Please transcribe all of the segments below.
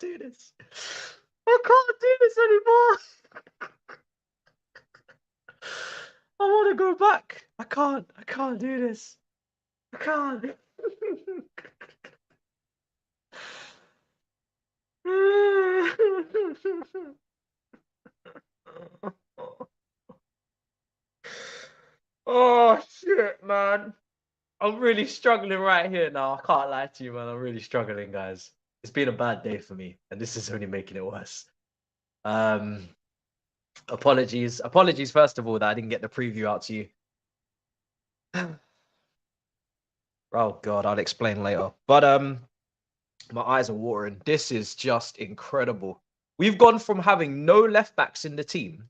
do this. I can't do this anymore. I want to go back. I can't do this. I can't. Oh shit, man. I'm really struggling right here now. I can't lie to you, man. I'm really struggling, guys. It's been a bad day for me, and this is only making it worse. Apologies first of all that I didn't get the preview out to you. Oh god, I'll explain later. But my eyes are watering. This is just incredible. We've gone from having no left backs in the team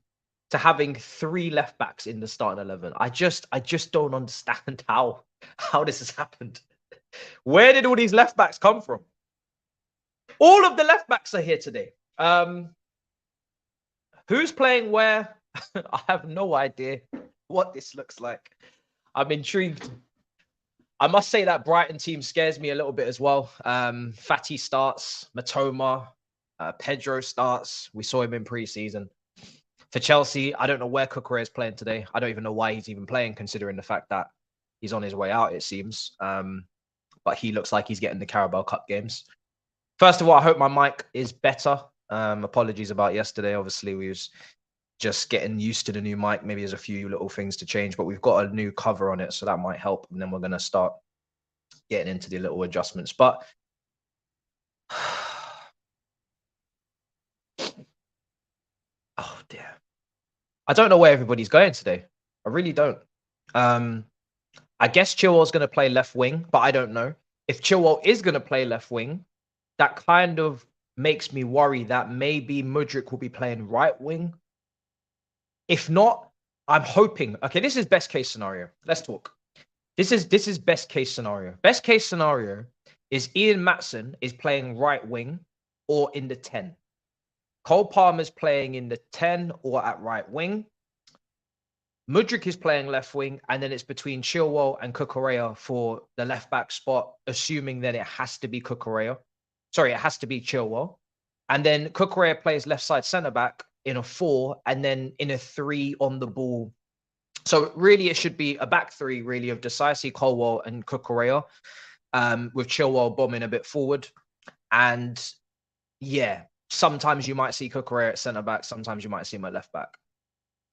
to having 3 left backs in the starting 11. I just don't understand how this has happened. Where did all these left backs come from? All of the left backs are here today. Who's playing where? I have no idea what this looks like. I'm intrigued. I must say that Brighton team scares me a little bit as well. Fatty starts, Matoma, Pedro starts. We saw him in pre-season. For Chelsea, I don't know where Cucurella is playing today. I don't even know why he's even playing, considering the fact that he's on his way out, it seems. But he looks like he's getting the Carabao Cup games. First of all, I hope my mic is better. Apologies about yesterday. Obviously, we was just getting used to the new mic. Maybe there's a few little things to change, but we've got a new cover on it, so that might help. And then we're going to start getting into the little adjustments. But oh dear, I don't know where everybody's going today. I really don't. I guess Chilwell's going to play left wing, but I don't know. If Chilwell is going to play left wing, that kind of makes me worry that maybe Mudryk will be playing right wing. If not, I'm hoping. Okay, this is best case scenario. Let's talk. This is best case scenario. Best case scenario is Ian Maatsen is playing right wing or in the 10. Cole Palmer's playing in the 10 or at right wing. Mudryk is playing left wing, and then it's between Chilwell and Cucurella for the left back spot, assuming that it has to be Cucurella. Sorry, it has to be Chilwell. And then Cucurella plays left side centre back in a 4, and then in a 3 on the ball. So really, it should be a back 3 really of Disasi, Colwell, and Cucurella, with Chilwell bombing a bit forward. And yeah, sometimes you might see Cucurella at centre back, sometimes you might see him at left back.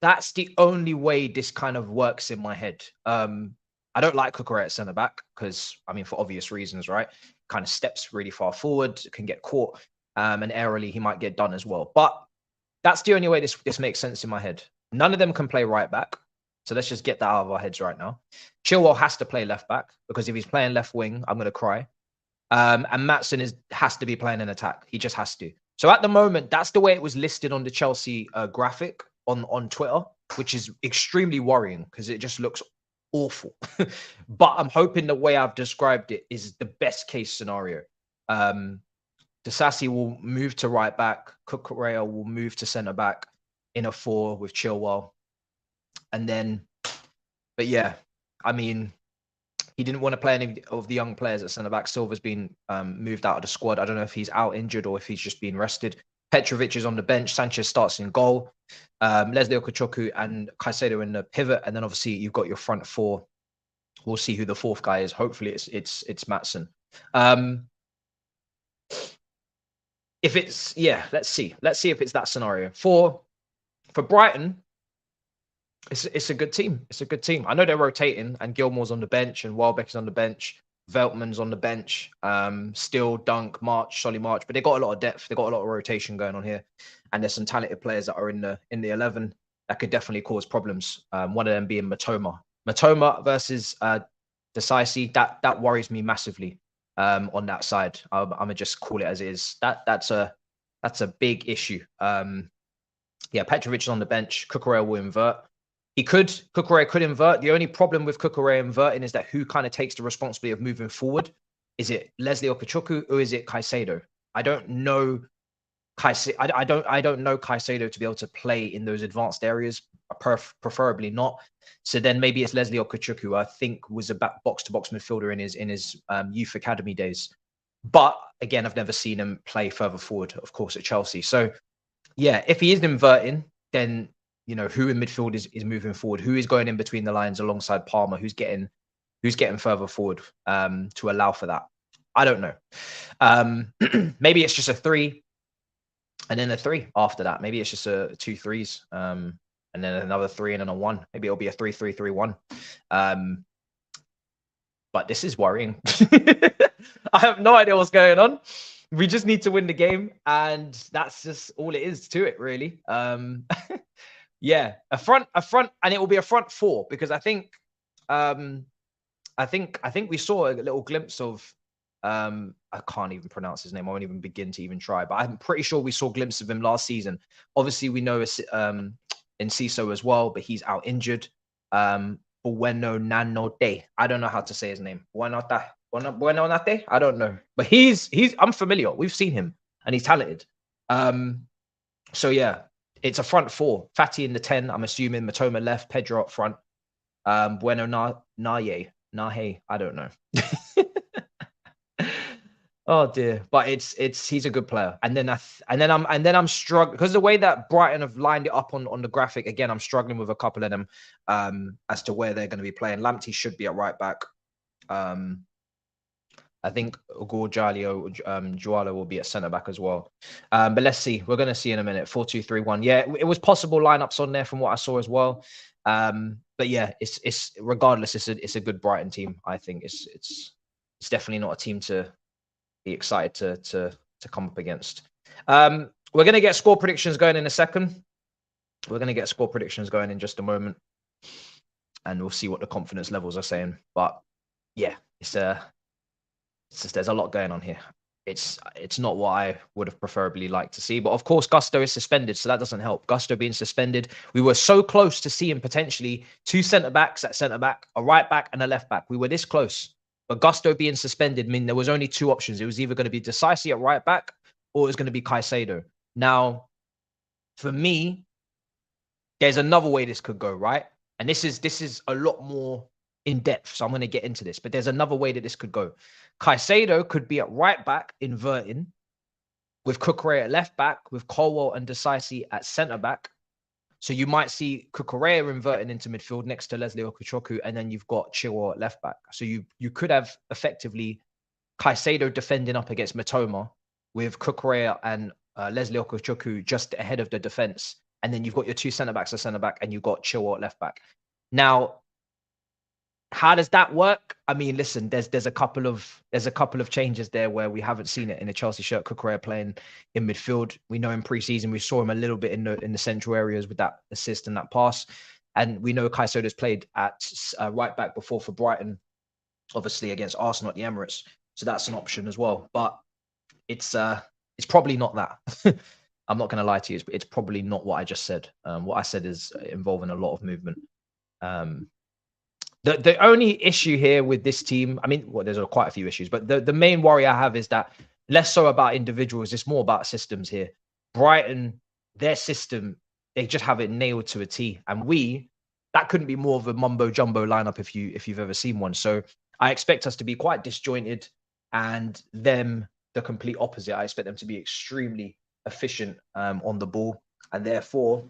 That's the only way this kind of works in my head. I don't like Cucurella at centre back because, I mean, for obvious reasons, right? Kind of steps really far forward, can get caught, and aerially he might get done as well. But that's the only way this makes sense in my head. None of them can play right back. So let's just get that out of our heads right now. Chilwell has to play left back because if he's playing left wing, I'm going to cry. And Maatsen has to be playing an attack. He just has to. So at the moment, that's the way it was listed on the Chelsea graphic on Twitter, which is extremely worrying because it just looks awful. But I'm hoping the way I've described it is the best case scenario. Disasi will move to right back. Cucurella will move to centre back in a 4 with Chilwell. And then, but yeah, I mean, he didn't want to play any of the young players at centre back. Silva's been moved out of the squad. I don't know if he's out injured or if he's just been rested. Petrovic is on the bench. Sanchez starts in goal. Leslie Okachoku and Caicedo in the pivot. And then obviously you've got your front 4. We'll see who the 4th guy is. Hopefully it's Maatsen. If it's, yeah, let's see. Let's see if it's that scenario. For Brighton, it's a good team. It's a good team. I know they're rotating and Gilmore's on the bench and Welbeck is on the bench. Veltman's on the bench. Still Dunk, March, Solly March, but they got a lot of depth. They got a lot of rotation going on here. And there's some talented players that are in the 11 that could definitely cause problems. One of them being Matoma. Matoma versus Disasi, that worries me massively on that side. I'm gonna just call it as it is. That's a big issue. Yeah, Petrovic is on the bench. Cucurella will invert. Cucurella could invert. The only problem with Cucurella inverting is that who kind of takes the responsibility of moving forward? Is it Leslie Okachoku or is it Caicedo? I don't know I don't know Caicedo to be able to play in those advanced areas. Preferably not. So then maybe it's Leslie Okachoku, who I think was a box-to-box midfielder in his youth academy days. But again, I've never seen him play further forward, of course, at Chelsea. So yeah, if he is inverting, then you know who in midfield is moving forward, who is going in between the lines alongside Palmer, who's getting further forward to allow for that. I don't know. Maybe it's just a 3 and then a 3 after that. Maybe it's just a 2 3s and then another 3 and then a 1. Maybe it'll be a 3-3-3-1. But this is worrying. I have no idea what's going on. We just need to win the game, and that's just all it is to it, really. Yeah, a front, and it will be a front 4 because I think we saw a little glimpse of I can't even pronounce his name. I won't even begin to even try, but I'm pretty sure we saw a glimpse of him last season. Obviously, we know Enciso as well, but he's out injured. Bueno Nanote. I don't know how to say his name. Bueno Nate? I don't know. But I'm familiar. We've seen him and he's talented. So yeah, it's a front 4. Fatty in the 10, I'm assuming. Matoma left, Pedro up front. Bueno Naye. I don't know. Oh dear, but he's a good player, and then I'm struggling because the way that Brighton have lined it up on the graphic again, I'm struggling with a couple of them as to where they're going to be playing. Lamptey should be at right back. I think Jualo will be at centre back as well. But let's see, we're going to see in a minute. 4-2-3-1. Yeah, it was possible lineups on there from what I saw as well. But yeah, it's regardless, it's a good Brighton team. I think it's definitely not a team to be excited to come up against. We're going to get score predictions going in a second. We're going to get score predictions going in just a moment, and we'll see what the confidence levels are saying. But yeah, it's just, there's a lot going on here. It's not what I would have preferably liked to see, but of course Gusto is suspended, so that doesn't help. Gusto being suspended, we were so close to seeing potentially 2 centre backs at centre back, a right back and a left back. We were this close. But Gusto being suspended mean there was only 2 options. It was either going to be Decisive at right back or it was going to be Caicedo. Now, for me, there's another way this could go, right? And this is a lot more in depth, so I'm going to get into this. But there's another way that this could go. Caicedo could be at right back, inverting, with Cucurella at left back, with Colwell and Decisive at centre back. So you might see Cucurella inverting into midfield next to Leslie Okuchoku, and then you've got Chilwell at left back. So you could have effectively Caicedo defending up against Matoma with Cucurella and Leslie Okuchoku just ahead of the defence, and then you've got your 2 centre backs at centre back, and you've got Chilwell at left back. Now, how does that work? I mean, listen, there's a couple of changes there where we haven't seen it in a Chelsea shirt. Cucurella playing in midfield. We know in pre-season we saw him a little bit in the central areas with that assist and that pass, and we know Caicedo's played at right back before for Brighton, obviously against Arsenal at the Emirates. So that's an option as well. But it's probably not that. I'm not going to lie to you. It's probably not what I just said. What I said is involving a lot of movement. The only issue here with this team, I mean, well, there's quite a few issues, but the main worry I have is that less so about individuals, it's more about systems here. Brighton, their system, they just have it nailed to a T. And that couldn't be more of a mumbo jumbo lineup if you've ever seen one. So I expect us to be quite disjointed, and them the complete opposite. I expect them to be extremely efficient on the ball, and therefore,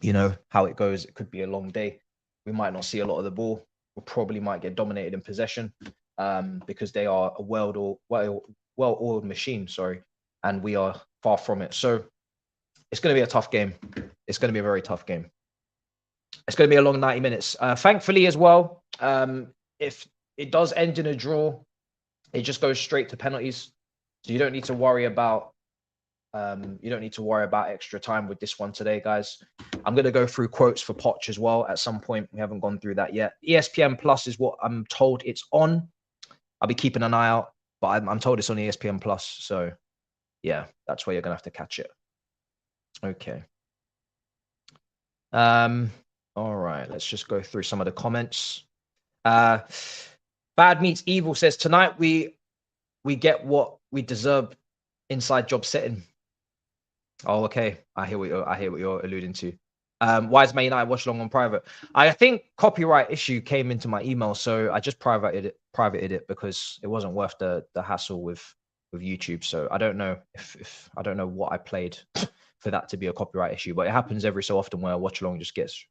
you know how it goes. It could be a long day. We might not see a lot of the ball. We probably might get dominated in possession because they are a well-oiled machine, and we are far from it. So it's going to be a tough game. It's going to be a very tough game. It's going to be a long 90 minutes. Thankfully as well, if it does end in a draw, it just goes straight to penalties. So you don't need to worry about extra time with this one today, guys. I'm going to go through quotes for Poch as well at some point. We haven't gone through that yet. ESPN Plus is what I'm told it's on. I'll be keeping an eye out, but I'm told it's on ESPN Plus. So yeah, that's where you're going to have to catch it. Okay. All right, let's just go through some of the comments. Bad Meets Evil says, tonight we get what we deserve. Inside job setting. Oh, okay. I hear what you're alluding to. Why is Man United watch along on private? I think copyright issue came into my email, so I just privated it because it wasn't worth the hassle with YouTube. So I don't know if I don't know what I played for that to be a copyright issue, but it happens every so often where a watch along just gets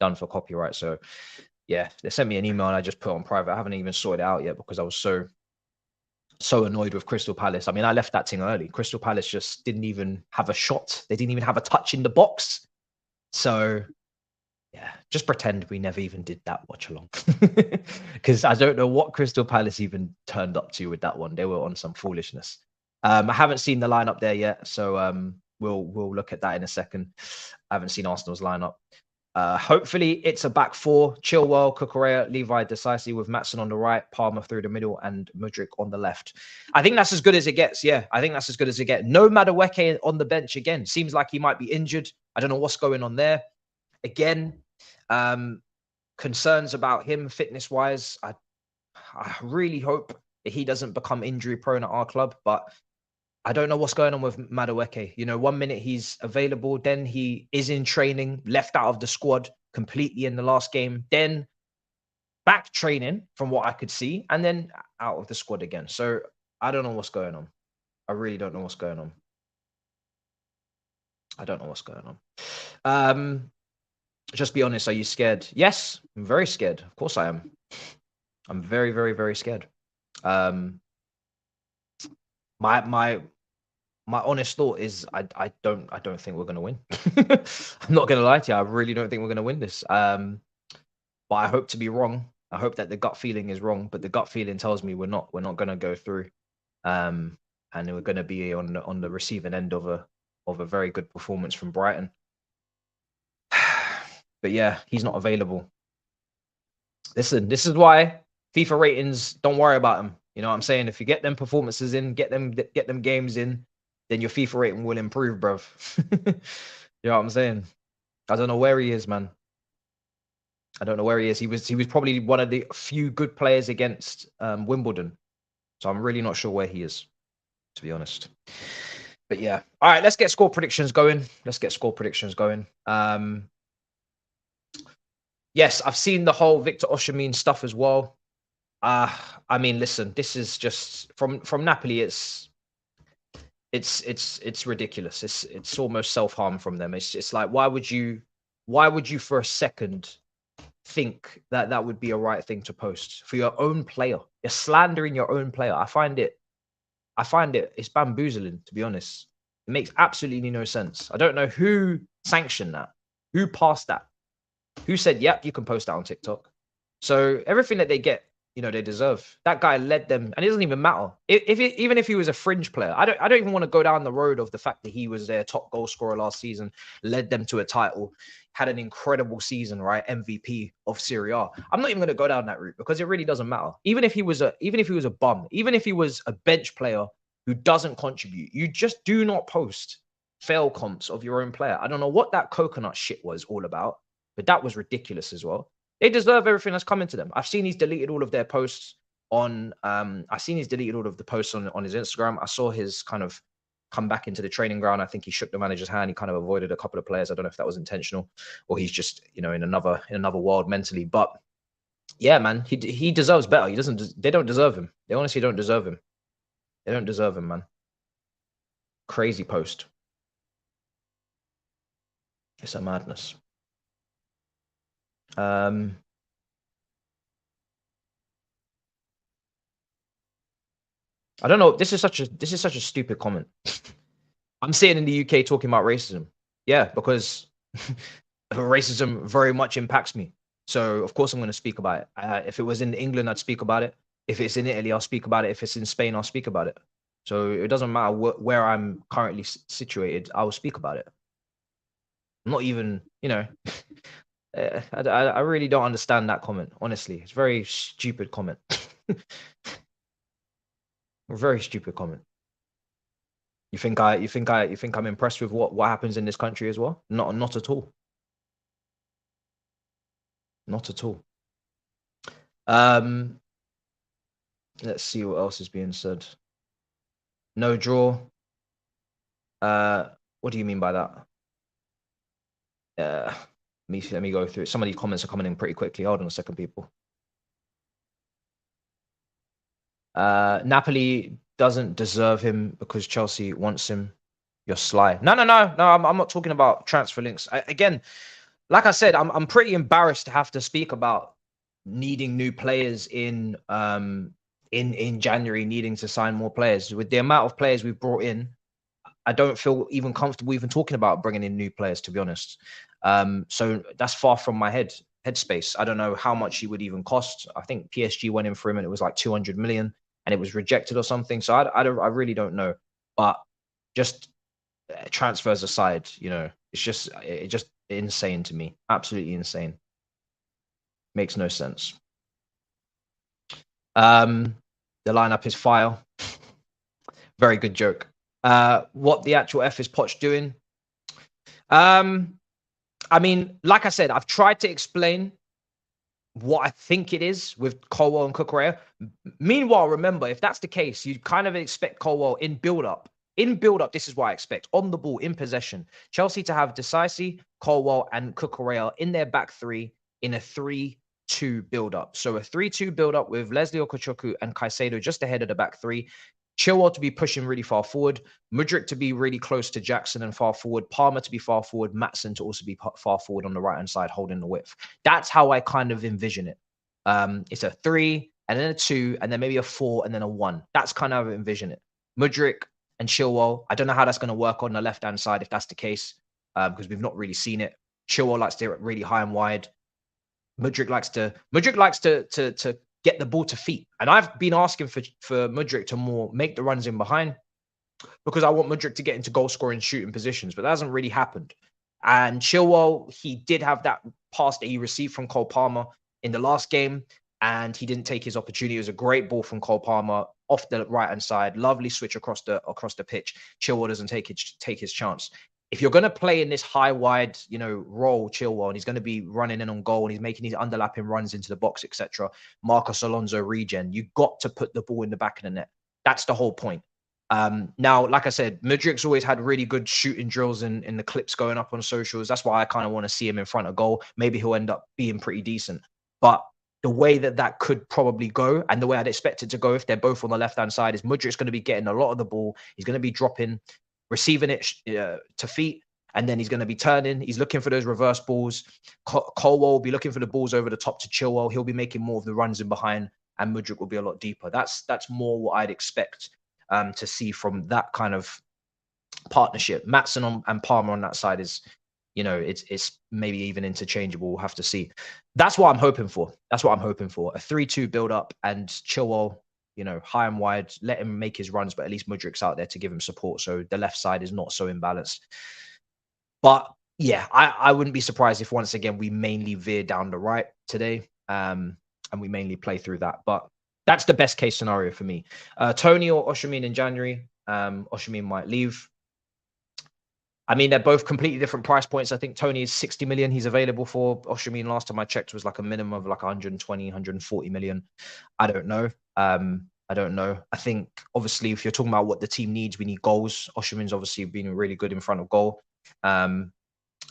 done for copyright. So yeah, they sent me an email and I just put it on private. I haven't even sorted it out yet because I was so annoyed with Crystal Palace. I mean, I left that thing early. Crystal Palace just didn't even have a shot. They didn't even have a touch in the box. So yeah, just pretend we never even did that watch along. Because I don't know what Crystal Palace even turned up to with that one. They were on some foolishness. I haven't seen the lineup there yet, so we'll look at that in a second. I haven't seen Arsenal's lineup. Hopefully it's a back four: Chilwell, Cucurella, Levi, Decisive with Maatsen on the right, Palmer through the middle, and Mudryk on the left. I think that's as good as it gets. Yeah, I think that's as good as it gets. No Madueke on the bench again. Seems like he might be injured. I don't know what's going on there. Again, concerns about him fitness-wise. I really hope that he doesn't become injury-prone at our club, but I don't know what's going on with Madueke. You know, 1 minute he's available, then he is in training, left out of the squad completely in the last game, then back training from what I could see, and then out of the squad again. So I don't know what's going on. I really don't know what's going on. I don't know what's going on. Just be honest, are you scared? Yes, I'm very scared. Of course I am. I'm very, very, very scared. My honest thought is I don't think we're gonna win. I'm not gonna lie to you. I really don't think we're gonna win this. But I hope to be wrong. I hope that the gut feeling is wrong, but the gut feeling tells me we're not gonna go through. And we're gonna be on the receiving end of a very good performance from Brighton. But yeah, he's not available. Listen, this is why FIFA ratings, don't worry about them. You know what I'm saying? If you get them performances in, get them games in, then your FIFA rating will improve, bruv. You know what I'm saying? I don't know where he is, man. I don't know where he is. He was probably one of the few good players against Wimbledon. So I'm really not sure where he is, to be honest. But yeah. All right, let's get score predictions going. Yes, I've seen the whole Victor Osimhen stuff as well. I mean, listen, this is just from Napoli. It's ridiculous. It's almost self-harm from them. It's like, why would you for a second think that would be a right thing to post for your own player? You're slandering your own player. I find it's bamboozling, to be honest. It makes absolutely no sense. I don't know who sanctioned that, who passed that, who said, yep, you can post that on TikTok. So everything that they get, you know, they deserve. That guy led them, and it doesn't even matter. Even if he was a fringe player, I don't even want to go down the road of the fact that he was their top goal scorer last season, led them to a title, had an incredible season, right? MVP of Serie A. I'm not even going to go down that route because it really doesn't matter. Even if he was a bum, even if he was a bench player who doesn't contribute, you just do not post fail comps of your own player. I don't know what that coconut shit was all about, but that was ridiculous as well. They deserve everything that's coming to them. I've seen he's deleted all of their posts on I've seen he's deleted all of the posts on his Instagram. I saw his kind of come back into the training ground. I think he shook the manager's hand. He kind of avoided a couple of players. I don't know if that was intentional or he's just, you know, in another world mentally. But yeah, man, he deserves better. They don't deserve him. They honestly don't deserve him. They don't deserve him, man. Crazy post. It's a madness. I don't know. This is such a stupid comment. I'm sitting in the UK talking about racism. Yeah, because racism very much impacts me. So of course I'm going to speak about it. If it was in England, I'd speak about it. If it's in Italy, I'll speak about it. If it's in Spain, I'll speak about it. So it doesn't matter where I'm currently situated. I will speak about it. I'm not even, you know. I really don't understand that comment. Honestly, it's a very stupid comment. A very stupid comment. You think I'm impressed with what happens in this country as well? Not at all. Not at all. Let's see what else is being said. No draw. What do you mean by that? Let me go through it. Some of these comments are coming in pretty quickly. Hold on a second, people. Napoli doesn't deserve him because Chelsea wants him. You're sly. No. I'm not talking about transfer links. Again, like I said, I'm pretty embarrassed to have to speak about needing new players in January, needing to sign more players. With the amount of players we've brought in, I don't feel even comfortable even talking about bringing in new players, to be honest. So that's far from my headspace. I don't know how much he would even cost. I think PSG went in for him and it was like 200 million and it was rejected or something. So I really don't know. But just transfers aside, you know, it's just insane to me. Absolutely insane. Makes no sense. The lineup is fire. Very good joke. What the actual F is Poch doing? I mean, like I said, I've tried to explain what I think it is with Colwell and Cucurella. Meanwhile, remember, if that's the case, you kind of expect Colwell in build-up. In build-up, this is what I expect. On the ball, in possession. Chelsea to have Decisive, Colwell, and Cucurella in their back three in a 3-2 build-up. So a 3-2 build-up with Leslie Okachuku and Caicedo just ahead of the back three. Chilwell to be pushing really far forward, Mudryk to be really close to Jackson and far forward, Palmer to be far forward, Maatsen to also be far forward on the right-hand side, holding the width. That's how I kind of envision it. It's a 3, and then a 2, and then maybe a 4, and then a 1. That's kind of how I envision it. Mudryk and Chilwell, I don't know how that's going to work on the left-hand side if that's the case, because we've not really seen it. Chilwell likes to hit really high and wide. Mudryk likes to get the ball to feet. And I've been asking for Mudryk to more make the runs in behind because I want Mudryk to get into goal scoring shooting positions, but that hasn't really happened. And Chilwell, he did have that pass that he received from Cole Palmer in the last game, and he didn't take his opportunity. It was a great ball from Cole Palmer off the right-hand side. Lovely switch across the pitch. Chilwell doesn't take his chance. If you're going to play in this high wide, you know, role, Chilwell, and he's going to be running in on goal and he's making these underlapping runs into the box, etc. Marcos Alonso regen, you got to put the ball in the back of the net. That's the whole point. Now, like I said, Mudryk's always had really good shooting drills in the clips going up on socials. That's why I kind of want to see him in front of goal. Maybe he'll end up being pretty decent. But the way that could probably go and the way I'd expect it to go if they're both on the left-hand side is Mudryk's going to be getting a lot of the ball. He's going to be dropping, receiving it to feet, and then he's going to be turning. He's looking for those reverse balls. Colwell will be looking for the balls over the top to Chilwell. He'll be making more of the runs in behind, and Mudryk will be a lot deeper. That's more what I'd expect to see from that kind of partnership. Maatsen and Palmer on that side is, you know, it's maybe even interchangeable. We'll have to see. That's what I'm hoping for. That's what I'm hoping for. A 3-2 build up and Chilwell, you know, high and wide, let him make his runs, but at least Mudryk's out there to give him support. So the left side is not so imbalanced. But yeah, I wouldn't be surprised if once again we mainly veer down the right today, and we mainly play through that. But that's the best case scenario for me. Tony or Osimhen in January. Osimhen might leave. I mean, they're both completely different price points. I think Tony is 60 million. He's available for. Osimhen, last time I checked, was like a minimum of like 120, 140 million. I don't know. I don't know. I think obviously if you're talking about what the team needs, we need goals. Osimhen's obviously been really good in front of goal. And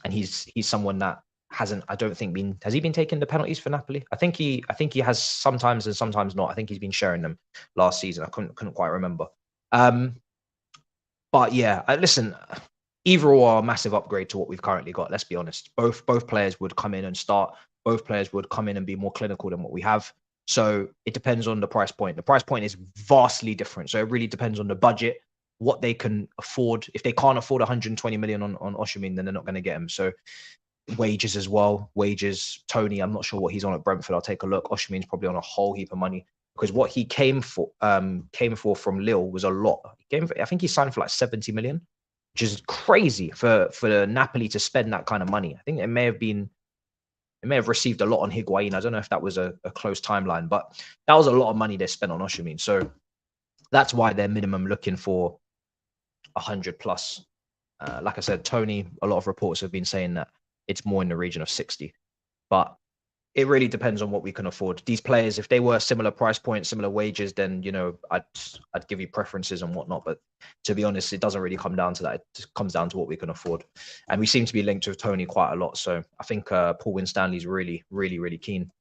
he's someone that hasn't, I don't think has he been taking the penalties for Napoli? I think he has sometimes and sometimes not. I think he's been sharing them last season. I couldn't quite remember. But yeah, listen, either or are a massive upgrade to what we've currently got. Let's be honest. Both players would come in and start. Both players would come in and be more clinical than what we have. So it depends on the price point. The price point is vastly different. So it really depends on the budget, what they can afford. If they can't afford 120 million on Osimhen, then they're not going to get him. So wages as well. Wages. Tony, I'm not sure what he's on at Brentford. I'll take a look. Osimhen's probably on a whole heap of money because what he came for from Lille was a lot. I think he signed for like 70 million, which is crazy for Napoli to spend that kind of money. I think it may have received a lot on Higuain. I don't know if that was a close timeline, but that was a lot of money they spent on Osimhen. So that's why they're minimum looking for 100 plus. Like I said, Tony, a lot of reports have been saying that it's more in the region of 60, but it really depends on what we can afford. These players, if they were similar price points, similar wages, then, you know, I'd give you preferences and whatnot. But to be honest, it doesn't really come down to that. It just comes down to what we can afford. And we seem to be linked with Tony quite a lot. So I think Paul Winstanley's really, really, really keen.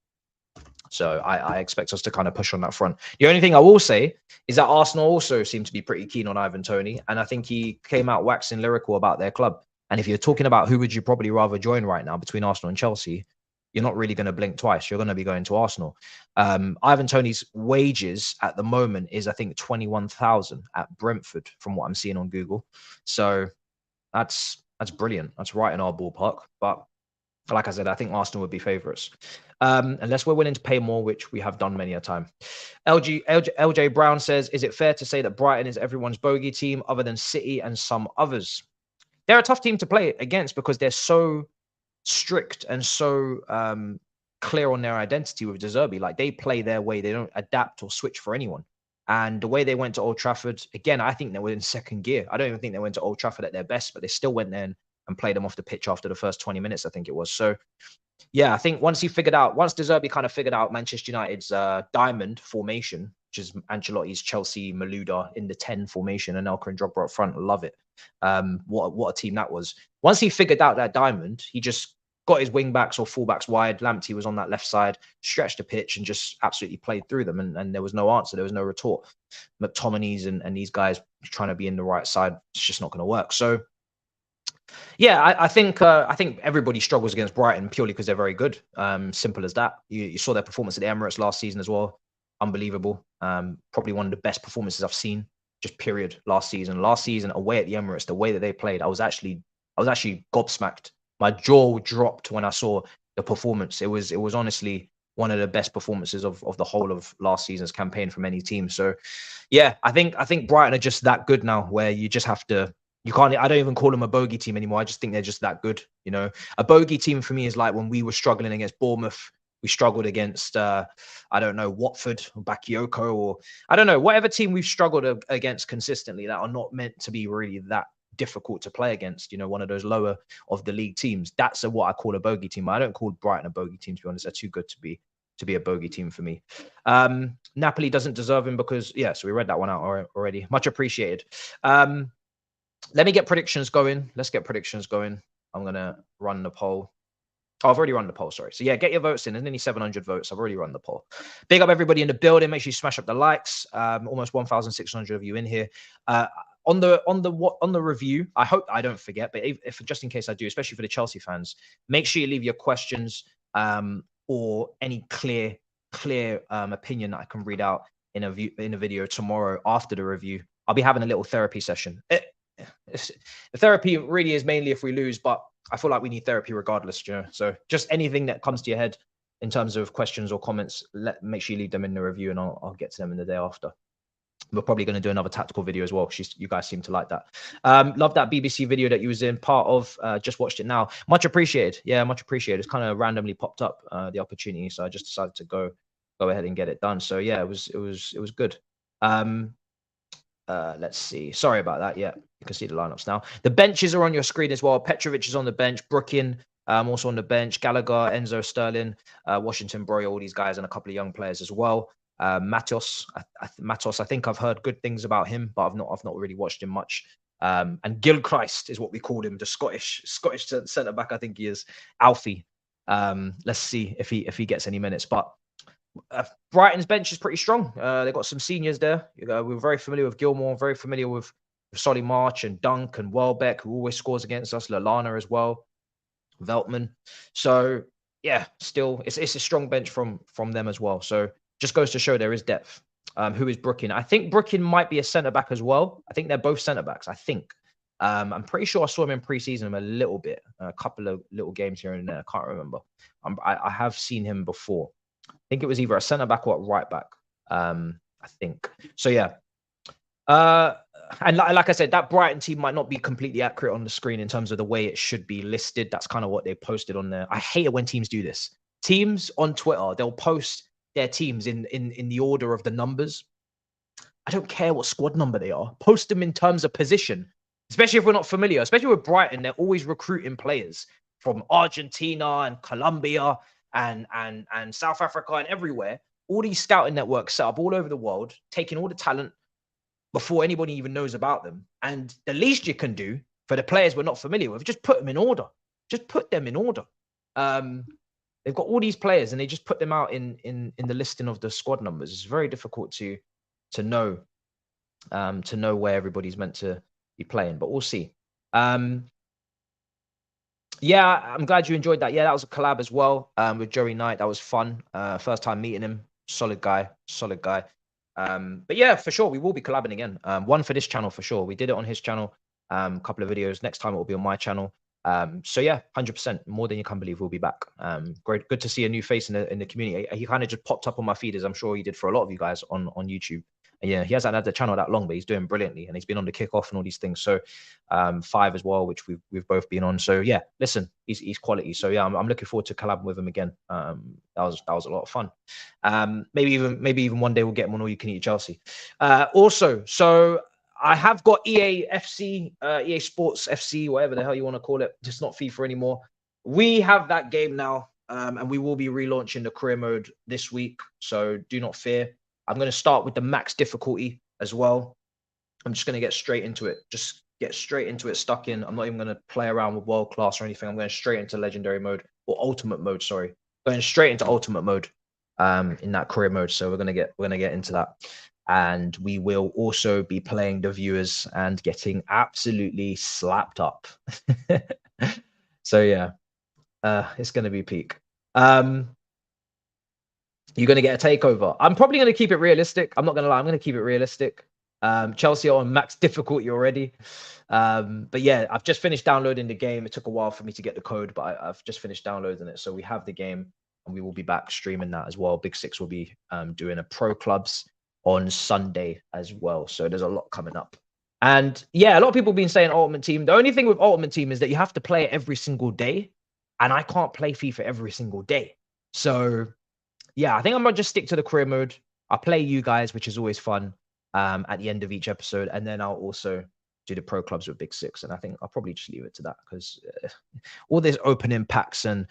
So I expect us to kind of push on that front. The only thing I will say is that Arsenal also seem to be pretty keen on Ivan Toney, and I think he came out waxing lyrical about their club. And if you're talking about who would you probably rather join right now between Arsenal and Chelsea, you're not really going to blink twice. You're going to be going to Arsenal. Ivan Toney's wages at the moment is, I think, 21,000 at Brentford, from what I'm seeing on Google. So that's brilliant. That's right in our ballpark. But like I said, I think Arsenal would be favourites. Unless we're willing to pay more, which we have done many a time. LJ Brown says, is it fair to say that Brighton is everyone's bogey team other than City and some others? They're a tough team to play against because they're so strict and so clear on their identity with De Zerbi. Like, they play their way. They don't adapt or switch for anyone. And the way they went to Old Trafford, again, I think they were in second gear. I don't even think they went to Old Trafford at their best, but they still went there and played them off the pitch after the first 20 minutes, I think it was. So, yeah, I think once De Zerbi kind of figured out Manchester United's diamond formation, which is Ancelotti's Chelsea Malouda in the 10 formation and Elka and Drogba up front, love it. What a team that was. Once he figured out that diamond, he just got his wing backs or fullbacks wide. Lamptey was on that left side, stretched the pitch and just absolutely played through them. And there was no answer. There was no retort. McTominay's and these guys trying to be in the right side, it's just not going to work. So, yeah, I think everybody struggles against Brighton purely because they're very good. Simple as that. You saw their performance at the Emirates last season as well. Unbelievable. Probably one of the best performances I've seen, just period, last season. Last season away at the Emirates, the way that they played, I was actually gobsmacked. My jaw dropped when I saw the performance. It was honestly one of the best performances of the whole of last season's campaign from any team. So, yeah, I think Brighton are just that good now, where you just have to. You can't. I don't even call them a bogey team anymore. I just think they're just that good. You know, a bogey team for me is like when we were struggling against Bournemouth. We struggled against, I don't know, Watford or Bakayoko, or I don't know, whatever team we've struggled against consistently that are not meant to be really that difficult to play against. You know, one of those lower of the league teams. That's what I call a bogey team. I don't call Brighton a bogey team, to be honest. They're too good to be a bogey team for me. Napoli doesn't deserve him because, yeah, so we read that one out already. Much appreciated. Let me get predictions going. Let's get predictions going. I'm going to run the poll. Oh, I've already run the poll, sorry. So, yeah, get your votes in. There's only 700 votes. I've already run the poll. Big up everybody in the building. Make sure you smash up the likes. Almost 1,600 of you in here. On the review, I hope I don't forget, but if just in case I do, especially for the Chelsea fans, make sure you leave your questions or any clear opinion that I can read out in a video tomorrow after the review. I'll be having a little therapy session. The therapy really is mainly if we lose, but I feel like we need therapy regardless, you know. So just anything that comes to your head in terms of questions or comments, make sure you leave them in the review, and I'll get to them in the day after. We're probably going to do another tactical video as well, because you guys seem to like that. Love that BBC video that you was in part of. Just watched it now. Much appreciated. Yeah, much appreciated. It's kind of randomly popped up the opportunity, so I just decided to go ahead and get it done. So yeah, it was good. Let's see. Sorry about that. Yeah, you can see the lineups now. The benches are on your screen as well. Petrovic is on the bench. Brookin also on the bench. Gallagher, Enzo, Sterling, Washington, Broy, all these guys, and a couple of young players as well. Matos, I think I've heard good things about him, but I've not really watched him much. And Gilchrist is what we called him, the Scottish centre back. I think he is. Alfie. Let's see if he gets any minutes, but. Brighton's bench is pretty strong. They've got some seniors there. We're very familiar with Gilmore, very familiar with Solly March and Dunk and Welbeck, who always scores against us. Lallana as well, Veltman. So yeah, still it's a strong bench from them as well. So just goes to show there is depth. Who is Brookin? I think Brookin might be a centre back as well. I think they're both centre backs. I think. I'm pretty sure I saw him in pre-season a little bit, a couple of little games here and there. I can't remember. I have seen him before. I think it was either a centre back or a right back. I think so. Yeah. And like I said, that Brighton team might not be completely accurate on the screen in terms of the way it should be listed. That's kind of what they posted on there. I hate it when teams do this. Teams on Twitter, they'll post their teams in the order of the numbers. I don't care what squad number they are. Post them in terms of position, especially if we're not familiar. Especially with Brighton, they're always recruiting players from Argentina and Colombia and South Africa and everywhere. All these scouting networks set up all over the world, taking all the talent before anybody even knows about them. And the least you can do for the players we're not familiar with, just put them in order. Just put them in order. they've got all these players and they just put them out in the listing of the squad numbers. It's very difficult to know where everybody's meant to be playing, but we'll see. Yeah, I'm glad you enjoyed that. Yeah, that was a collab as well with Joey Knight. That was fun. First time meeting him. Solid guy. Solid guy. But yeah, for sure, we will be collabing again. One for this channel for sure. We did it on his channel. A couple of videos. Next time it will be on my channel. So yeah, 100%. More than you can believe, we'll be back. Great, good to see a new face in the community. He kind of just popped up on my feed, as I'm sure he did for a lot of you guys on YouTube. And yeah, he hasn't had the channel that long, but he's doing brilliantly, and he's been on the kickoff and all these things. So 5 as well, which we've both been on. So yeah, listen, he's quality. So yeah, I'm looking forward to collabing with him again. That was a lot of fun. Maybe even one day we'll get him on All You Can Eat Chelsea. Also, so I have got EA FC, EA Sports FC, whatever the hell you want to call it. Just not FIFA anymore. We have that game now, and we will be relaunching the career mode this week. So do not fear. I'm going to start with the max difficulty as well. I'm just going to get straight into it. Just get straight into it, stuck in. I'm not even going to play around with world class or anything. I'm going straight into legendary mode, or ultimate mode, sorry. Going straight into ultimate mode in that career mode. So we're going to get into that. And we will also be playing the viewers and getting absolutely slapped up. So yeah, it's going to be peak. You're going to get a takeover. I'm probably going to keep it realistic. I'm not going to lie. I'm going to keep it realistic. Chelsea are on max difficulty already. But yeah, I've just finished downloading the game. It took a while for me to get the code, but I've just finished downloading it. So we have the game and we will be back streaming that as well. Big Six will be doing a pro clubs on Sunday as well. So there's a lot coming up. And yeah, a lot of people have been saying Ultimate Team. The only thing with Ultimate Team is that you have to play it every single day. And I can't play FIFA every single day. So yeah, I think I'm gonna just stick to the career mode. I'll play you guys, which is always fun, at the end of each episode, and then I'll also do the pro clubs with Big Six. And I think I'll probably just leave it to that because all this opening packs and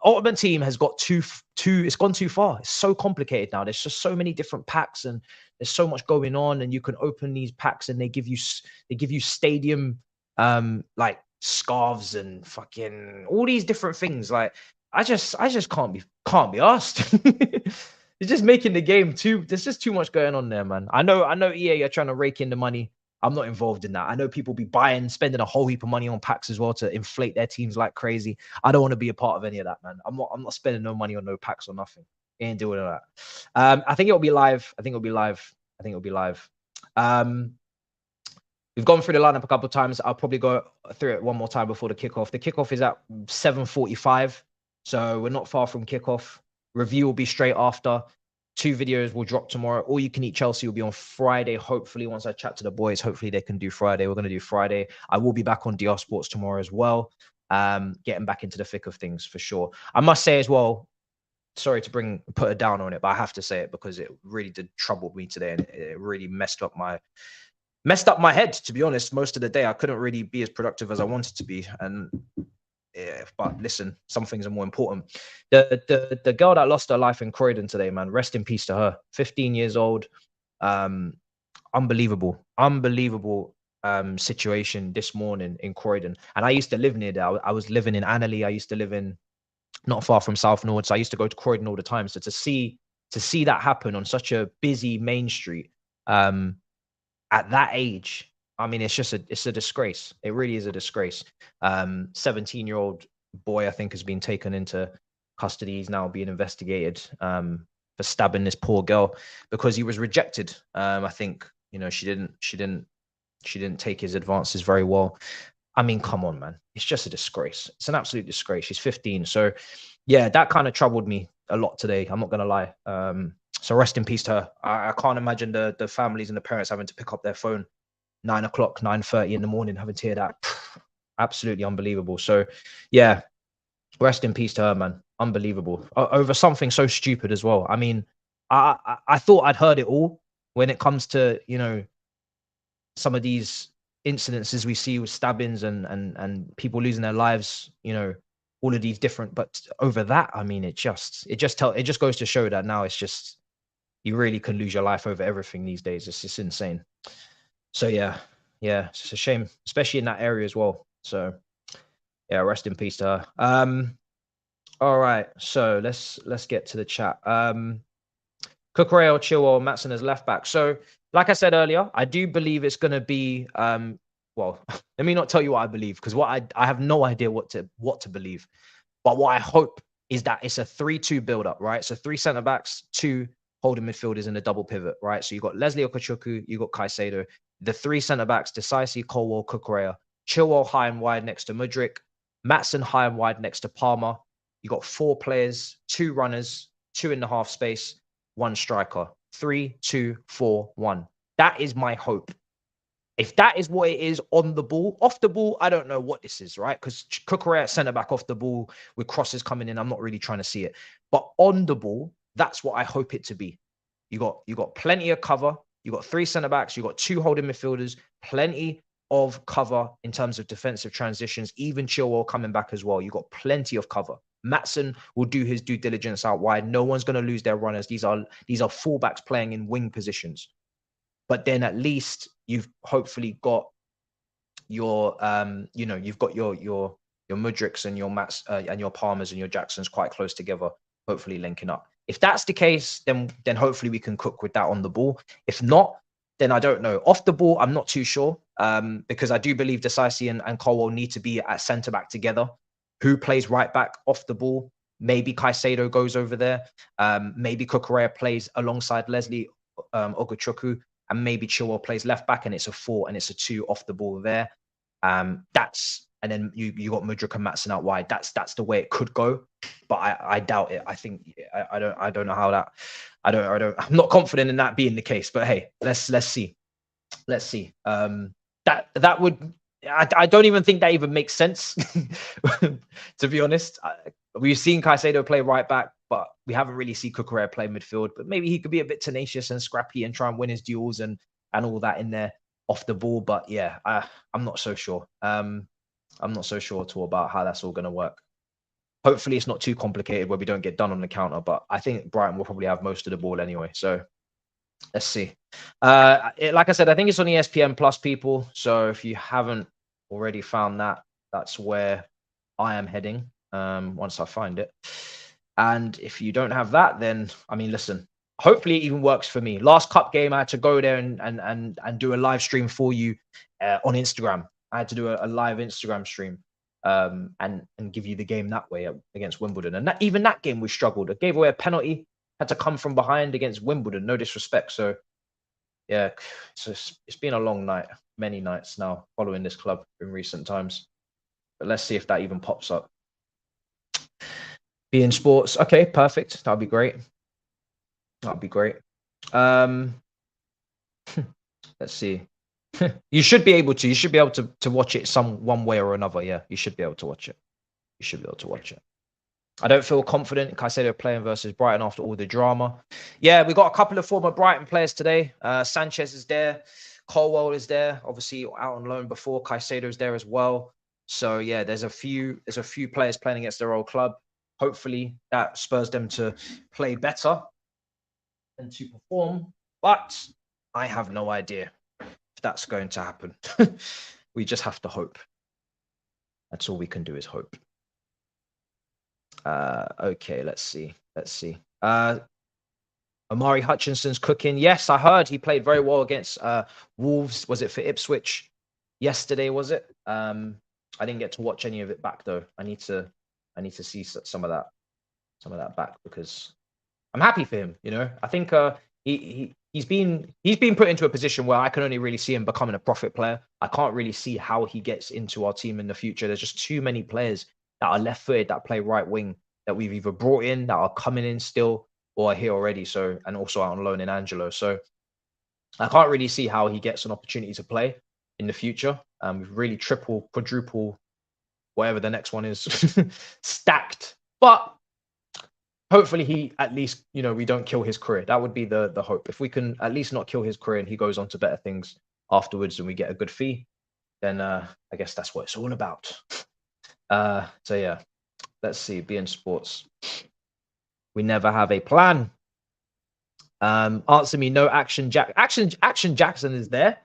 Ultimate Team has got it's gone too far. It's so complicated now. There's just so many different packs and there's so much going on, and you can open these packs and they give you stadium like scarves and fucking all these different things. Like I just can't be asked. It's just making the game there's just too much going on there, man. I know EA are trying to rake in the money. I'm not involved in that. I know people be spending a whole heap of money on packs as well to inflate their teams like crazy. I don't want to be a part of any of that, man. I'm not spending no money on no packs or nothing. Ain't doing that. I think it'll be live. We've gone through the lineup a couple of times. I'll probably go through it one more time before the kickoff. The kickoff is at 7:45. So we're not far from kickoff. Review will be straight after. 2 videos will drop tomorrow. All You Can Eat Chelsea will be on Friday. Hopefully, once I chat to the boys, hopefully they can do Friday. We're going to do Friday. I will be back on DR Sports tomorrow as well. Getting back into the thick of things for sure. I must say as well, sorry to put a down on it, but I have to say it because it really did trouble me today, and it really messed up my head, to be honest. Most of the day I couldn't really be as productive as I wanted to be, and yeah, but listen, some things are more important. The girl that lost her life in Croydon today, man, rest in peace to her. 15 years old. Unbelievable situation this morning in Croydon. And I used to live near there. I was living in Annerley. I used to live in not far from South Norwood. So I used to go to Croydon all the time. So to see that happen on such a busy main street at that age, I mean, it's a disgrace. It really is a disgrace. 17-year-old boy, I think, has been taken into custody. He's now being investigated for stabbing this poor girl because he was rejected. I think, she didn't take his advances very well. I mean, come on, man. It's just a disgrace. It's an absolute disgrace. She's 15. So yeah, that kind of troubled me a lot today. I'm not going to lie. So rest in peace to her. I can't imagine the families and the parents having to pick up their phone 9 o'clock, 9:30 in the morning, having to hear that. Absolutely unbelievable. So yeah, rest in peace to her, man. Unbelievable. Over something so stupid as well. I mean, I thought I'd heard it all when it comes to, some of these incidences we see with stabbings and people losing their lives, all of these different, but over that, I mean, it just goes to show that now it's just, you really can lose your life over everything these days. It's just insane. So yeah, it's a shame, especially in that area as well. So yeah, rest in peace to her. All right, so let's get to the chat. Cucurella, Chilwell, Matson as left back. So, like I said earlier, I do believe it's going to be. Well, let me not tell you what I believe, because I have no idea what to believe. But what I hope is that it's a 3-2 build-up, right? So 3 centre backs, 2 holding midfielders in a double pivot, right? So you got Leslie Okachuku, you got Caicedo. The 3 centre backs, Decisive, Colwell, Cucurella, Chilwell high and wide next to Mudryk, Matson high and wide next to Palmer. You got 4 players, 2 runners, 2 in the half space, 1 striker. 3-2-4-1. That is my hope. If that is what it is on the ball, off the ball, I don't know what this is, right? Because Cucurella at centre back off the ball with crosses coming in, I'm not really trying to see it. But on the ball, that's what I hope it to be. You got plenty of cover. You got 3 centre backs. You got 2 holding midfielders. Plenty of cover in terms of defensive transitions. Even Chilwell coming back as well. You got plenty of cover. Matson will do his due diligence out wide. No one's going to lose their runners. These are fullbacks playing in wing positions. But then at least you've hopefully got your you've got your Mudryks and your Mats and your Palmers and your Jacksons quite close together, hopefully linking up. If that's the case, then hopefully we can cook with that on the ball. If not, then I don't know. Off the ball, I'm not too sure, because I do believe Decisive and Colwell need to be at centre back together. Who plays right back off the ball? Maybe Caicedo goes over there. Maybe Cucurella plays alongside Leslie Ogochukwu, and maybe Chilwell plays left back and it's a 4 and it's a 2 off the ball there. And then you got Mudryk and Matson out wide. That's the way it could go, but I doubt it. I think I don't know how that. I'm not confident in that being the case. But hey, let's see. That would. I don't even think that even makes sense. To be honest, we've seen Caicedo play right back, but we haven't really seen Cucurella play midfield. But maybe he could be a bit tenacious and scrappy and try and win his duels and all that in there off the ball. But yeah, I'm not so sure. I'm not so sure at all about how that's all going to work. Hopefully, it's not too complicated where we don't get done on the counter. But I think Brighton will probably have most of the ball anyway. So let's see. Like I said, I think it's on ESPN Plus, people. So if you haven't already found that, that's where I am heading once I find it. And if you don't have that, then I mean, listen. Hopefully, it even works for me. Last cup game, I had to go there and do a live stream for you on Instagram. I had to do a live Instagram stream and give you the game that way against Wimbledon. And even that game we struggled. I gave away a penalty, had to come from behind against Wimbledon. No disrespect. So yeah, it's been a long night, many nights now following this club in recent times. But let's see if that even pops up. Be in sports. Okay, perfect. That'll be great. That'd be great. Let's see. You should be able to. You should be able to watch it one way or another. Yeah, you should be able to watch it. You should be able to watch it. I don't feel confident in Caicedo playing versus Brighton after all the drama. Yeah, we got a couple of former Brighton players today. Sanchez is there. Colwell is there. Obviously out on loan before. Caicedo is there as well. So yeah, there's a few players playing against their old club. Hopefully that spurs them to play better and to perform. But I have no idea if that's going to happen. We just have to hope. That's all we can do is hope. Okay, let's see. Omari Hutchinson's cooking. Yes, I heard he played very well against Wolves. Was it for Ipswich yesterday? Was it? I didn't get to watch any of it back though. I need to see some of that back because I'm happy for him. You know, I think he's been put into a position where I can only really see him becoming a profit player. I can't really see how he gets into our team in the future. There's just too many players that are left-footed that play right wing that we've either brought in that are coming in still or are here already. So, and also out on loan in Angelo. So I can't really see how he gets an opportunity to play in the future. Really triple, quadruple, whatever the next one is, stacked. But hopefully he at least, we don't kill his career. That would be the hope. If we can at least not kill his career and he goes on to better things afterwards and we get a good fee, then I guess that's what it's all about. So yeah, let's see. Be in sports. We never have a plan. Answer me. No Action Jackson is there.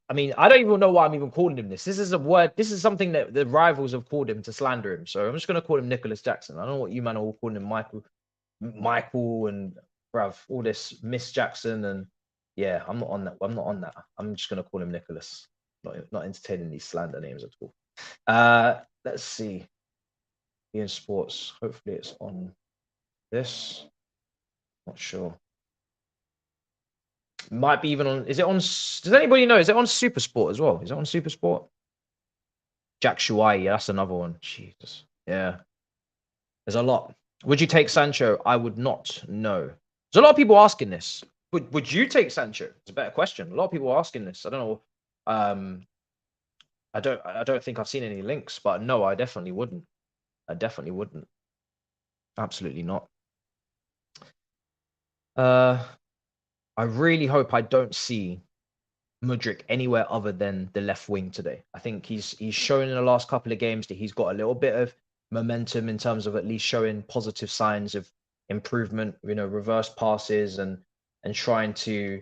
I mean, I don't even know why I'm even calling him this. This is a word. This is something that the rivals have called him to slander him. So I'm just gonna call him Nicholas Jackson. I don't know what you man are all calling him, Michael, and bruv, all this Miss Jackson, and yeah, I'm not on that. I'm not on that. I'm just gonna call him Nicholas. Not entertaining these slander names at all. Let's see. In sports, hopefully it's on this. Not sure. Might be even on. Is it on? Does anybody know? Is it on Super Sport as well? Is it on Super Sport? Jack Shuai, yeah, that's another one. Jesus. Yeah. There's a lot. Would you take Sancho? I would not. No. There's a lot of people asking this. Would you take Sancho? It's a better question. A lot of people are asking this. I don't know. I don't think I've seen any links, but no, I definitely wouldn't. I definitely wouldn't. Absolutely not. I really hope I don't see Mudryk anywhere other than the left wing today. I think he's shown in the last couple of games that he's got a little bit of momentum in terms of at least showing positive signs of improvement, reverse passes and trying to,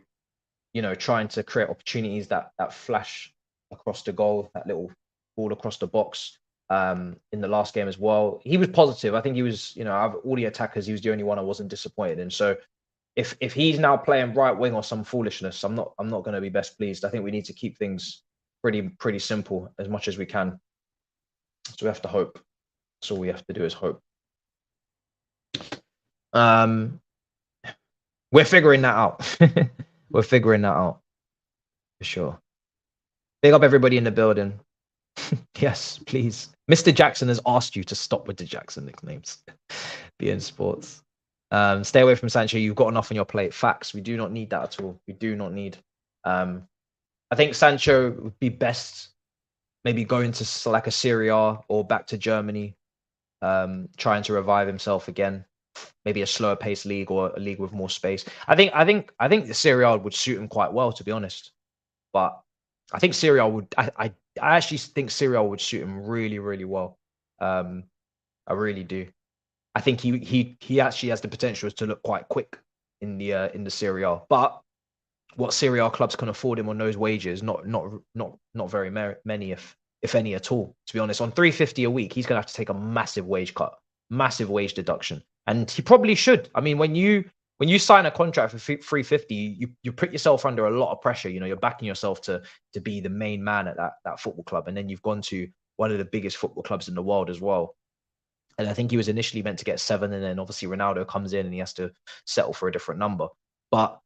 trying to create opportunities that flash across the goal, that little ball across the box. In the last game as well, he was positive. I think he was, out of all the attackers, he was the only one I wasn't disappointed in. So if he's now playing right wing or some foolishness, I'm not going to be best pleased. I think we need to keep things pretty simple as much as we can. So we have to hope. That's all we have to do is hope. We're figuring that out. We're figuring that out for sure. Big up everybody in the building. Yes, please. Mr. Jackson has asked you to stop with the Jackson nicknames. BN Sports. Stay away from Sancho. You've got enough on your plate. Facts. We do not need that at all. We do not need. I think Sancho would be best maybe going to like a Serie A or back to Germany, trying to revive himself again. Maybe a slower paced league or a league with more space. I think the Serie A would suit him quite well, to be honest. But I think Serie A would. I actually think Serie A would suit him really, really well. I really do. I think he actually has the potential to look quite quick in the Serie A. But what Serie A clubs can afford him on those wages, not very many, if any at all. To be honest, on 350 a week, he's gonna have to take a massive wage cut, massive wage deduction, and he probably should. I mean, when you sign a contract for 350, you put yourself under a lot of pressure. You're backing yourself to be the main man at that football club, and then you've gone to one of the biggest football clubs in the world as well. And I think he was initially meant to get 7, and then obviously Ronaldo comes in and he has to settle for a different number. But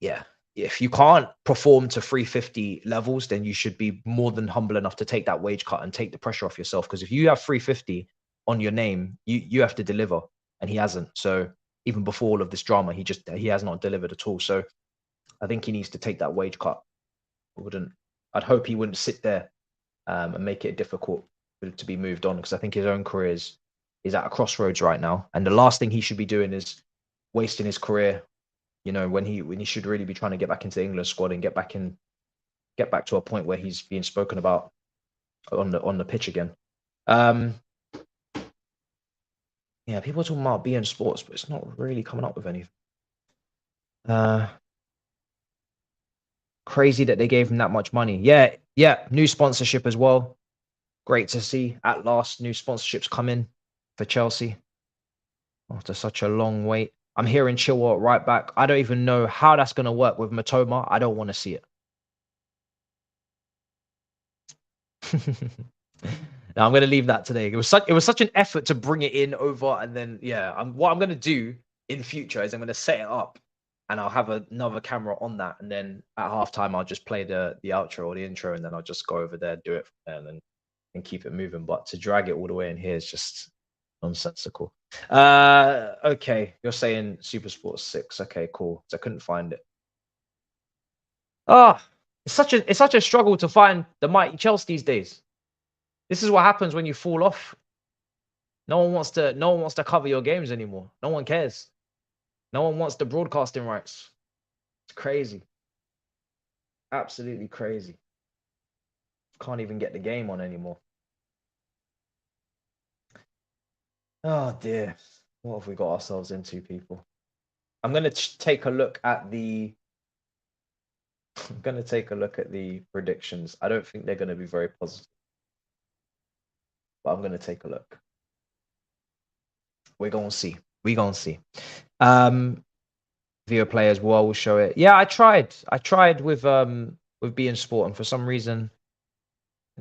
yeah, if you can't perform to 350 levels, then you should be more than humble enough to take that wage cut and take the pressure off yourself. Because if you have 350 on your name, you have to deliver, and he hasn't. So even before all of this drama, he has not delivered at all. So I think he needs to take that wage cut. I'd hope he wouldn't sit there and make it difficult to be moved on, because I think his own career is at a crossroads right now, and the last thing he should be doing is wasting his career. When he should really be trying to get back into the England squad and get back to a point where he's being spoken about on the pitch again. Yeah, people are talking about BN Sports, but it's not really coming up with anything. Crazy that they gave him that much money. Yeah, new sponsorship as well. Great to see. At last, new sponsorships come in for Chelsea after such a long wait. I'm hearing Chilwell right back. I don't even know how that's going to work with Matoma. I don't want to see it. Now I'm going to leave that today. It was such an effort to bring it in over, and then what I'm going to do in future is I'm going to set it up, and I'll have another camera on that, and then at halftime I'll just play the outro or the intro, and then I'll just go over there, do it, and keep it moving. But to drag it all the way in here is just nonsensical. Okay, you're saying Super Sports 6. Okay, cool. So I couldn't find it. It's such a struggle to find the mighty Chelsea these days. This is what happens when you fall off. No one wants to cover your games anymore. No one cares. No one wants the broadcasting rights. It's crazy. Absolutely crazy. Can't even get the game on anymore. Oh dear. What have we got ourselves into, people? I'm going to take a look at the I'm going to take a look at the predictions. I don't think they're going to be very positive, but I'm going to take a look. We're going to see. We're going to see. Via players, well, we'll show it. Yeah, I tried with being sport, and for some reason,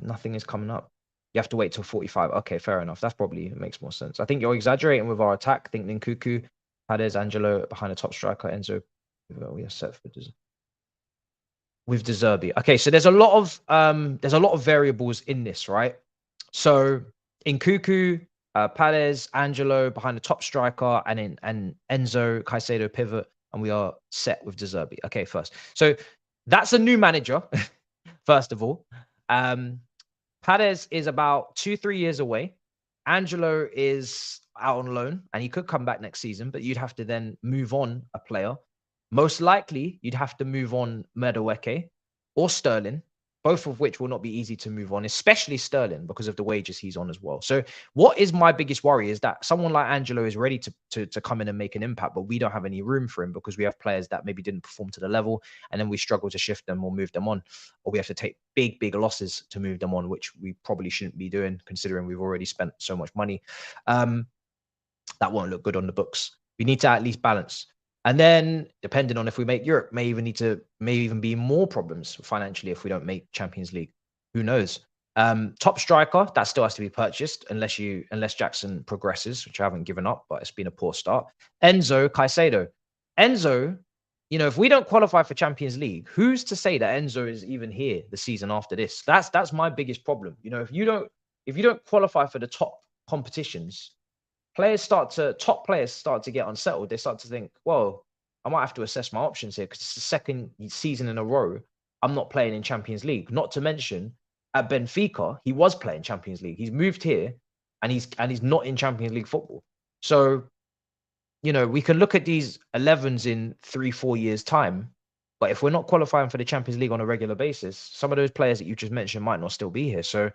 nothing is coming up. You have to wait till 45. Okay, fair enough. That's probably makes more sense. I think you're exaggerating with our attack. Think Nkunku, Paredes, Angelo behind the top striker, Enzo. We are set for with De Zerbi. Okay, so there's a lot of variables in this, right? So Nkunku, Paredes, Angelo behind the top striker, and Enzo, Caicedo pivot, and we are set with De Zerbi. Okay, first. So that's a new manager, first of all. Paredes is about 2-3 years away. Angelo is out on loan, and he could come back next season, but you'd have to then move on a player. Most likely, you'd have to move on Madueke or Sterling, both of which will not be easy to move on, especially Sterling, because of the wages he's on as well. So what is my biggest worry is that someone like Angelo is ready to come in and make an impact, but we don't have any room for him because we have players that maybe didn't perform to the level, and then we struggle to shift them or move them on, or we have to take big losses to move them on, which we probably shouldn't be doing considering we've already spent so much money. That won't look good on the books. We need to at least balance. And then, depending on if we make Europe, may even be more problems financially if we don't make Champions League. Who knows? Top striker, that still has to be purchased unless Jackson progresses, which I haven't given up, but it's been a poor start. Enzo, Caicedo. Enzo, if we don't qualify for Champions League, who's to say that Enzo is even here the season after this? That's my biggest problem. If you don't qualify for the top competitions, top players start to get unsettled. They start to think, well, I might have to assess my options here because it's the second season in a row I'm not playing in Champions League. Not to mention at Benfica, he was playing Champions League. He's moved here and he's not in Champions League football. So, we can look at these 11s in 3-4 years' time, but if we're not qualifying for the Champions League on a regular basis, some of those players that you just mentioned might not still be here. So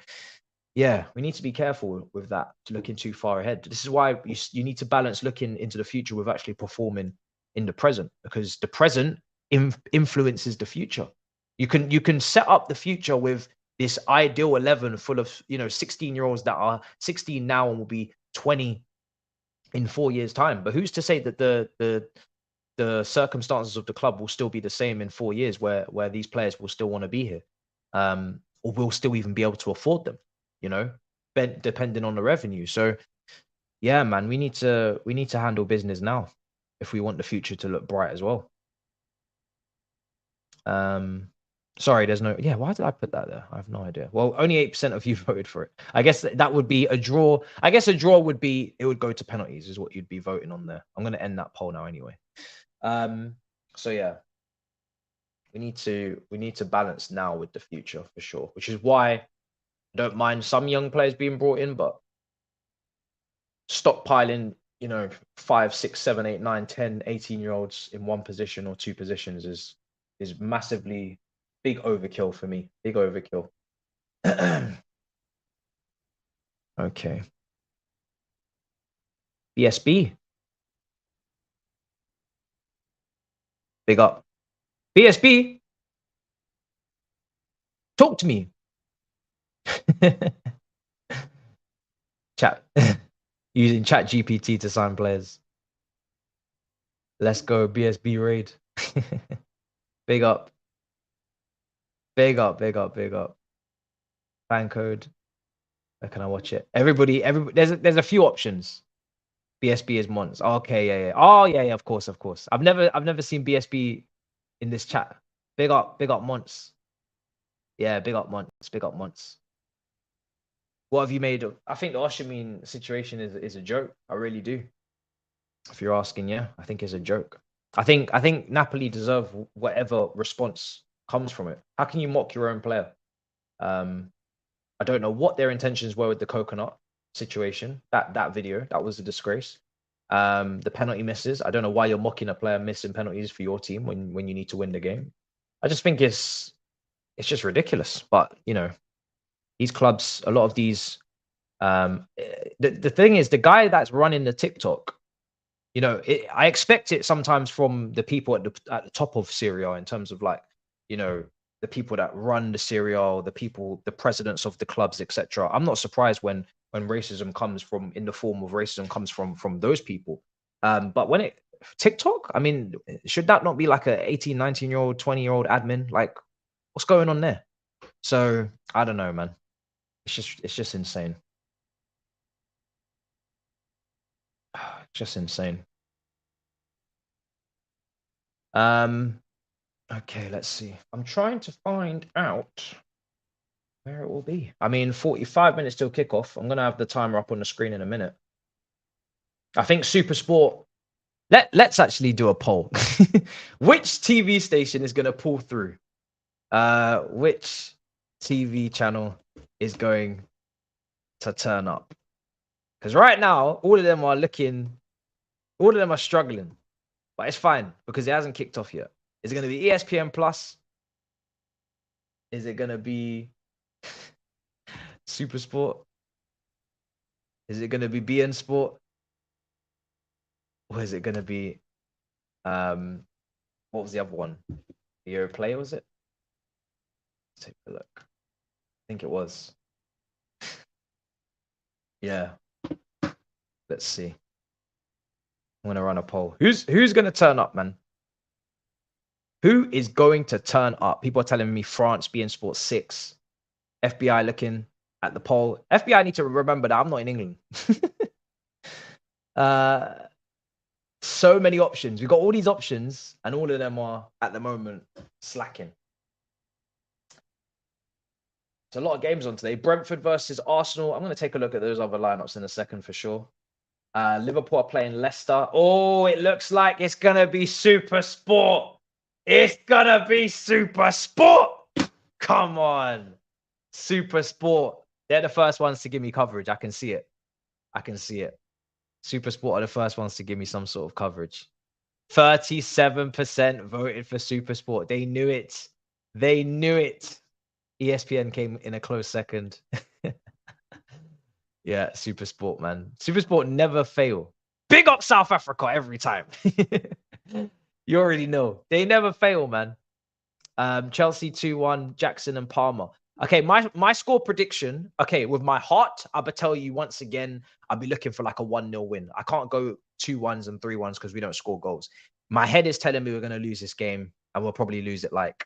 yeah, we need to be careful with that, looking too far ahead. This is why you need to balance looking into the future with actually performing in the present, because the present influences the future. You can set up the future with this ideal 11 full of 16-year-olds that are 16 now and will be 20 in 4 years' time. But who's to say that the circumstances of the club will still be the same in 4 years, where these players will still want to be here, or will still even be able to afford them? Depending on the revenue. So yeah, man, we need to handle business now if we want the future to look bright as well. Sorry, there's no, why did I put that there? I have no idea. Well, only 8% of you voted for it. I guess that would be a draw. I guess a draw would be, it would go to penalties is what you'd be voting on there. I'm going to end that poll now anyway. So yeah, we need to balance now with the future for sure, which is why I don't mind some young players being brought in, but stockpiling, 5, 6, 7, 8, 9, 10, 18-year-olds in one position or two positions is massively big overkill for me. Big overkill. Okay. BSB. Big up. BSB. Talk to me. Chat. Using Chat GPT to sign players. Let's go BSB raid. Big up. Big up. Fan code. Where can I watch it? Everybody. There's a few options. BSB is Mons. Okay, yeah. Oh, yeah, of course. I've never seen BSB in this chat. Big up Mons. Yeah, big up Mons. What have you made of? I think the Osimhen situation is a joke. I really do. If you're asking, yeah, I think it's a joke. I think Napoli deserve whatever response comes from it. How can you mock your own player? I don't know what their intentions were with the coconut situation. That video, that was a disgrace. The penalty misses. I don't know why you're mocking a player missing penalties for your team when you need to win the game. I just think it's just ridiculous. But these clubs, a lot of these, the thing is, the guy that's running the TikTok, I expect it sometimes from the people at the top of Syria in terms of like you know, the people that run the serial, the people, the presidents of the clubs, etc. I'm not surprised when racism comes from in the form of racism comes from those people. But when it TikTok, I mean, should that not be like a 18, 19-year-old, 20-year-old admin? Like, what's going on there? So I don't know, man. It's just insane. Just insane. Okay, let's see. I'm trying to find out where it will be. I mean, 45 minutes till kickoff. I'm gonna have the timer up on the screen in a minute. I think Super Sport. Let's actually do a poll. Which TV station is gonna pull through? Which TV channel is going to turn up? Because right now, all of them are struggling. But it's fine because it hasn't kicked off yet. Is it going to be ESPN Plus? Is it going to be Super Sport? Is it going to be BN Sport? Or is it going to be what was the other one? The Europlay, was it? Let's take a look. I think it was. Yeah. Let's see. I'm gonna run a poll. Who's gonna turn up, man? Who is going to turn up? People are telling me France being Sports 6. FBI looking at the poll. FBI need to remember that I'm not in England. So many options. We've got all these options, and all of them are at the moment slacking. There's a lot of games on today. Brentford versus Arsenal. I'm going to take a look at those other lineups in a second for sure. Liverpool are playing Leicester. Oh, it looks like it's going to be Super Sport. It's going to be Super Sport. Come on. Super Sport. They're the first ones to give me coverage. I can see it. I can see it. Super Sport are the first ones to give me some sort of coverage. 37% voted for Super Sport. They knew it. They knew it. ESPN came in a close second. Yeah, Super Sport, man. Super Sport never fail. Big up South Africa every time. You already know. They never fail, man. Chelsea 2-1, Jackson and Palmer. Okay, my score prediction. Okay, with my heart, I'll tell you once again, I'll be looking for like a 1-0 win. I can't go 2-1s and 3-1s because we don't score goals. My head is telling me we're going to lose this game, and we'll probably lose it like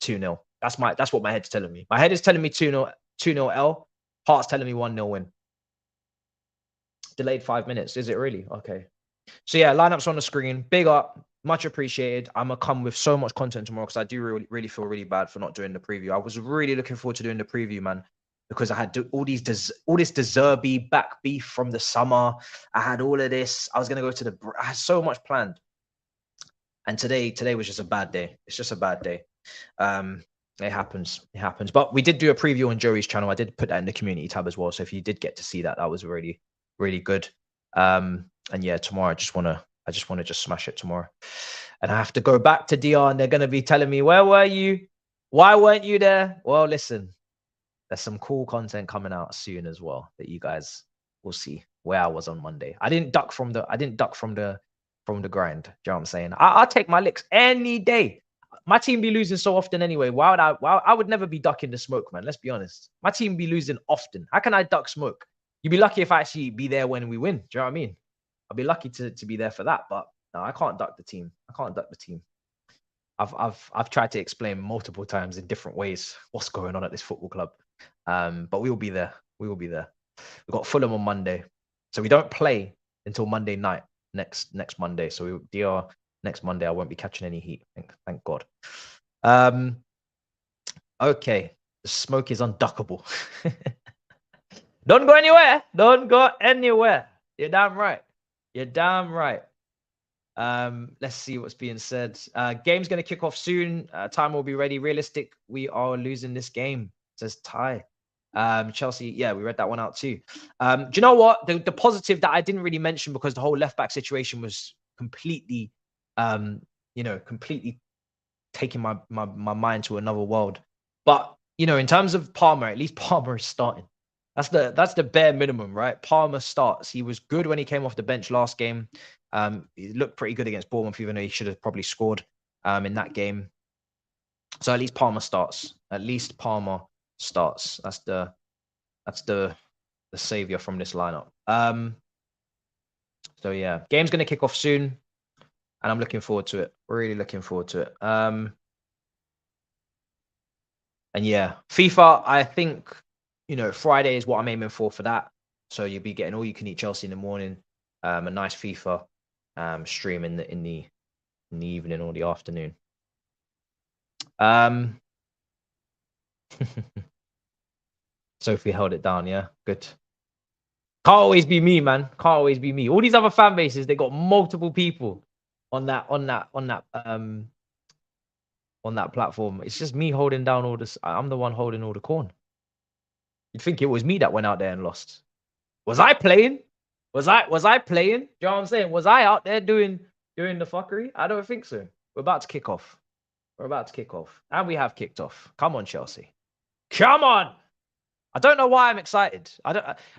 2-0. That's what my head's telling me. My head is telling me 2-0 L. Heart's telling me 1-0 win. Delayed 5 minutes. Is it really? Okay. So yeah, lineups on the screen. Big up. Much appreciated. I'm gonna come with so much content tomorrow because I do really feel really bad for not doing the preview. I was really looking forward to doing the preview, man, because I had all this De Zerbi back beef from the summer. I had all of this. I was gonna go to I had so much planned, and today was just a bad day. It's just a bad day. It happens. It happens. But we did do a preview on Joey's channel. I did put that in the community tab as well. So if you did get to see that, that was really good. And yeah, tomorrow I just want to smash it tomorrow. And I have to go back to DR, and they're going to be telling me, where were you? Why weren't you there? Well, listen, there's some cool content coming out soon as well that you guys will see where I was on Monday. I didn't duck from the grind. Do you know what I'm saying? I'll take my licks any day. My team be losing so often anyway. Why I would never be ducking the smoke, man. Let's be honest. My team be losing often. How can I duck smoke? You'd be lucky if I actually be there when we win. Do you know what I mean? I'll be lucky to be there for that, but no, I can't duck the team. I can't duck the team. I've tried to explain multiple times in different ways what's going on at this football club. But we will be there. We will be there. We've got Fulham on Monday. So we don't play until Monday night, next Monday. So DR next Monday, I won't be catching any heat. Thank God. Okay. The smoke is unduckable. Don't go anywhere. Don't go anywhere. You're damn right. You're damn right. Let's see what's being said. Game's going to kick off soon. Time will be ready. Realistic, we are losing this game, says Ty. Chelsea, yeah, we read that one out too. Do you know what? The positive that I didn't really mention because the whole left back situation was completely, completely taking my mind to another world. But, in terms of Palmer, at least Palmer is starting. That's the bare minimum, right? Palmer starts. He was good when he came off the bench last game. He looked pretty good against Bournemouth, even though he should have probably scored in that game. So at least Palmer starts. At least Palmer starts. That's the savior from this lineup. So yeah, game's gonna kick off soon, and I'm looking forward to it. Really looking forward to it. And yeah, FIFA, I think, Friday is what I'm aiming for that. So you'll be getting all you can eat Chelsea in the morning, a nice FIFA stream in the evening or the afternoon. Sophie held it down, yeah. Good. Can't always be me, man. Can't always be me. All these other fan bases, they got multiple people on that platform. It's just me holding down all this. I'm the one holding all the corn. You'd think it was me that went out there and lost. Was I playing? Was I playing? Do you know what I'm saying? Was I out there doing the fuckery? I don't think so. We're about to kick off. We're about to kick off. And we have kicked off. Come on, Chelsea. Come on. I don't know why I'm excited.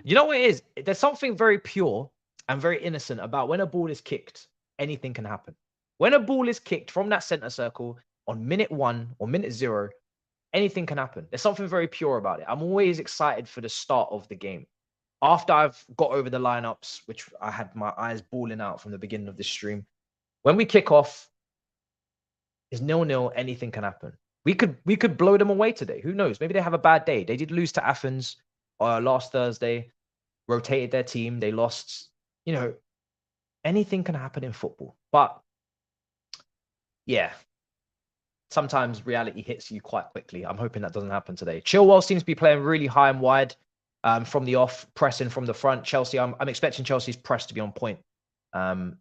You know what it is? There's something very pure and very innocent about when a ball is kicked, anything can happen. When a ball is kicked from that center circle on minute 1 or minute 0, anything can happen. There's something very pure about it. I'm always excited for the start of the game. After I've got over the lineups, which I had my eyes balling out from the beginning of this stream, when we kick off, it's 0-0, anything can happen. We could blow them away today. Who knows? Maybe they have a bad day. They did lose to Athens last Thursday, rotated their team. They lost. Anything can happen in football. But yeah, sometimes reality hits you quite quickly. I'm hoping that doesn't happen today. Chilwell seems to be playing really high and wide from the off, pressing from the front. Chelsea, I'm expecting Chelsea's press to be on point. I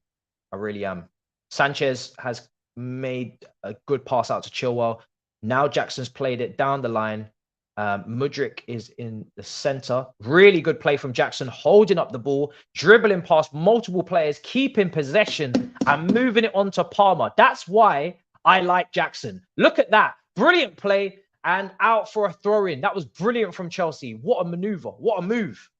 really am. Sanchez has made a good pass out to Chilwell. Now Jackson's played it down the line. Mudryk is in the center. Really good play from Jackson, holding up the ball, dribbling past multiple players, keeping possession and moving it on to Palmer. That's why I like Jackson. Look at that. Brilliant play and out for a throw-in. That was brilliant from Chelsea. What a maneuver. What a move.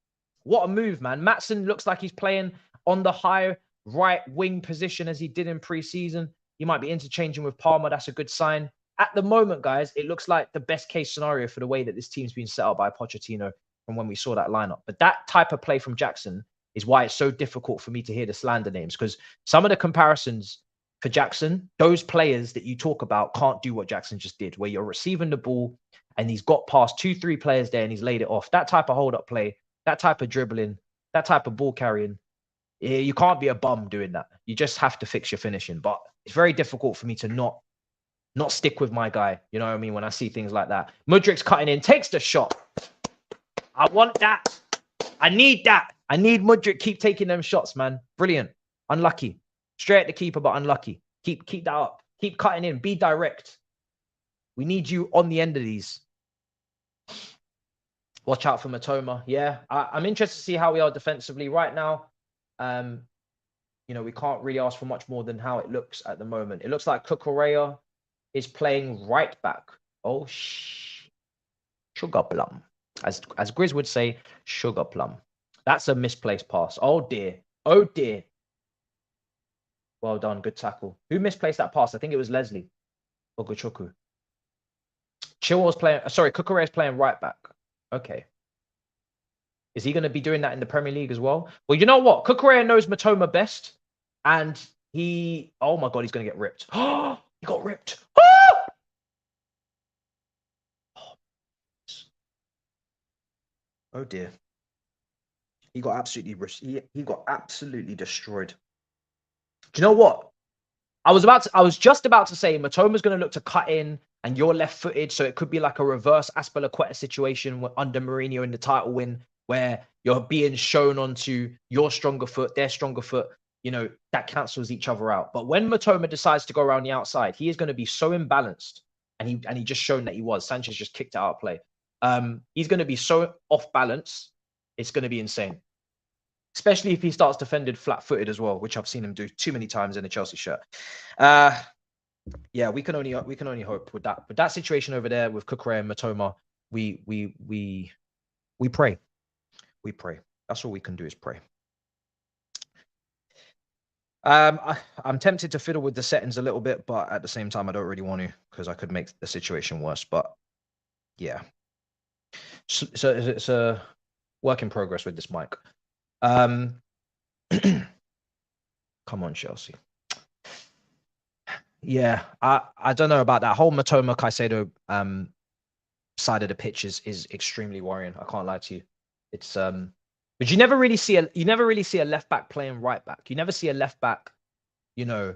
What a move, man. Maatsen looks like he's playing on the high right wing position as he did in pre-season. He might be interchanging with Palmer. That's a good sign. At the moment, guys, it looks like the best case scenario for the way that this team's been set up by Pochettino from when we saw that lineup. But that type of play from Jackson is why it's so difficult for me to hear the slander names, because some of the comparisons for Jackson, those players that you talk about can't do what Jackson just did, where you're receiving the ball and he's got past 2-3 players there and he's laid it off. That type of hold-up play, that type of dribbling, that type of ball carrying, you can't be a bum doing that. You just have to fix your finishing. But it's very difficult for me to not stick with my guy. You know what I mean? When I see things like that. Mudryk's cutting in, takes the shot. I want that. I need that. I need Mudryk keep taking them shots, man. Brilliant. Unlucky. Straight at the keeper, but unlucky. Keep that up. Keep cutting in. Be direct. We need you on the end of these. Watch out for Matoma. Yeah, I'm interested to see how we are defensively right now. We can't really ask for much more than how it looks at the moment. It looks like Cucurella is playing right back. Oh, sugar plum. As Grizz would say, sugar plum. That's a misplaced pass. Oh, dear. Oh, dear. Well done. Good tackle. Who misplaced that pass? I think it was Leslie. Ogochoku. Chilwell's playing... Sorry, Cucurella's playing right back. Okay. Is he going to be doing that in the Premier League as well? Well, you know what? Cucurella knows Matoma best. And he... Oh, my God, he's going to get ripped. Oh, he got ripped. Oh dear. He got absolutely destroyed. Do you know what? I was just about to say Matoma's going to look to cut in and you're left-footed, so it could be like a reverse Azpilicueta situation under Mourinho in the title win, where you're being shown onto your stronger foot, their stronger foot. That cancels each other out. But when Matoma decides to go around the outside, he is going to be so imbalanced, and he just shown that he was. Sanchez just kicked it out of play. He's going to be so off balance, it's going to be insane. Especially if he starts defended flat-footed as well, which I've seen him do too many times in a Chelsea shirt. Yeah, we can only hope with that. But that situation over there with Cucurella and Matoma, we pray. We pray. That's all we can do is pray. I'm tempted to fiddle with the settings a little bit, but at the same time, I don't really want to because I could make the situation worse. But yeah, so it's a work in progress with this mic. Come on, Chelsea. Yeah, I don't know about that whole Matoma Caicedo side of the pitch is extremely worrying. I can't lie to you. It's but you never really see a left back playing right back. You never see a left back, you know,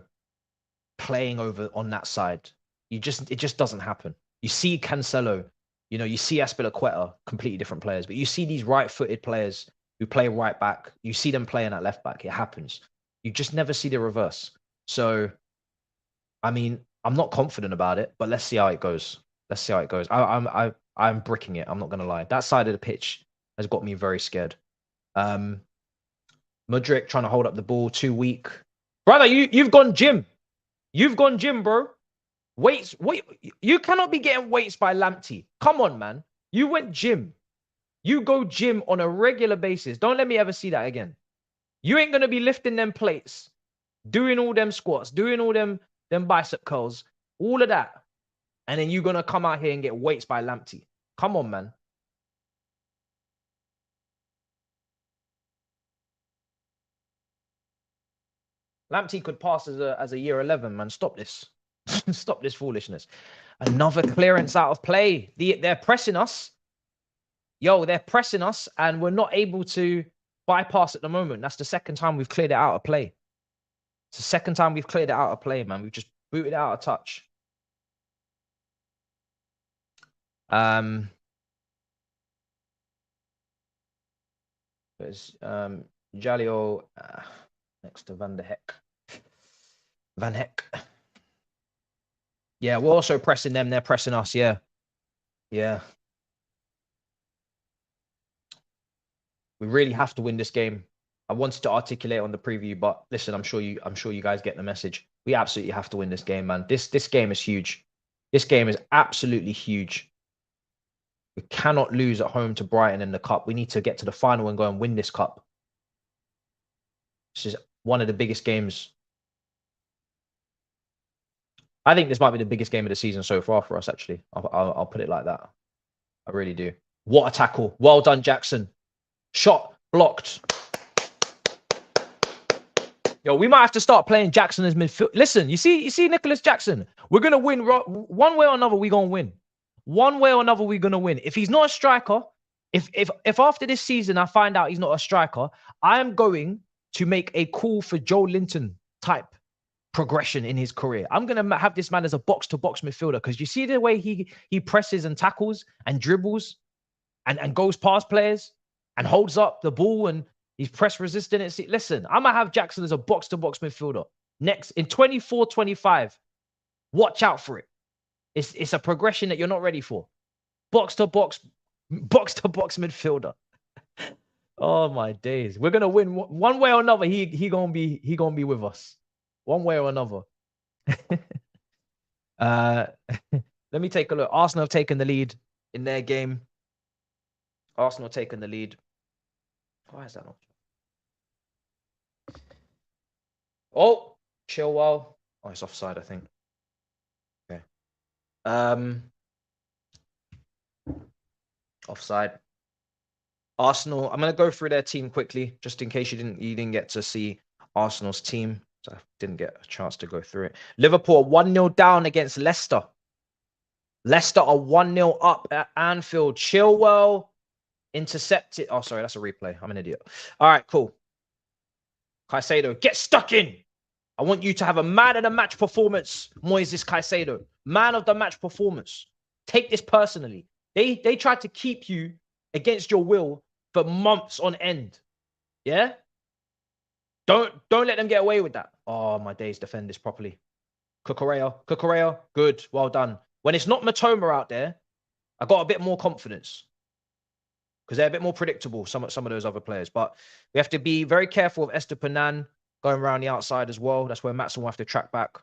playing over on that side. It just doesn't happen. You see Cancelo, you know, you see Aspilicueta, completely different players, but you see these right-footed players who play right back. You see them playing at left back. It happens. You just never see the reverse. So, I mean, I'm not confident about it, but let's see how it goes. Let's see how it goes. I'm bricking it. I'm not gonna lie. That side of the pitch has got me very scared. Mudryk trying to hold up the ball, too weak. Brother, you've gone gym. You've gone gym, bro. Weights, wait, you cannot be getting weights by Lamptey. Come on, man. You went gym. You go gym on a regular basis. Don't let me ever see that again. You ain't gonna be lifting them plates, doing all them squats, doing all them bicep curls, all of that. And then you're gonna come out here and get weights by Lamptey. Come on, man. Lamptey could pass as a year 11, man. Stop this. Stop this foolishness. Another clearance out of play. They're pressing us. Yo, they're pressing us, and we're not able to bypass at the moment. That's the second time we've cleared it out of play. It's the second time we've cleared it out of play, man. We've just booted it out of touch. There's Jalio next to Van der Heck. Van Heck. Yeah, we're also pressing them. They're pressing us. Yeah. Yeah. We really have to win this game. I wanted to articulate on the preview, but listen, I'm sure you guys get the message. We absolutely have to win this game, man. This game is huge. This game is absolutely huge. We cannot lose at home to Brighton in the cup. We need to get to the final and go and win this cup. This is one of the biggest games. I think this might be the biggest game of the season so far for us, actually. I'll put it like that. I really do. What a tackle. Well done, Jackson. Shot blocked. Yo, we might have to start playing Jackson as midfield. Listen, you see Nicholas Jackson. We're going to win. One way or another, we're going to win. One way or another, we're going to win. If he's not a striker, if after this season I find out he's not a striker, I am going to make a call for Joe Linton type progression in his career. I'm going to have this man as a box-to-box midfielder because you see the way he presses and tackles and dribbles and goes past players and holds up the ball and he's press resistant. Listen, I'm going to have Jackson as a box-to-box midfielder. Next, in 24-25, watch out for it. It's a progression that you're not ready for. Box-to-box midfielder. Oh, my days. We're going to win one way or another. He gonna be with us. One way or another. Let me take a look. Arsenal have taken the lead in their game. Arsenal taken the lead. Why is that not? Oh, Chilwell. Oh, it's offside, I think. Okay. Offside. Arsenal. I'm going to go through their team quickly, just in case you didn't get to see Arsenal's team. So I didn't get a chance to go through it. Liverpool 1-0 down against Leicester. Leicester are 1-0 up at Anfield. Chilwell intercepted. Oh, sorry, that's a replay. I'm an idiot. All right, cool. Caicedo, get stuck in. I want you to have a man of the match performance, Moises Caicedo. Man of the match performance. Take this personally. They tried to keep you against your will for months on end. Yeah? Don't let them get away with that. Oh, my days, defend this properly. Cucurella, good, well done. When it's not Matoma out there, I got a bit more confidence because they're a bit more predictable, some of those other players. But we have to be very careful of Estupiñán going around the outside as well. That's where Maatsen will have to track back.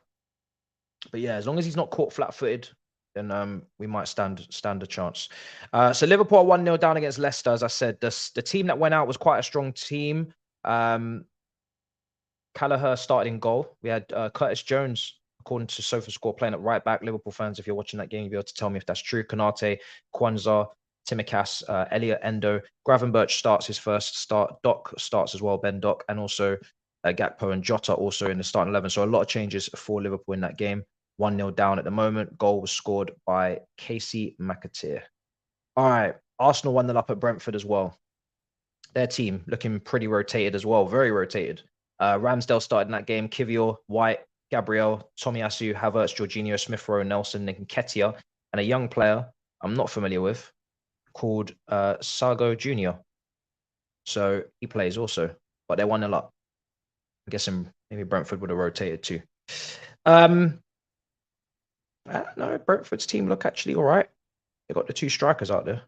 But yeah, as long as he's not caught flat-footed, then we might stand a chance. So Liverpool 1-0 down against Leicester. As I said, the team that went out was quite a strong team. Callagher started in goal. We had Curtis Jones, according to SofaScore, playing at right back. Liverpool fans, if you're watching that game, you'll be able to tell me if that's true. Konate, Kwanzaa, Timikas, Elliot Endo. Gravenberch starts his first start. Doc starts as well, Ben Doc, and also Gakpo and Jota also in the starting 11. So a lot of changes for Liverpool in that game. 1-0 down at the moment. Goal was scored by Casey McAteer. All right. Arsenal 1-0 up at Brentford as well. Their team looking pretty rotated as well. Very rotated. Ramsdale started in that game. Kivior, White, Gabriel, Tomiyasu, Havertz, Jorginho, Smith Rowe, Nelson, Nketiah, and a young player I'm not familiar with called Sago Jr. So he plays also, but they're 1-0 up. I'm guessing maybe Brentford would have rotated too. I don't know. Brentford's team look actually all right. They got the two strikers out there,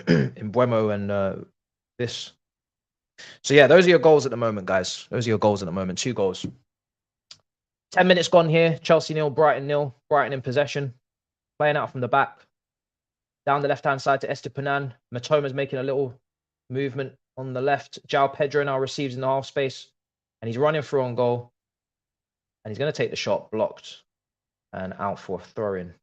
in Buemo and this. So yeah, those are your goals at the moment, guys. Those are your goals at the moment. 2 goals. 10 minutes gone here. Chelsea 0, Brighton 0. Brighton in possession. Playing out from the back. Down the left-hand side to Estepanan. Matoma's making a little movement on the left. João Pedro now receives in the half space. And he's running through on goal. And he's going to take the shot. Blocked. And out for a throw-in.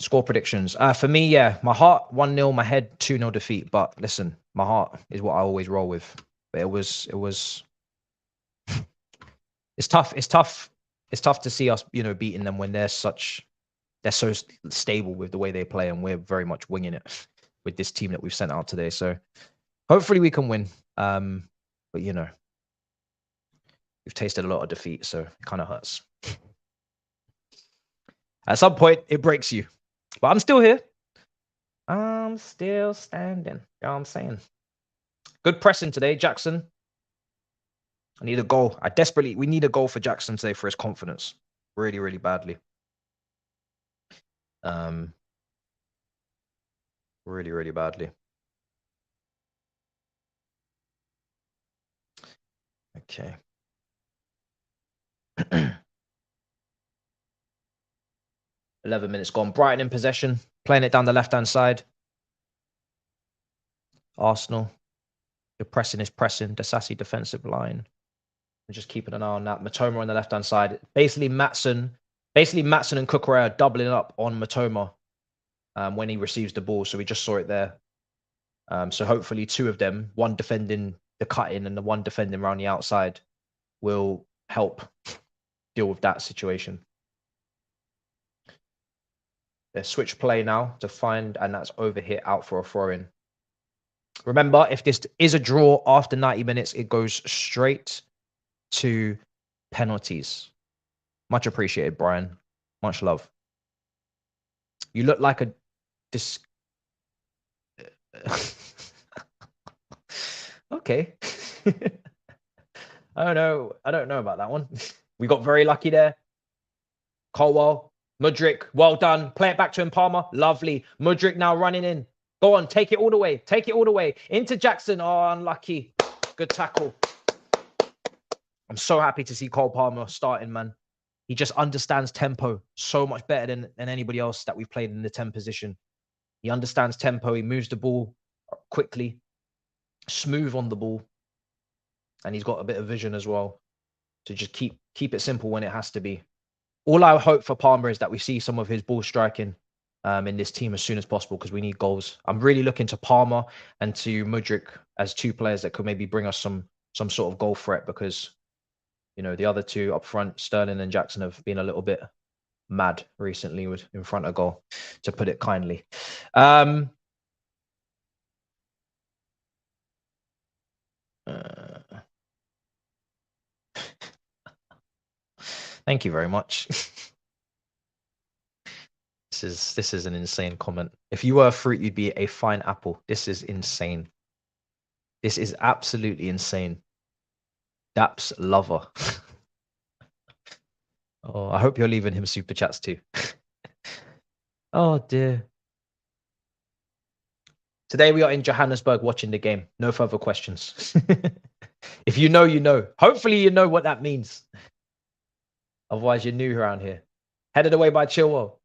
Score predictions. For me, yeah, my heart 1-0, my head 2-0 defeat. But listen, my heart is what I always roll with. But it was it's tough. It's tough to see us, beating them when they're so stable with the way they play, and we're very much winging it with this team that we've sent out today. So hopefully we can win. But we've tasted a lot of defeat, so it kind of hurts. At some point, it breaks you. But I'm still here. I'm still standing. You know what I'm saying? Good pressing today, Jackson. I need a goal. We need a goal for Jackson today for his confidence. Really, really badly. Really, really badly. Okay. 11 minutes gone. Brighton in possession. Playing it down the left-hand side. Arsenal. Your pressing is pressing. Dasasi defensive line. And just keeping an eye on that. Matoma on the left-hand side. Basically, Matson and Kukurea are doubling up on Matoma when he receives the ball. So we just saw it there. So hopefully 2 of them, one defending the cut-in and the one defending around the outside, will help deal with that situation. They switch play now to find, and that's over here out for a throw-in. Remember, if this is a draw after 90 minutes, it goes straight to penalties. Much appreciated, Brian. Much love. You look like a Okay. I don't know about that one. We got very lucky there. Colwell, Mudryk, well done. Play it back to him, Palmer. Lovely. Mudryk now running in. Go on, take it all the way. Take it all the way. Into Jackson. Oh, unlucky. Good tackle. I'm so happy to see Cole Palmer starting, man. He just understands tempo so much better than anybody else that we've played in the 10 position. He understands tempo. He moves the ball quickly, smooth on the ball. And he's got a bit of vision as well to just keep it simple when it has to be. All I hope for Palmer is that we see some of his ball striking in this team as soon as possible, because we need goals. I'm really looking to Palmer and to Mudryk as 2 players that could maybe bring us some sort of goal threat, because the other 2 up front, Sterling and Jackson, have been a little bit mad recently in front of goal, to put it kindly. Thank you very much. This is an insane comment. If you were a fruit, you'd be a fine apple. This is insane. This is absolutely insane. Daps lover. Oh, I hope you're leaving him super chats too. Oh dear. Today we are in Johannesburg watching the game. No further questions. If you know, you know. Hopefully you know what that means. Otherwise you're new around here. Headed away by Chilwell.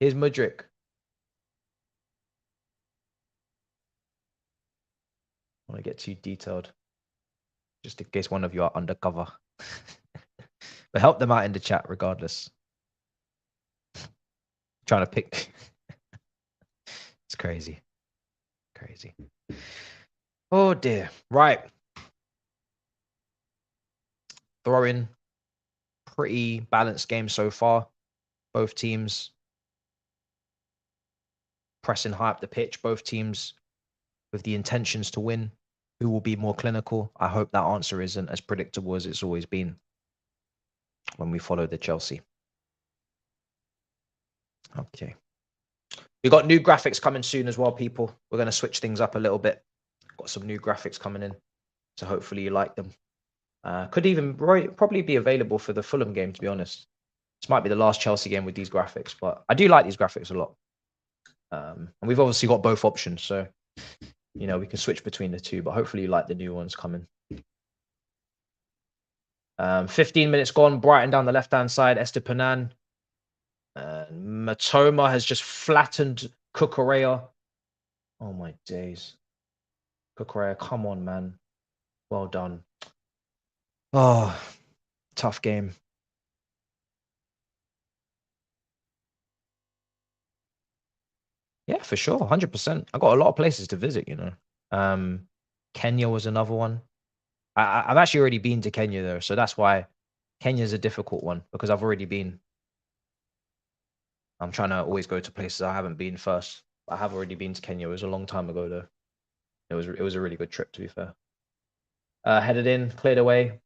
Here's Mudryk. want to get too detailed, just in case one of you are undercover. But help them out in the chat regardless. Trying to pick. It's crazy. Crazy. Oh dear. Right. Throwing. Pretty balanced game so far. Both teams pressing high up the pitch. Both teams with the intentions to win. Who will be more clinical? I hope that answer isn't as predictable as it's always been when we follow the Chelsea. Okay. We've got new graphics coming soon as well, people. We're going to switch things up a little bit. Got some new graphics coming in. So hopefully you like them. Could even probably be available for the Fulham game, to be honest. This might be the last Chelsea game with these graphics, but I do like these graphics a lot. And we've obviously got both options, so you know we can switch between the two. But hopefully you like the new ones coming. 15 minutes gone. Brighton down the left-hand side. Estupiñán. Matoma has just flattened Cucurella. Oh my days. Cucurella, come on, man. Well done. Oh, tough game. Yeah, for sure. 100%. I got a lot of places to visit, you know. Kenya was another one. I've actually already been to Kenya, though. So that's why Kenya's a difficult one, because I've already been. I'm trying to always go to places I haven't been first. I have already been to Kenya. It was a long time ago, though. It was a really good trip, to be fair. Headed in, cleared away.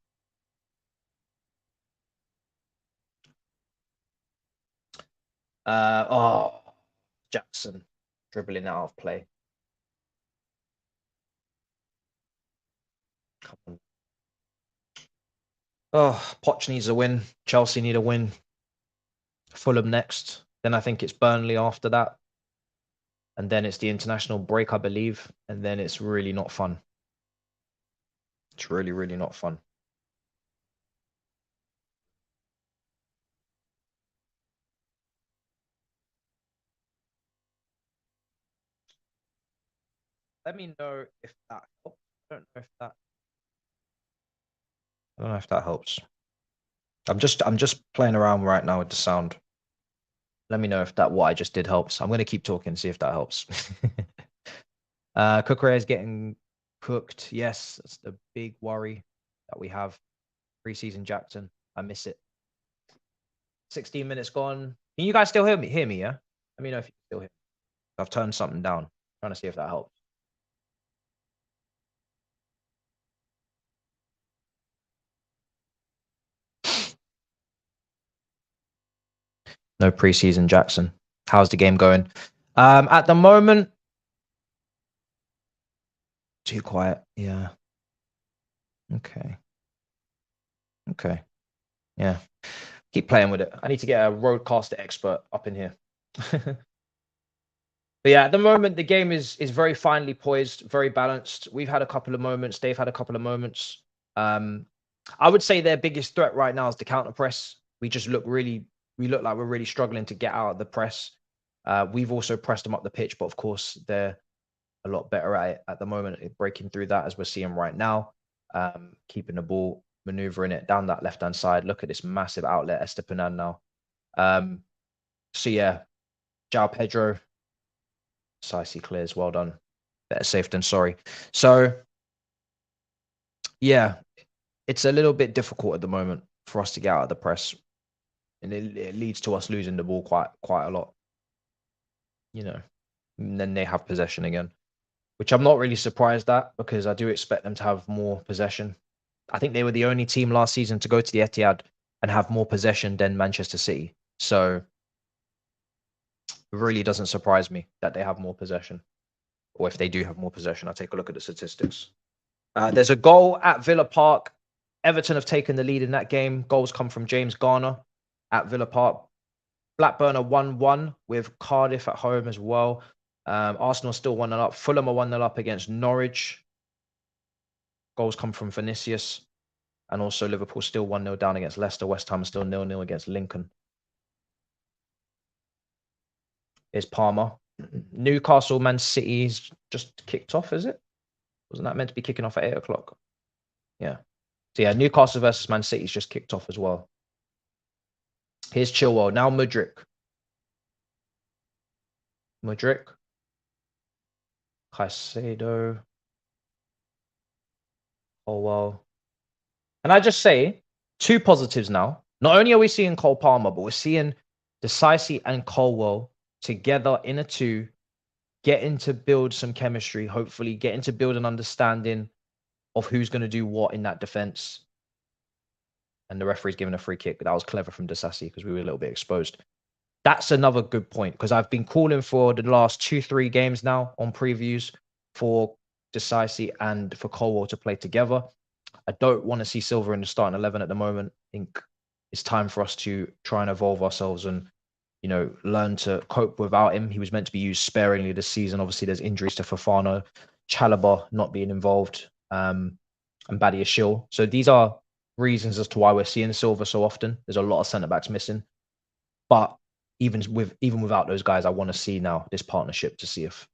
Oh, Jackson dribbling out of play. Come on. Oh, Poch needs a win. Chelsea need a win. Fulham next. Then I think it's Burnley after that. And then it's the international break, I believe. And then it's really not fun. It's really, really not fun. Let me know if that helps. I don't know if that. I don't know if that helps. I'm just playing around right now with the sound. Let me know if that what I just did helps. I'm gonna keep talking, see if that helps. Cucurella is getting cooked. Yes, that's the big worry that we have. Preseason Jackson. I miss it. 16 minutes gone. Can you guys still hear me? Yeah? Let me know if you can still hear me. I've turned something down. Trying to see if that helps. No preseason Jackson. How's the game going? At the moment, too quiet. Yeah. Okay. Okay. Yeah. Keep playing with it. I need to get a roadcaster expert up in here. But yeah, at the moment, the game is very finely poised, very balanced. We've had a couple of moments. They've had a couple of moments. I would say their biggest threat right now is the counter press. We look like we're really struggling to get out of the press. We've also pressed them up the pitch, but of course they're a lot better at it at the moment, breaking through that as we're seeing right now. Keeping the ball, maneuvering it down that left-hand side. Look at this massive outlet, Estupiñán now. So yeah, João Pedro, Sicey clears, well done. Better safe than sorry. So yeah, it's a little bit difficult at the moment for us to get out of the press. And it leads to us losing the ball quite a lot. You know, and then they have possession again, which I'm not really surprised at, because I do expect them to have more possession. I think they were the only team last season to go to the Etihad and have more possession than Manchester City. So it really doesn't surprise me that they have more possession. Or if they do have more possession, I'll take a look at the statistics. There's a goal at Villa Park. Everton have taken the lead in that game. Goals come from James Garner at Villa Park. Blackburn are 1-1 with Cardiff at home as well. Arsenal still 1-0 up. Fulham are 1-0 up against Norwich. Goals come from Vinicius. And also Liverpool still 1-0 down against Leicester. West Ham still 0-0 against Lincoln. Is Palmer. Newcastle, Man City's just kicked off, is it? Wasn't that meant to be kicking off at 8 o'clock? Yeah. So yeah, Newcastle versus Man City's just kicked off as well. Here's Chilwell. Now Mudryk. Caicedo. Oh, well. And I just say, 2 positives now. Not only are we seeing Cole Palmer, but we're seeing Decisive and Colwell together in a 2, getting to build some chemistry, hopefully getting to build an understanding of who's going to do what in that defense. And the referee's given a free kick. That was clever from Decisive because we were a little bit exposed. That's another good point because I've been calling for the last 2-3 games now on previews for Decisive and for Colwell to play together. I don't want to see Silva in the starting 11 at the moment. I think it's time for us to try and evolve ourselves and, you know, learn to cope without him. He was meant to be used sparingly this season. Obviously, there's injuries to Fofana, Chalobah not being involved, and Badiashile. So these are reasons as to why we're seeing Silva so often. There's a lot of centre-backs missing. But even without those guys, I want to see now this partnership to see if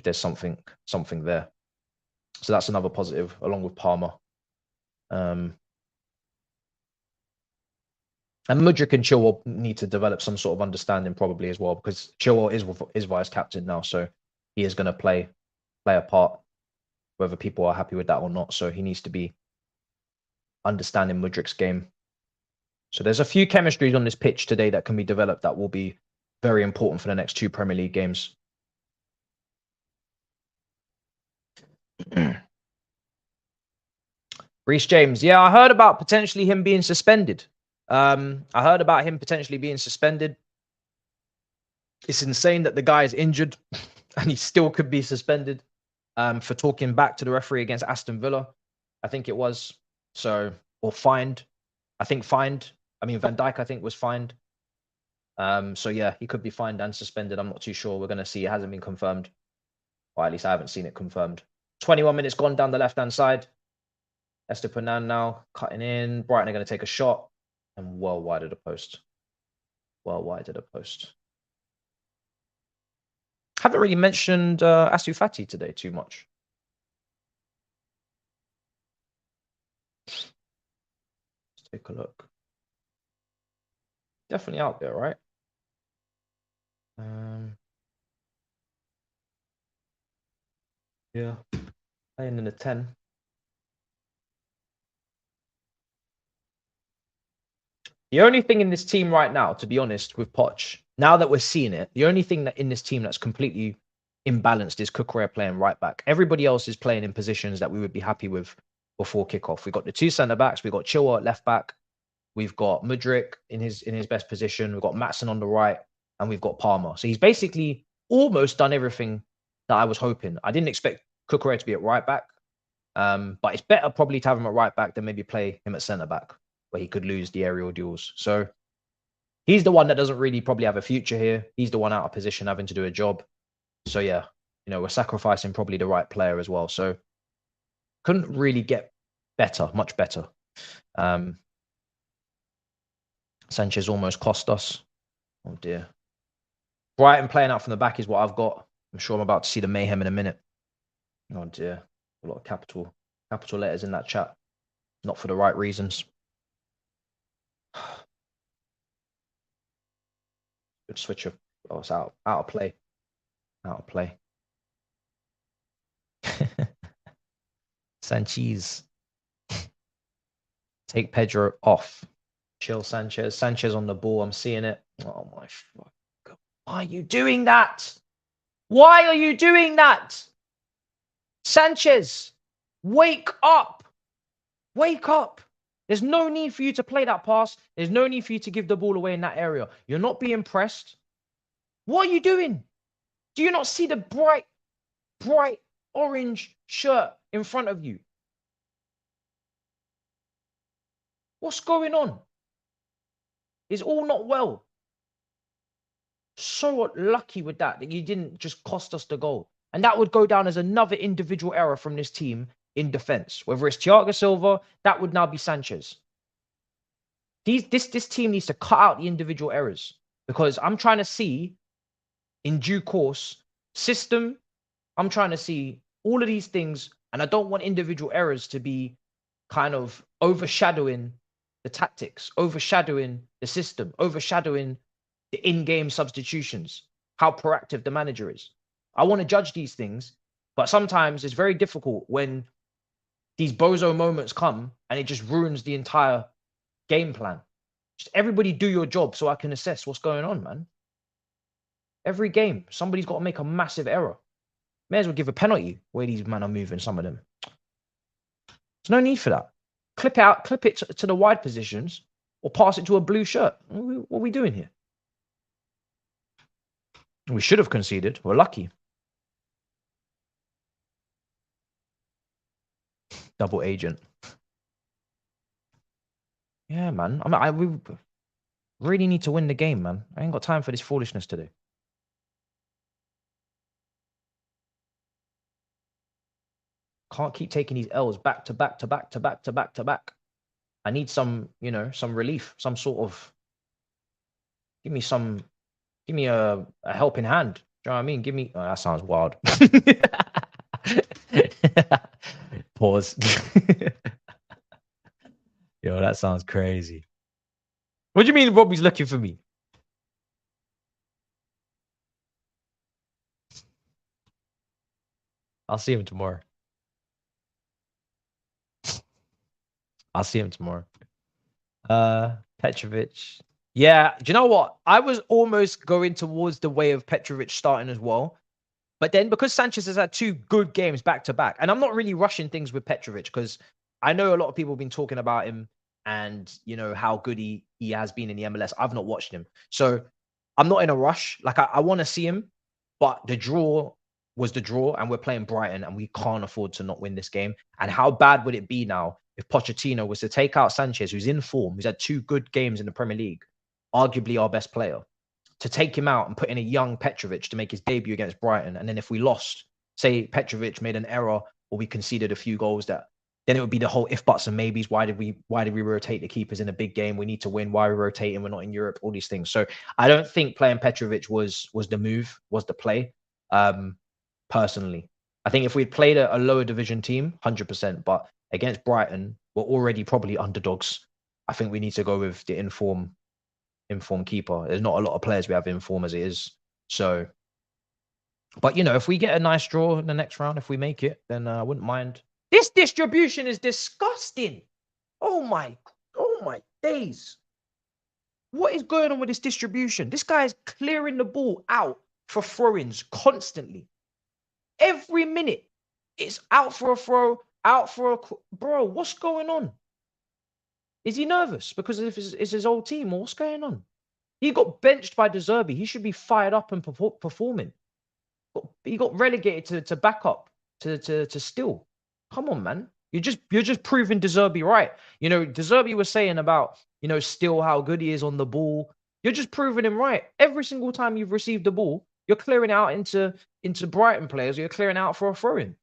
there's something there. So that's another positive, along with Palmer. And Mudryk and Chilwell need to develop some sort of understanding probably as well, because Chilwell is vice captain now, so he is going to play a part, whether people are happy with that or not. So he needs to be understanding Mudryk's game. So there's a few chemistries on this pitch today that can be developed that will be very important for the next 2 Premier League games. Reece James. Yeah, I heard about potentially him being suspended. It's insane that the guy is injured and he still could be suspended for talking back to the referee against Aston Villa, I think it was. So, or fined. I think fined. I mean, Van Dijk, I think, was fined. So yeah, he could be fined and suspended. I'm not too sure. We're going to see. It hasn't been confirmed. Or at least I haven't seen it confirmed. 21 minutes gone down the left-hand side. Estepanan now cutting in. Brighton are going to take a shot. And well wide of the post. Haven't really mentioned Asu Fati today too much. Let's take a look. Definitely out there, right? Yeah, playing in the 10. The only thing in this team right now, to be honest, with Poch, now that we're seeing it, the only thing that in this team that's completely imbalanced is Cucurella playing right back. Everybody else is playing in positions that we would be happy with before kickoff. We've got the 2 centre backs. We've got Chilwell at left back. We've got Mudryk in his best position. We've got Maatsen on the right, and we've got Palmer. So he's basically almost done everything that I was hoping. I didn't expect Cucurella to be at right back, but it's better probably to have him at right back than maybe play him at centre back, where he could lose the aerial duels. So he's the one that doesn't really probably have a future here. He's the one out of position having to do a job. So yeah, you know, we're sacrificing probably the right player as well. So couldn't really get better, much better. Sanchez almost cost us. Oh dear. Brighton playing out from the back is what I've got. I'm sure I'm about to see the mayhem in a minute. Oh dear. A lot of capital letters in that chat. Not for the right reasons. Good switch of... Oh, it's out of play. Sanchez. Take Pedro off. Chill Sanchez. Sanchez on the ball. I'm seeing it. Oh my God. Why are you doing that? Why are you doing that? Sanchez, wake up. Wake up. There's no need for you to play that pass. There's no need for you to give the ball away in that area. You're not being pressed. What are you doing? Do you not see the bright orange shirt in front of you? What's going on? It's all not well. So lucky with that you didn't just cost us the goal. And that would go down as another individual error from this team in defense. Whether it's Thiago Silva, that would now be Sanchez. This team needs to cut out the individual errors, because I'm trying to see in due course system. I'm trying to see all of these things And I don't want individual errors to be kind of overshadowing the tactics, overshadowing the system, overshadowing the in-game substitutions, how proactive the manager is. I want to judge these things, but sometimes it's very difficult when these bozo moments come and it just ruins the entire game plan. Just everybody do your job so I can assess what's going on, man. Every game, somebody's got to make a massive error. May as well give a penalty where these men are moving, some of them. There's no need for that. Clip it to the wide positions or pass it to a blue shirt. What are we doing here? We should have conceded. We're lucky. Double agent. Yeah, man. We really need to win the game, man. I ain't got time for this foolishness today. Can't keep taking these L's back to back to back to back to back to back. I need some, some relief, some sort of. Give me a helping hand. Do you know what I mean? Give me. Oh, that sounds wild. Pause. Yo, that sounds crazy. What do you mean Robbie's looking for me? I'll see him tomorrow. I'll see him tomorrow. Petrovic. Yeah, do you know what? I was almost going towards the way of Petrovic starting as well. But then because Sanchez has had 2 good games back to back, and I'm not really rushing things with Petrovic because I know a lot of people have been talking about him and, how good he has been in the MLS. I've not watched him. So I'm not in a rush. Like, I want to see him, but the draw was the draw, and we're playing Brighton, and we can't afford to not win this game. And how bad would it be now if Pochettino was to take out Sanchez, who's in form, who's had 2 good games in the Premier League, arguably our best player, to take him out and put in a young Petrovic to make his debut against Brighton. And then if we lost, say Petrovic made an error or we conceded a few goals, then it would be the whole if, buts, and maybes. Why did we rotate the keepers in a big game? We need to win. Why are we rotating? We're not in Europe, all these things. So I don't think playing Petrovic was the move, was the play. Personally, I think if we'd played a lower division team, 100%, but against Brighton, we're already probably underdogs. I think we need to go with the inform keeper. There's not a lot of players we have in form as it is. So, but if we get a nice draw in the next round, if we make it, then I wouldn't mind. This distribution is disgusting. Oh my days. What is going on with this distribution? This guy is clearing the ball out for throw-ins constantly. Every minute, it's out for a throw, out for a... Bro, what's going on? Is he nervous because it's his old team, or what's going on? He got benched by De Zerbi. He should be fired up and performing. He got relegated to backup, to still. Come on, man. You're just proving De Zerbi right. De Zerbi was saying about, still how good he is on the ball. You're just proving him right. Every single time you've received the ball, you're clearing out into Brighton players, or you're clearing out for a throw-in.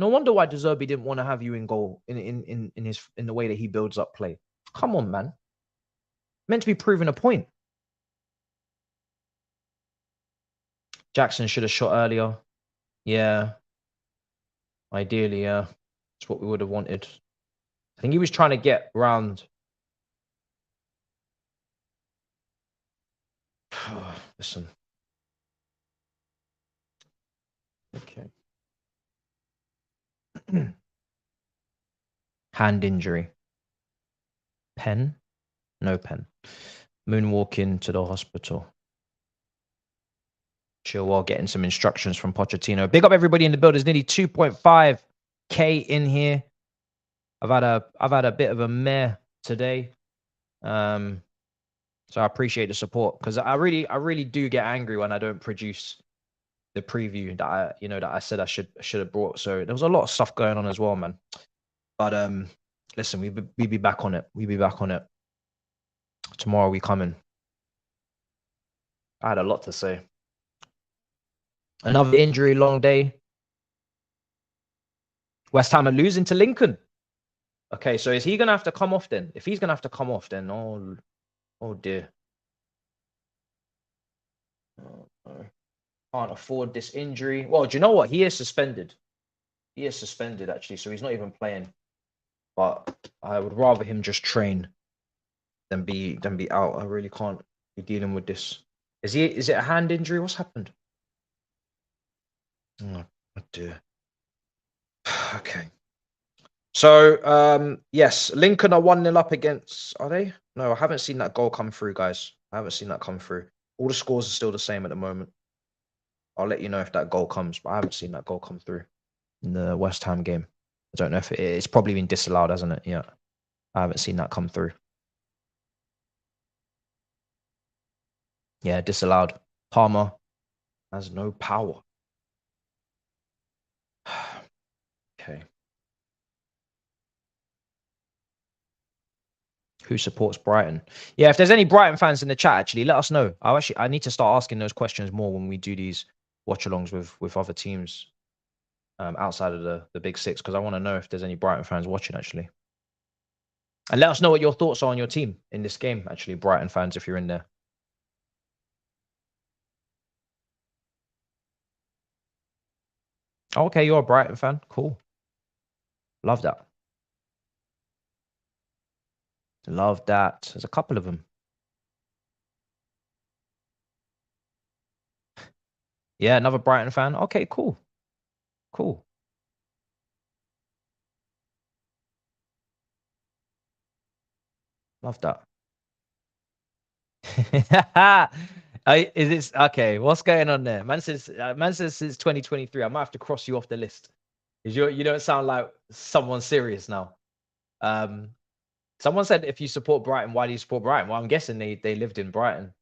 No wonder why De Zerbi didn't want to have you in goal in the way that he builds up play. Come on, man. Meant to be proving a point. Jackson should have shot earlier. Yeah. Ideally, yeah. That's what we would have wanted. I think he was trying to get round. Listen. Okay. Hand injury. Pen? No pen. Moonwalking to the hospital. Chilwell getting some instructions from Pochettino. Big up everybody in the build. There's nearly 2.5K in here. I've had a bit of a meh today. So I appreciate the support, because I really do get angry when I don't produce the preview that I said I should have brought. So there was a lot of stuff going on as well, man. But listen, we be back on it. We be back on it. Tomorrow we coming. I had a lot to say. Another injury, long day. West Ham are losing to Lincoln. Okay, so is he gonna have to come off then? If he's gonna have to come off, then oh dear. Oh, can't afford this injury. Well, do you know what? He is suspended. He is suspended actually, so he's not even playing. But I would rather him just train than be out. I really can't be dealing with this. Is it a hand injury? What's happened? Oh dear. Okay. So yes, Lincoln are 1-0 up against, are they? No, I haven't seen that goal come through, guys. I haven't seen that come through. All the scores are still the same at the moment. I'll let you know if that goal comes, but I haven't seen that goal come through in the West Ham game. I don't know if it's probably been disallowed, hasn't it? Yeah. I haven't seen that come through. Yeah, disallowed. Palmer has no power. Okay. Who supports Brighton? Yeah, if there's any Brighton fans in the chat, actually, let us know. I need to start asking those questions more when we do these watch-alongs with other teams outside of the big six, because I want to know if there's any Brighton fans watching, actually. And let us know what your thoughts are on your team in this game, actually, Brighton fans, if you're in there. Oh, okay, you're a Brighton fan. Cool. Love that. Love that. There's a couple of them. Yeah, another Brighton fan. Okay, cool. Cool. Love that. Is this okay? What's going on there? Man says since 2023. I might have to cross you off the list because you don't sound like someone serious now. Someone said if you support Brighton, why do you support Brighton? Well, I'm guessing they lived in Brighton.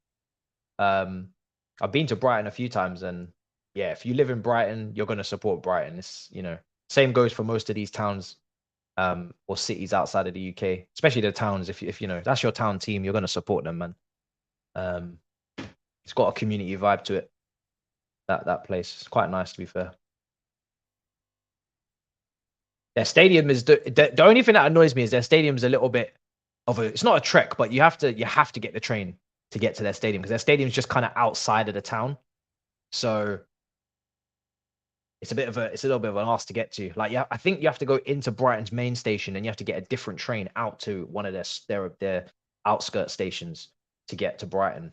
I've been to Brighton a few times, and yeah, if you live in Brighton, you're gonna support Brighton. It's same goes for most of these towns or cities outside of the UK, especially the towns. If you know that's your town team, you're gonna support them, man. It's got a community vibe to it. That place, it's quite nice, to be fair. Their stadium is the only thing that annoys me is their stadium is a little bit of a. It's not a trek, but you have to get the train to get to their stadium because their stadium is just kind of outside of the town, so it's a little bit of an ask to get to. Like, yeah, I think you have to go into Brighton's main station and you have to get a different train out to one of their outskirt stations to get to Brighton.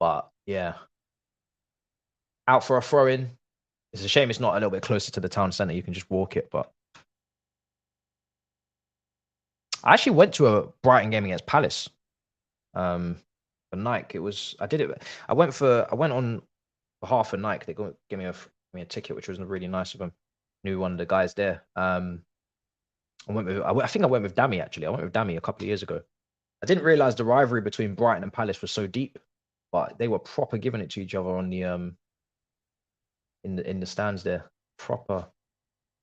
But yeah, out for a throw in. It's a shame it's not a little bit closer to the town centre. You can just walk it. But I actually went to a Brighton game against Palace. For Nike, I did it. I went on behalf of Nike. They gave me a ticket, which was really nice of them. Knew one of the guys there. I think I went with Dammy actually. I went with Dammy a couple of years ago. I didn't realize the rivalry between Brighton and Palace was so deep, but they were proper giving it to each other on the in the stands there. Proper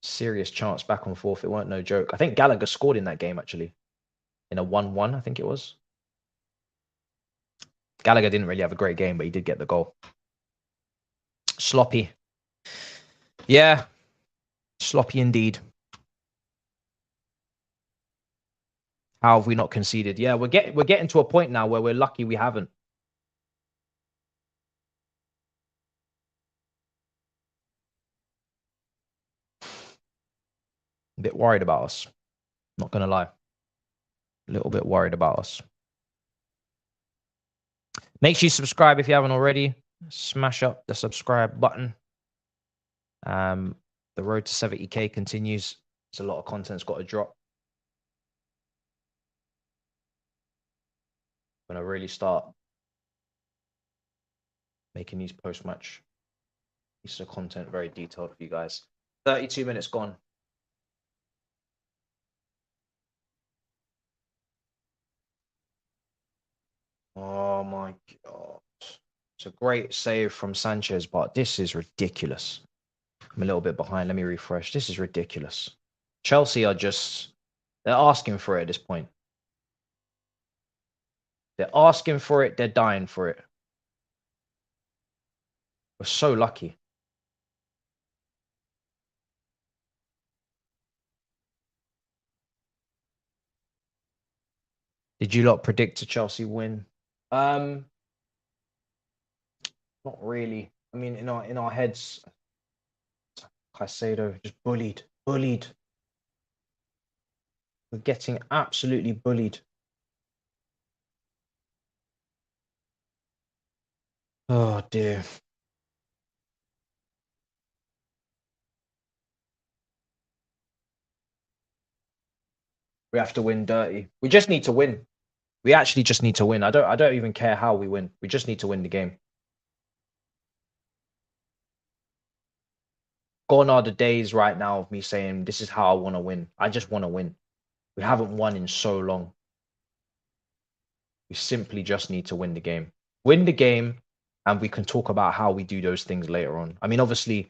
serious chance back and forth. It weren't no joke. I think Gallagher scored in that game actually, in a 1-1. I think it was. Gallagher didn't really have a great game, but he did get the goal. Sloppy. Yeah, sloppy indeed. How have we not conceded? Yeah, we're getting to a point now where we're lucky we haven't. A bit worried about us. Not gonna lie. A little bit worried about us. Make sure you subscribe if you haven't already. Smash up the subscribe button. The road to 70k continues. There's a lot of content's got to drop. I'm gonna really start making these post-match pieces of content very detailed for you guys. 32 minutes gone. Oh my god. It's a great save from Sanchez, but this is ridiculous. I'm a little bit behind. Let me refresh. This is ridiculous. Chelsea are they're asking for it at this point. They're asking for it. They're dying for it. We're so lucky. Did you lot predict a Chelsea win? Not really. I mean, in our heads, Caicedo just bullied. We're getting absolutely bullied. Oh dear. We have to win dirty. We just need to win. We actually just need to win. I don't even care how we win. We just need to win the game. Gone are the days right now of me saying this is how I want to win. I just want to win. We haven't won in so long. We simply just need to win the game. Win the game, and we can talk about how we do those things later on. I mean, obviously,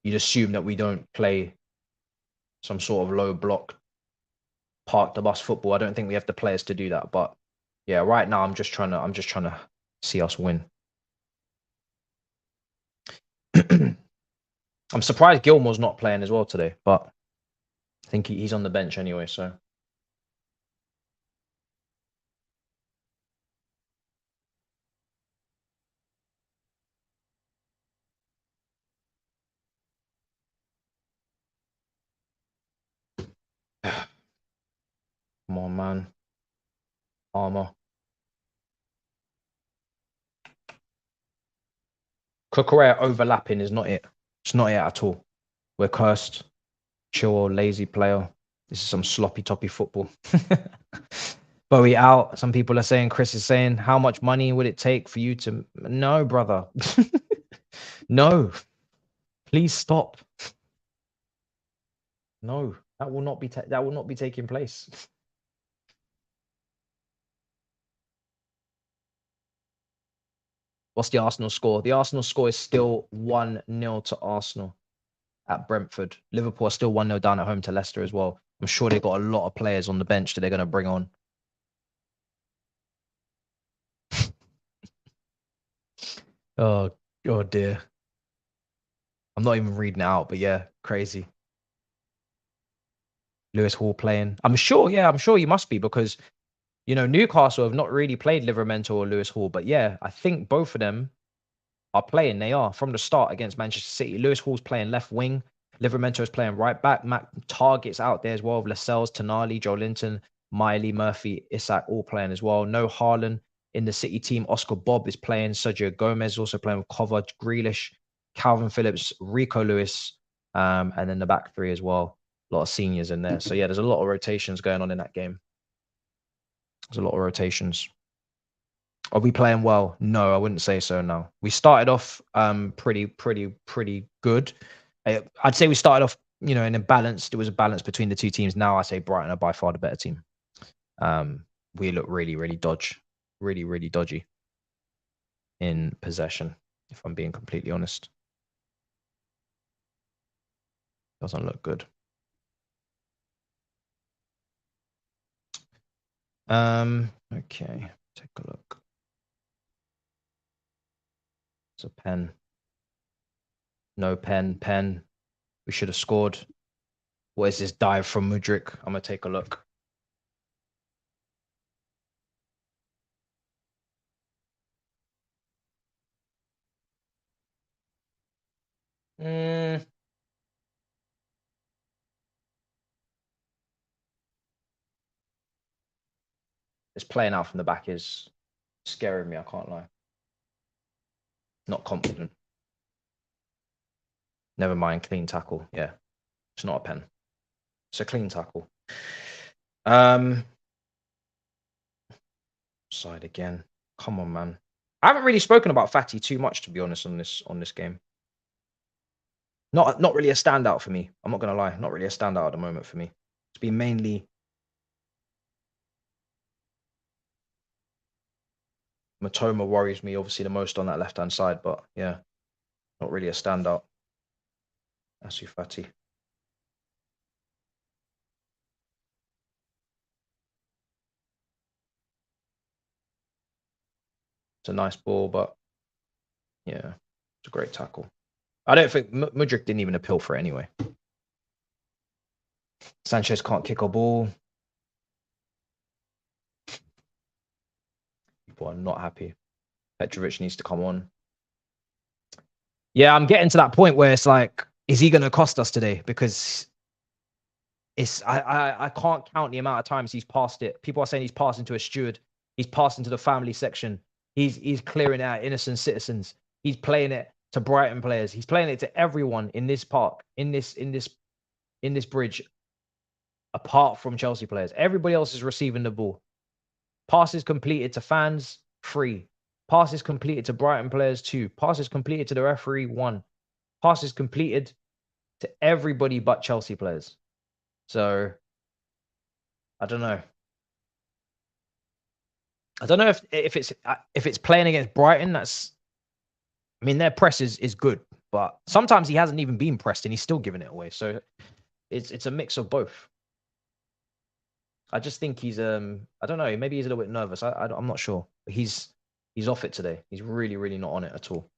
you'd assume that we don't play some sort of low block, park the bus football. I don't think we have the players to do that. But yeah, right now I'm just trying to see us win. I'm surprised Gilmore's not playing as well today, but I think he's on the bench anyway, so. Come on, man. Armour. Cucurella overlapping is not it. It's not it at all. We're cursed. Chill, lazy player. This is some sloppy toppy football. Bowie out. Some people are saying, Chris is saying, how much money would it take for you to... No, brother. No. Please stop. No, that will not be taking place. What's the Arsenal score? The Arsenal score is still 1-0 to Arsenal at Brentford. Liverpool are still 1-0 down at home to Leicester as well. I'm sure they've got a lot of players on the bench that they're going to bring on. Oh dear. I'm not even reading it out, but yeah, crazy. Lewis Hall playing. I'm sure you must be because, Newcastle have not really played Livramento or Lewis Hall, but yeah, I think both of them are playing. They are from the start against Manchester City. Lewis Hall's playing left wing. Livramento is playing right back. Mac Target's out there as well. Lascelles, Tonali, Joe Linton, Miley, Murphy, Isak all playing as well. No Haaland in the City team. Oscar Bob is playing. Sergio Gomez also playing with Kovac, Grealish, Calvin Phillips, Rico Lewis, and then the back three as well. A lot of seniors in there. So yeah, there's a lot of rotations going on in that game. There's a lot of rotations. Are we playing well? No, I wouldn't say so. No, we started off pretty good. I'd say we started off, in a balance. There was a balance between the two teams. Now I say Brighton are by far the better team. We look really dodgy in possession. If I'm being completely honest, doesn't look good. Okay, take a look. It's a pen. No pen. We should have scored. What is this dive from Mudryk? I'm gonna take a look. This playing out from the back is scaring me, I can't lie. Not confident. Never mind, clean tackle. Yeah, it's not a pen. It's a clean tackle. Side again. Come on, man. I haven't really spoken about Fatty too much, to be honest, on this game. Not really a standout for me. I'm not gonna lie. Not really a standout at the moment for me. It's been mainly Matoma worries me obviously the most on that left-hand side, but yeah, not really a standout. Asu Fati. It's a nice ball, but yeah, it's a great tackle. I don't think Mudryk didn't even appeal for it anyway. Sanchez can't kick a ball. People are not happy. Petrovic needs to come on. Yeah, I'm getting to that point where it's like Is he going to cost us today? Because I can't count the amount of times he's passed it. People are saying he's passing to a steward. He's passing to the family section. He's clearing out innocent citizens. He's playing it to Brighton players. He's playing it to everyone in this park, in this bridge, apart from Chelsea players. Everybody else is receiving the ball. Passes completed to fans, 3. Passes completed to Brighton players, 2. Passes completed to the referee, 1. Passes completed to everybody but Chelsea players. So, I don't know. I don't know if it's playing against Brighton. I mean, their press is good, but sometimes he hasn't even been pressed and he's still giving it away. So it's a mix of both. I just think he's I don't know, maybe he's a little bit nervous. I'm not sure. But he's off it today. He's really, really not on it at all.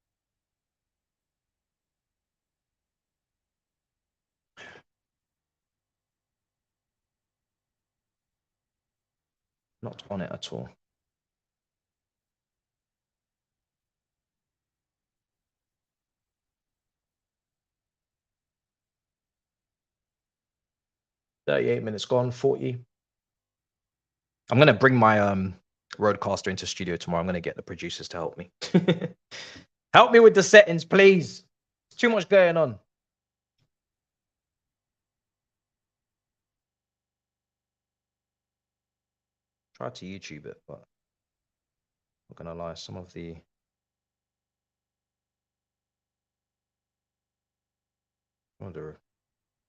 Not on it at all. $38 minutes gone, 40. I'm gonna bring my roadcaster into studio tomorrow. I'm gonna get the producers to help me. Help me with the settings, please. There's too much going on. Try to YouTube it, but I'm not gonna lie, some of the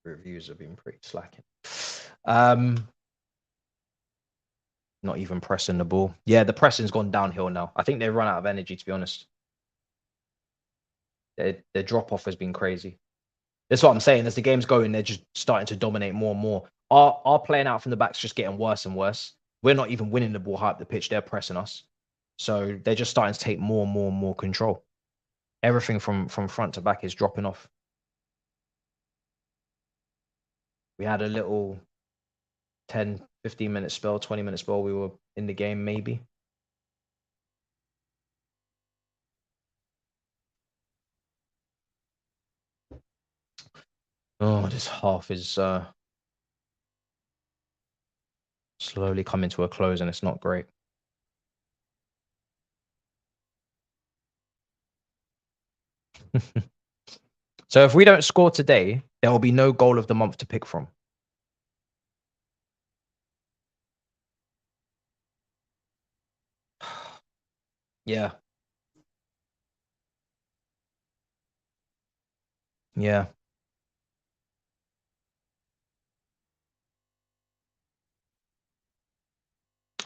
reviews have been pretty slacking. Not even pressing the ball. Yeah, the pressing's gone downhill now. I think they've run out of energy, to be honest. Their drop off has been crazy. That's what I'm saying. As the game's going, they're just starting to dominate more and more. Our playing out from the back's just getting worse and worse. We're not even winning the ball high up the pitch. They're pressing us. So they're just starting to take more and more and more control. Everything from front to back is dropping off. We had a little 10, 15-minute spell, 20-minute spell. We were in the game, maybe. Oh, this half is slowly coming to a close, and it's not great. So if we don't score today, there will be no goal of the month to pick from. Yeah. Yeah.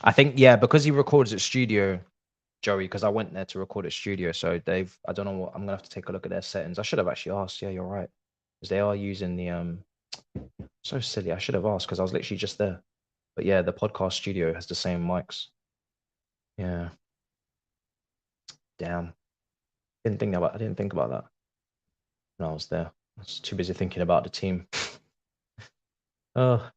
I think, yeah, because he records at studio, Joey, because I went there to record at studio. So I don't know what, I'm going to have to take a look at their settings. I should have actually asked. Yeah, you're right. Because they are using the, so silly. I should have asked because I was literally just there. But yeah, the podcast studio has the same mics. Yeah. Damn. I didn't think about that when I was there. I was too busy thinking about the team. Oh.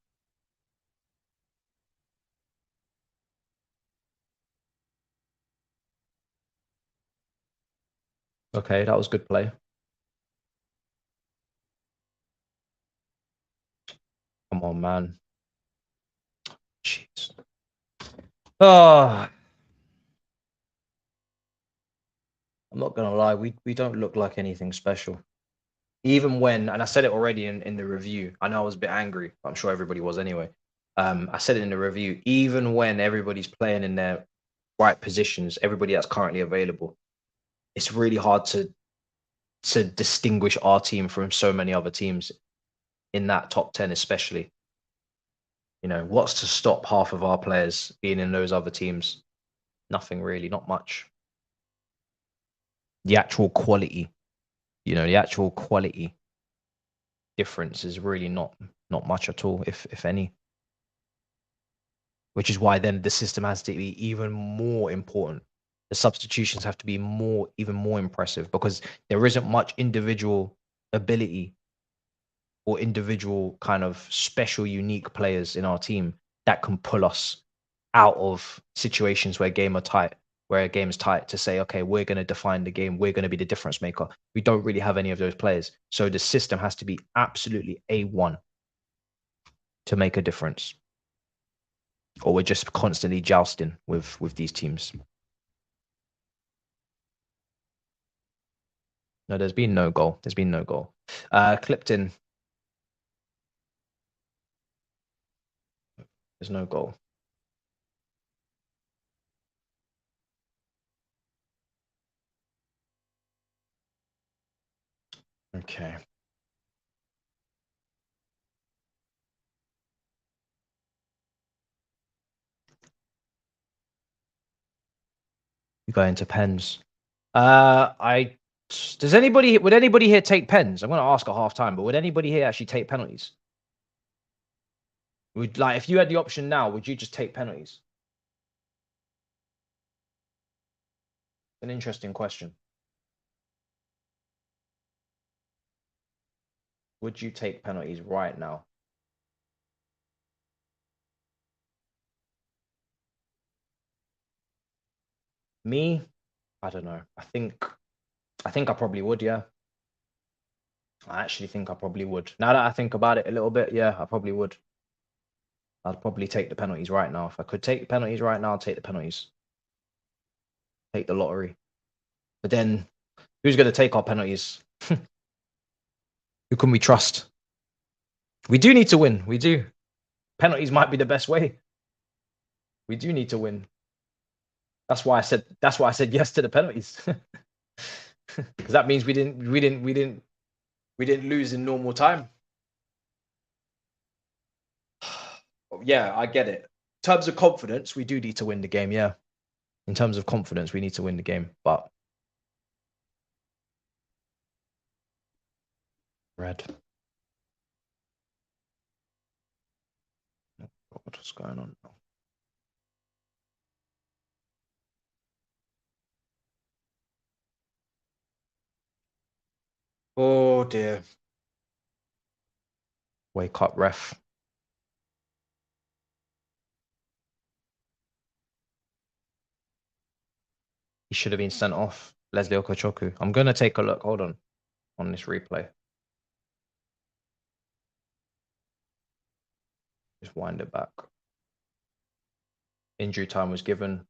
Okay, that was good play. Come on, man. Jeez. Oh. I'm not gonna lie, we don't look like anything special. Even when, and I said it already in the review, I know I was a bit angry, but I'm sure everybody was anyway. I said it in the review, even when everybody's playing in their right positions, everybody that's currently available, it's really hard to distinguish our team from so many other teams in that top 10, especially. You know, what's to stop half of our players being in those other teams? Nothing really, not much. The actual quality, the actual quality difference is really not much at all, if any. Which is why then the system has to be even more important. The substitutions have to be even more impressive because there isn't much individual ability or individual kind of special, unique players in our team that can pull us out of situations where game are tight. where a game's tight to say, okay, we're going to define the game. We're going to be the difference maker. We don't really have any of those players. So the system has to be absolutely A1 to make a difference. Or we're just constantly jousting with these teams. No, there's been no goal. There's been no goal. Clipped in. There's no goal. Okay. You go into pens. Would anybody here take pens? I'm going to ask at half time, but would anybody here actually take penalties? If you had the option now, would you just take penalties? An interesting question. Would you take penalties right now? Me, I don't know. I think I probably would, yeah. I actually think I probably would. Now that I think about it a little bit, yeah, I probably would. I'd probably take the penalties right now. If I could take the penalties right now, I'd take the penalties. Take the lottery. But then, who's going to take our penalties? Who can we trust? We do need to win. We do. Penalties might be the best way. We do need to win. That's why I said yes to the penalties. Because that means we didn't lose in normal time. Yeah, I get it. In terms of confidence, we do need to win the game, yeah. In terms of confidence, we need to win the game, but red. What's going on now? Oh dear. Wake up, ref. He should have been sent off. Leslie Okochoku. I'm going to take a look. Hold on this replay. Just wind it back. Injury time was given.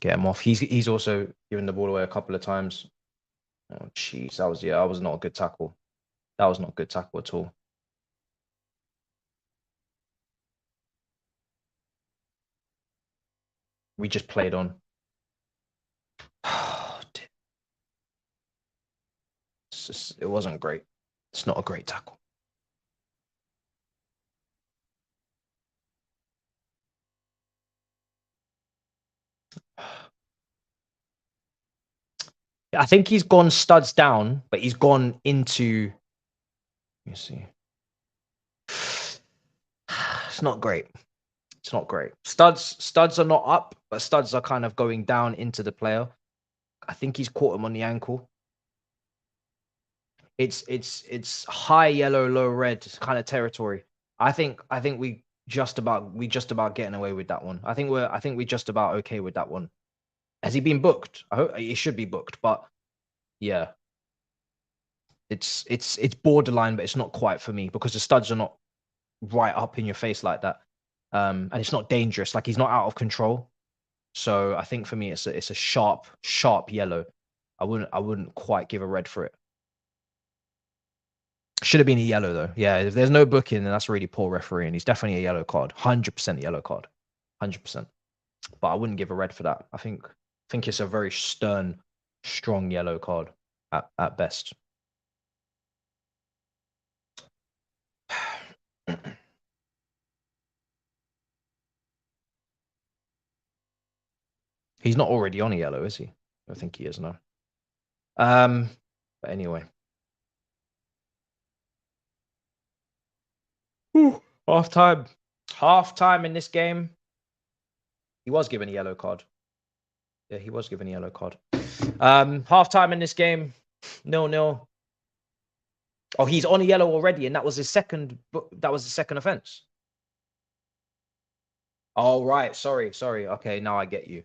Get him off. He's also given the ball away a couple of times. Oh jeez, that was not a good tackle. That was not a good tackle at all. We just played on. It wasn't great. It's not a great tackle. I think he's gone studs down, but he's gone into. Let me see. It's not great. It's not great. Studs are not up, but studs are kind of going down into the player. I think he's caught him on the ankle. It's high yellow, low red kind of territory. I think we just about getting away with that one. I think we just about okay with that one. Has he been booked? I hope he should be booked, but yeah. It's borderline, but it's not quite for me because the studs are not right up in your face like that. And it's not dangerous. Like he's not out of control. So I think for me it's a sharp yellow. I wouldn't quite give a red for it. Should have been a yellow though. Yeah, if there's no booking, then that's really poor refereeing. He's definitely a yellow card. 100% yellow card. 100%. But I wouldn't give a red for that. I think it's a very stern, strong yellow card at best. He's not already on a yellow, is he? I think he is now. But anyway. Half time in this game. He was given a yellow card. Yeah, he was given a yellow card. Half time in this game, 0-0. Oh, he's on a yellow already, and that was his second. That was the second offense. Oh, right. Sorry. Okay, now I get you.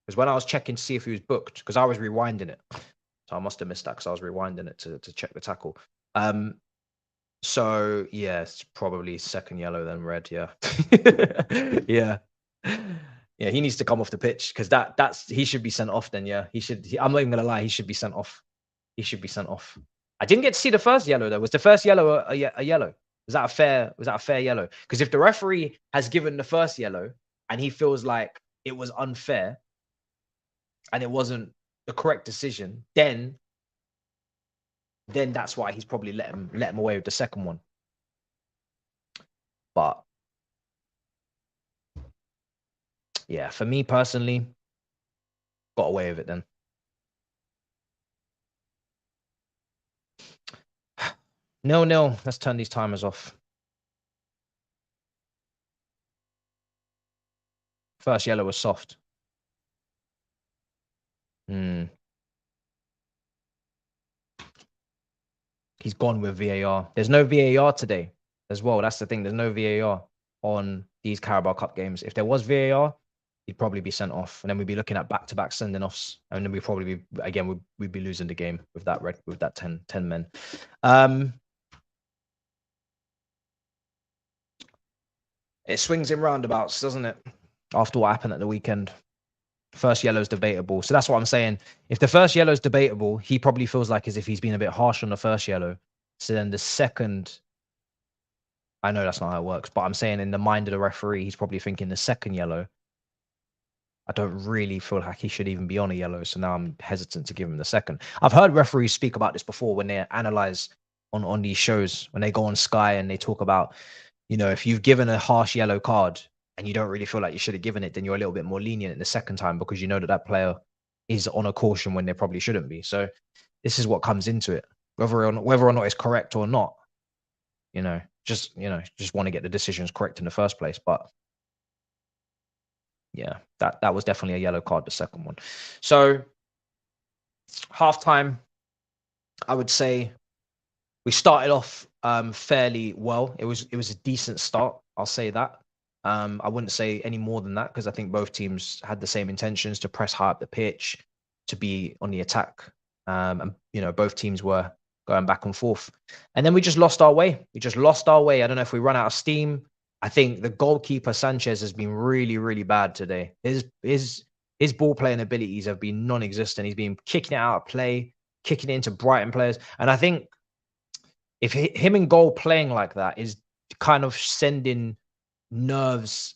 Because when I was checking to see if he was booked, because I was rewinding it, so I must have missed that because I was rewinding it to check the tackle. So yeah, it's probably second yellow then red. Yeah, yeah, yeah. He needs to come off the pitch because that's he should be sent off. Then yeah, he should. I'm not even gonna lie. He should be sent off. He should be sent off. I didn't get to see the first yellow though. Was the first yellow a yellow? Was that a fair? Was that a fair yellow? Because if the referee has given the first yellow and he feels like it was unfair and it wasn't the correct decision, then that's why he's probably let him away with the second one. But yeah, for me personally, got away with it then. 0-0. Let's turn these timers off. First yellow was soft. He's gone with VAR. There's no VAR today as well. That's the thing. There's no VAR on these Carabao Cup games. If there was VAR, he'd probably be sent off, and then we'd be looking at back-to-back sending-offs, and then we'd probably be again we'd be losing the game with that 10 men. It swings in roundabouts, doesn't it? After what happened at the weekend. First yellow is debatable. So that's what I'm saying. If the first yellow is debatable, he probably feels like as if he's been a bit harsh on the first yellow. So then the second, I know that's not how it works, but I'm saying in the mind of the referee, he's probably thinking the second yellow, I don't really feel like he should even be on a yellow. So now I'm hesitant to give him the second. I've heard referees speak about this before when they analyze on these shows, when they go on Sky and they talk about, you know, if you've given a harsh yellow card and you don't really feel like you should have given it, then you're a little bit more lenient in the second time because you know that player is on a caution when they probably shouldn't be. So this is what comes into it, whether or not it's correct or not. Just want to get the decisions correct in the first place. But yeah, that was definitely a yellow card, the second one. So halftime, I would say we started off fairly well. It was a decent start. I'll say that. I wouldn't say any more than that because I think both teams had the same intentions to press high up the pitch, to be on the attack. And both teams were going back and forth. And then we just lost our way. I don't know if we run out of steam. I think the goalkeeper Sanchez has been really, really bad today. His ball playing abilities have been non-existent. He's been kicking it out of play, kicking it into Brighton players. And I think if him in goal playing like that is kind of sending nerves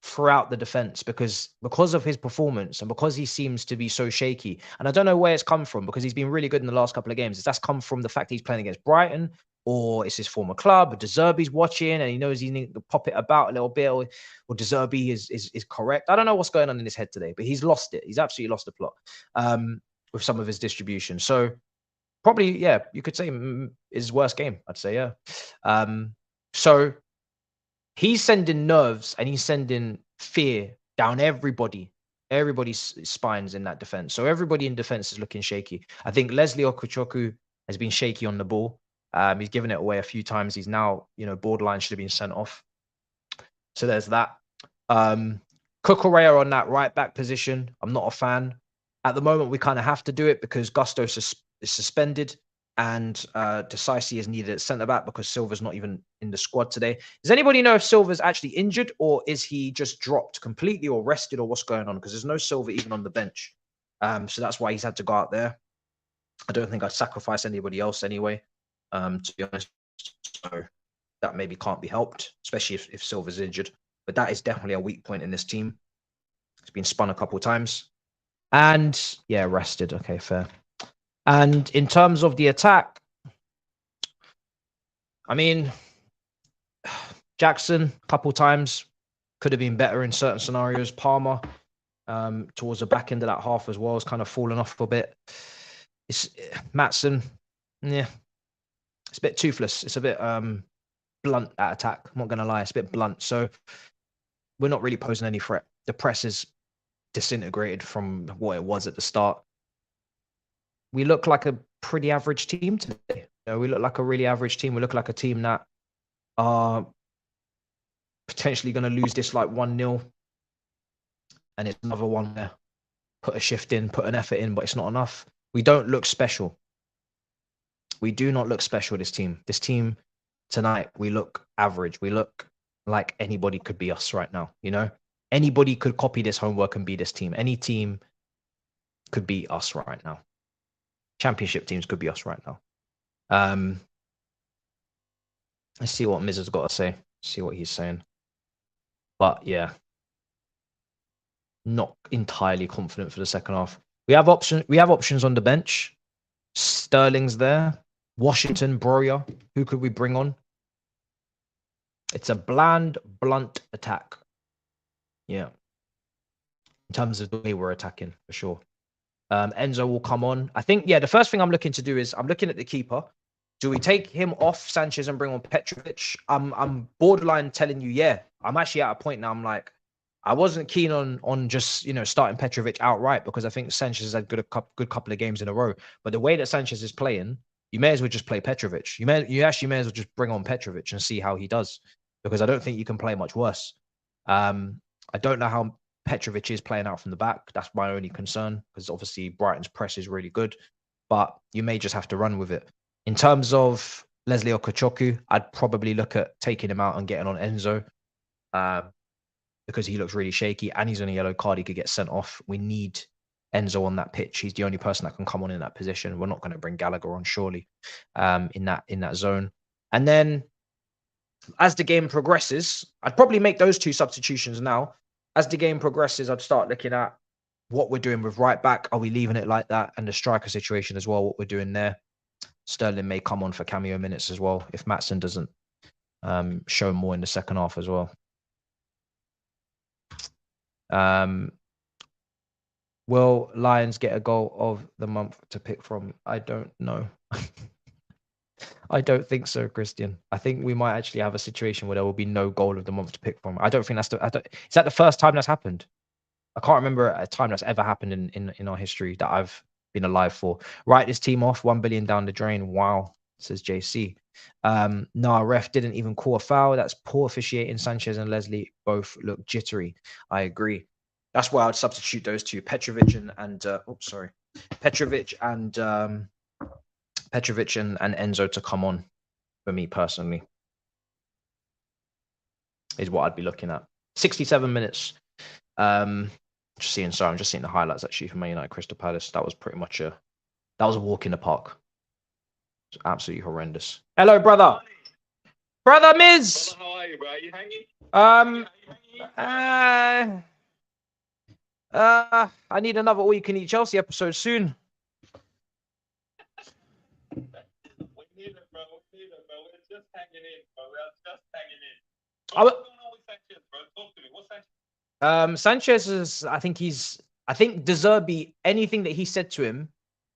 throughout the defense because of his performance and because he seems to be so shaky. And I don't know where it's come from because he's been really good in the last couple of games. Is that's come from the fact he's playing against Brighton, or it's his former club, or De Zerbi's watching and he knows he needs to pop it about a little bit, or De Zerbi is correct. I don't know what's going on in his head today, but he's lost it. He's absolutely lost the plot with some of his distribution. So probably, yeah, you could say his worst game, I'd say, yeah. So he's sending nerves and he's sending fear down everybody's spines in that defense. So everybody in defense is looking shaky. I think Leslie Okuchoku has been shaky on the ball. He's given it away a few times. He's now, borderline should have been sent off. So there's that. Cucurella on that right back position, I'm not a fan. At the moment, we kind of have to do it because Gusto is suspended and Decisi is needed at centre back because Silva's not even in the squad today. Does anybody know if Silva's actually injured or is he just dropped completely or rested or what's going on? Because there's no Silva even on the bench. So that's why he's had to go out there. I don't think I'd sacrifice anybody else anyway, to be honest. So that maybe can't be helped, especially if Silva's injured. But that is definitely a weak point in this team. It's been spun a couple of times. And yeah, rested. Okay, fair. And in terms of the attack, I mean, Jackson, a couple times, could have been better in certain scenarios. Palmer, towards the back end of that half as well, has kind of fallen off a bit. It's Matson, yeah, it's a bit toothless. It's a bit blunt at attack. I'm not going to lie, it's a bit blunt. So we're not really posing any threat. The press is disintegrated from what it was at the start. We look like a pretty average team today. You know, we look like a really average team. We look like a team that are potentially going to lose this like 1-0. And it's another one where put a shift in, put an effort in, but it's not enough. We don't look special. We do not look special, this team. This team tonight, we look average. We look like anybody could be us right now, you know? Anybody could copy this homework and be this team. Any team could be us right now. Championship teams could be us right now. Let's see what Miz has got to say. See what he's saying. But yeah, not entirely confident for the second half. We have options on the bench. Sterling's there. Washington, Broya. Who could we bring on? It's a bland, blunt attack. Yeah. In terms of the way we're attacking, for sure. Enzo will come on. I think, yeah, the first thing I'm looking to do is I'm looking at the keeper. Do we take him off Sanchez and bring on Petrovic? I'm borderline telling you, yeah. I'm actually at a point now. I'm like, I wasn't keen on just, you know, starting Petrovic outright because I think Sanchez has had good couple of games in a row. But the way that Sanchez is playing, you may as well just play Petrovic. You actually may as well just bring on Petrovic and see how he does, because I don't think you can play much worse. I don't know how Petrovic is playing out from the back. That's my only concern, because obviously Brighton's press is really good, but you may just have to run with it. In terms of Leslie Okachoku, I'd probably look at taking him out and getting on Enzo, because he looks really shaky and he's on a yellow card. He could get sent off. We need Enzo on that pitch. He's the only person that can come on in that position. We're not going to bring Gallagher on, surely, in that zone. And then as the game progresses, I'd probably make those two substitutions now. As the game progresses, I'd start looking at what we're doing with right back. Are we leaving it like that? And the striker situation as well, what we're doing there. Sterling may come on for cameo minutes as well if Matson doesn't show more in the second half as well. Will Lions get a goal of the month to pick from? I don't know. I don't think so, Christian. I think we might actually have a situation where there will be no goal of the month to pick from. I don't think that's is that the first time that's happened? I can't remember a time that's ever happened in our history that I've been alive for. Write this team off, 1 billion down the drain. Wow, says JC. No, our ref didn't even call a foul. That's poor officiating. Sanchez and Leslie both look jittery. I agree. That's why I'd substitute those two, Petrovic and Petrovic and Enzo to come on for me personally. Is what I'd be looking at. 67 minutes. I'm just seeing the highlights actually from Man United Crystal Palace. That was pretty much a walk in the park. It's absolutely horrendous. Hello, brother. Brother Miz. Brother, how are you, bro? Are you hanging? I need another All You Can Eat Chelsea episode soon. We need it, bro. We're just hanging in, bro. What's going on with Sanchez, bro? Talk to me. What's Sanchez? Sanchez is, I think De Zerbi, anything that he said to him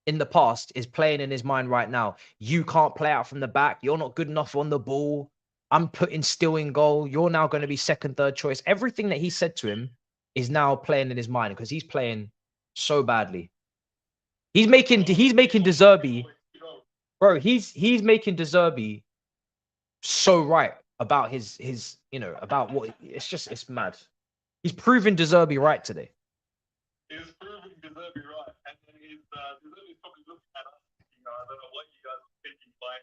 in the past is playing in his mind right now. You can't play out from the back. You're not good enough on the ball. I'm putting Still in goal. You're now going to be second, third choice. Everything that he said to him is now playing in his mind because he's playing so badly. He's making De Zerbi, bro. He's making De Zerbi so right about his about what it's mad. He's proving De Zerbi right today. He's proving De Zerbi right, and then De Zerbi's probably looking at us. I don't know what you guys are thinking by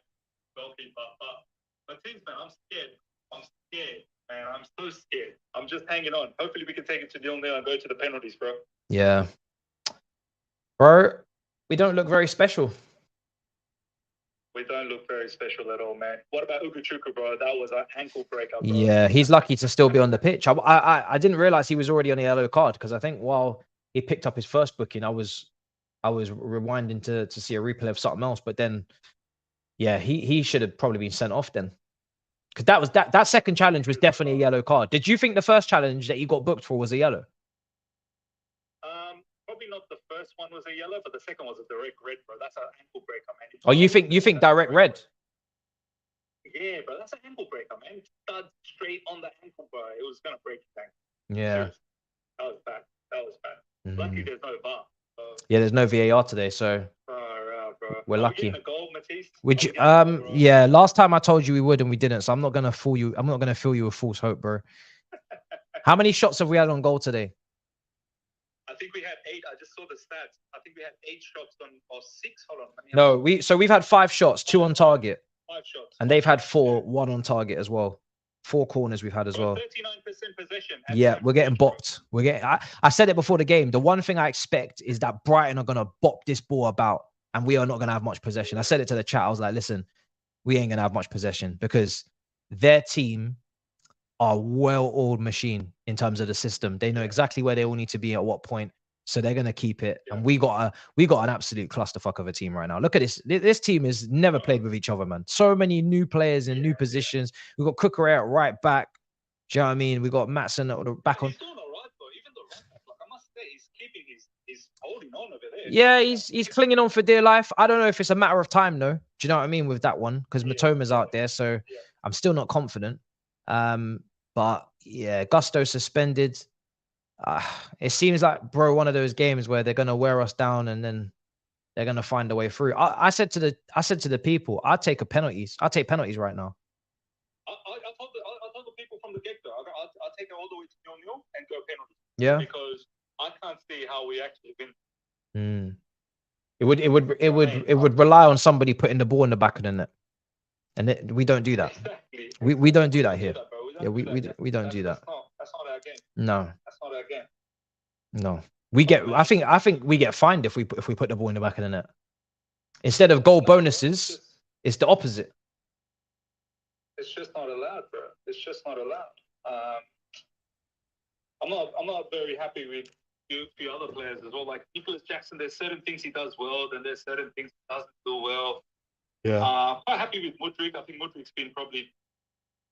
Goalkeeper, but Matisse, man, I'm scared, man. I'm so scared. I'm just hanging on. Hopefully, we can take it to 0-0 and go to the penalties, bro. Yeah, bro. We don't look very special. We don't look very special at all, man. What about Ugochukwu, bro? That was an ankle breaker, bro. Yeah, he's lucky to still be on the pitch. I didn't realize he was already on a yellow card because I think while he picked up his first booking, I was rewinding to see a replay of something else. But then, yeah, he should have probably been sent off then, because that second challenge was definitely a yellow card. Did you think the first challenge that he got booked for was a yellow? Probably not the first one was a yellow, but the second was a direct red, bro. That's an ankle breaker, man. Oh, you think direct red? Yeah, bro, that's an ankle breaker, man. Stud straight on the ankle, bro. It was gonna break his ankle. Yeah. That was bad. Luckily, there's no VAR. Yeah, there's no VAR today, so bro. we're lucky. A goal, Matisse? Would you? Yeah. Last time I told you we would, and we didn't. So I'm not gonna fool you. I'm not gonna fill you with false hope, bro. How many shots have we had on goal today? I think we had 8. I just saw the stats. I think we had 8 shots on, or 6. Hold on. No, we've had 5 shots, 2 on target. 5 shots. And they've had 4, 1 on target as well. 4 corners we've had as well. 39% possession. Yeah, we're getting bopped. We're getting. I said it before the game. The one thing I expect is that Brighton are gonna bop this ball about, and we are not gonna have much possession. I said it to the chat. I was like, listen, we ain't gonna have much possession because their team are well-oiled machine in terms of the system. They know exactly where they all need to be at what point. So they're gonna keep it. And we got an absolute clusterfuck of a team right now. Look at this. This team has never played with each other, man. So many new players in new positions. We've got Cucurella at right back. Do you know what I mean? We got Matson at the back on. He's doing all right, though. Even the right back, like, I must say, he's keeping he's holding on over there. Yeah, he's clinging on for dear life. I don't know if it's a matter of time though. Do you know what I mean with that one? Because Matoma's out there, so I'm still not confident. But yeah, Gusto suspended. It seems like, bro, one of those games where they're gonna wear us down and then they're gonna find a way through. I said to the people, I'd take penalties right now. I told the people from the get-go, I'll take it all the way to 0-0 and go penalties. Yeah. Because I can't see how we actually win. It would rely on somebody putting the ball in the back of the net, and we don't do that. Exactly. We don't do that here. We don't do that. That's not our game. No. That's not our game. No. I think we get fined if we put the ball in the back of the net. Instead of goal bonuses, it's the opposite. It's just not allowed, bro. It's just not allowed. I'm not very happy with a few other players as well. Like Nicholas Jackson, there's certain things he does well, then there's certain things he doesn't do well. Yeah. Quite happy with Mudryk. I think Mudryk's been probably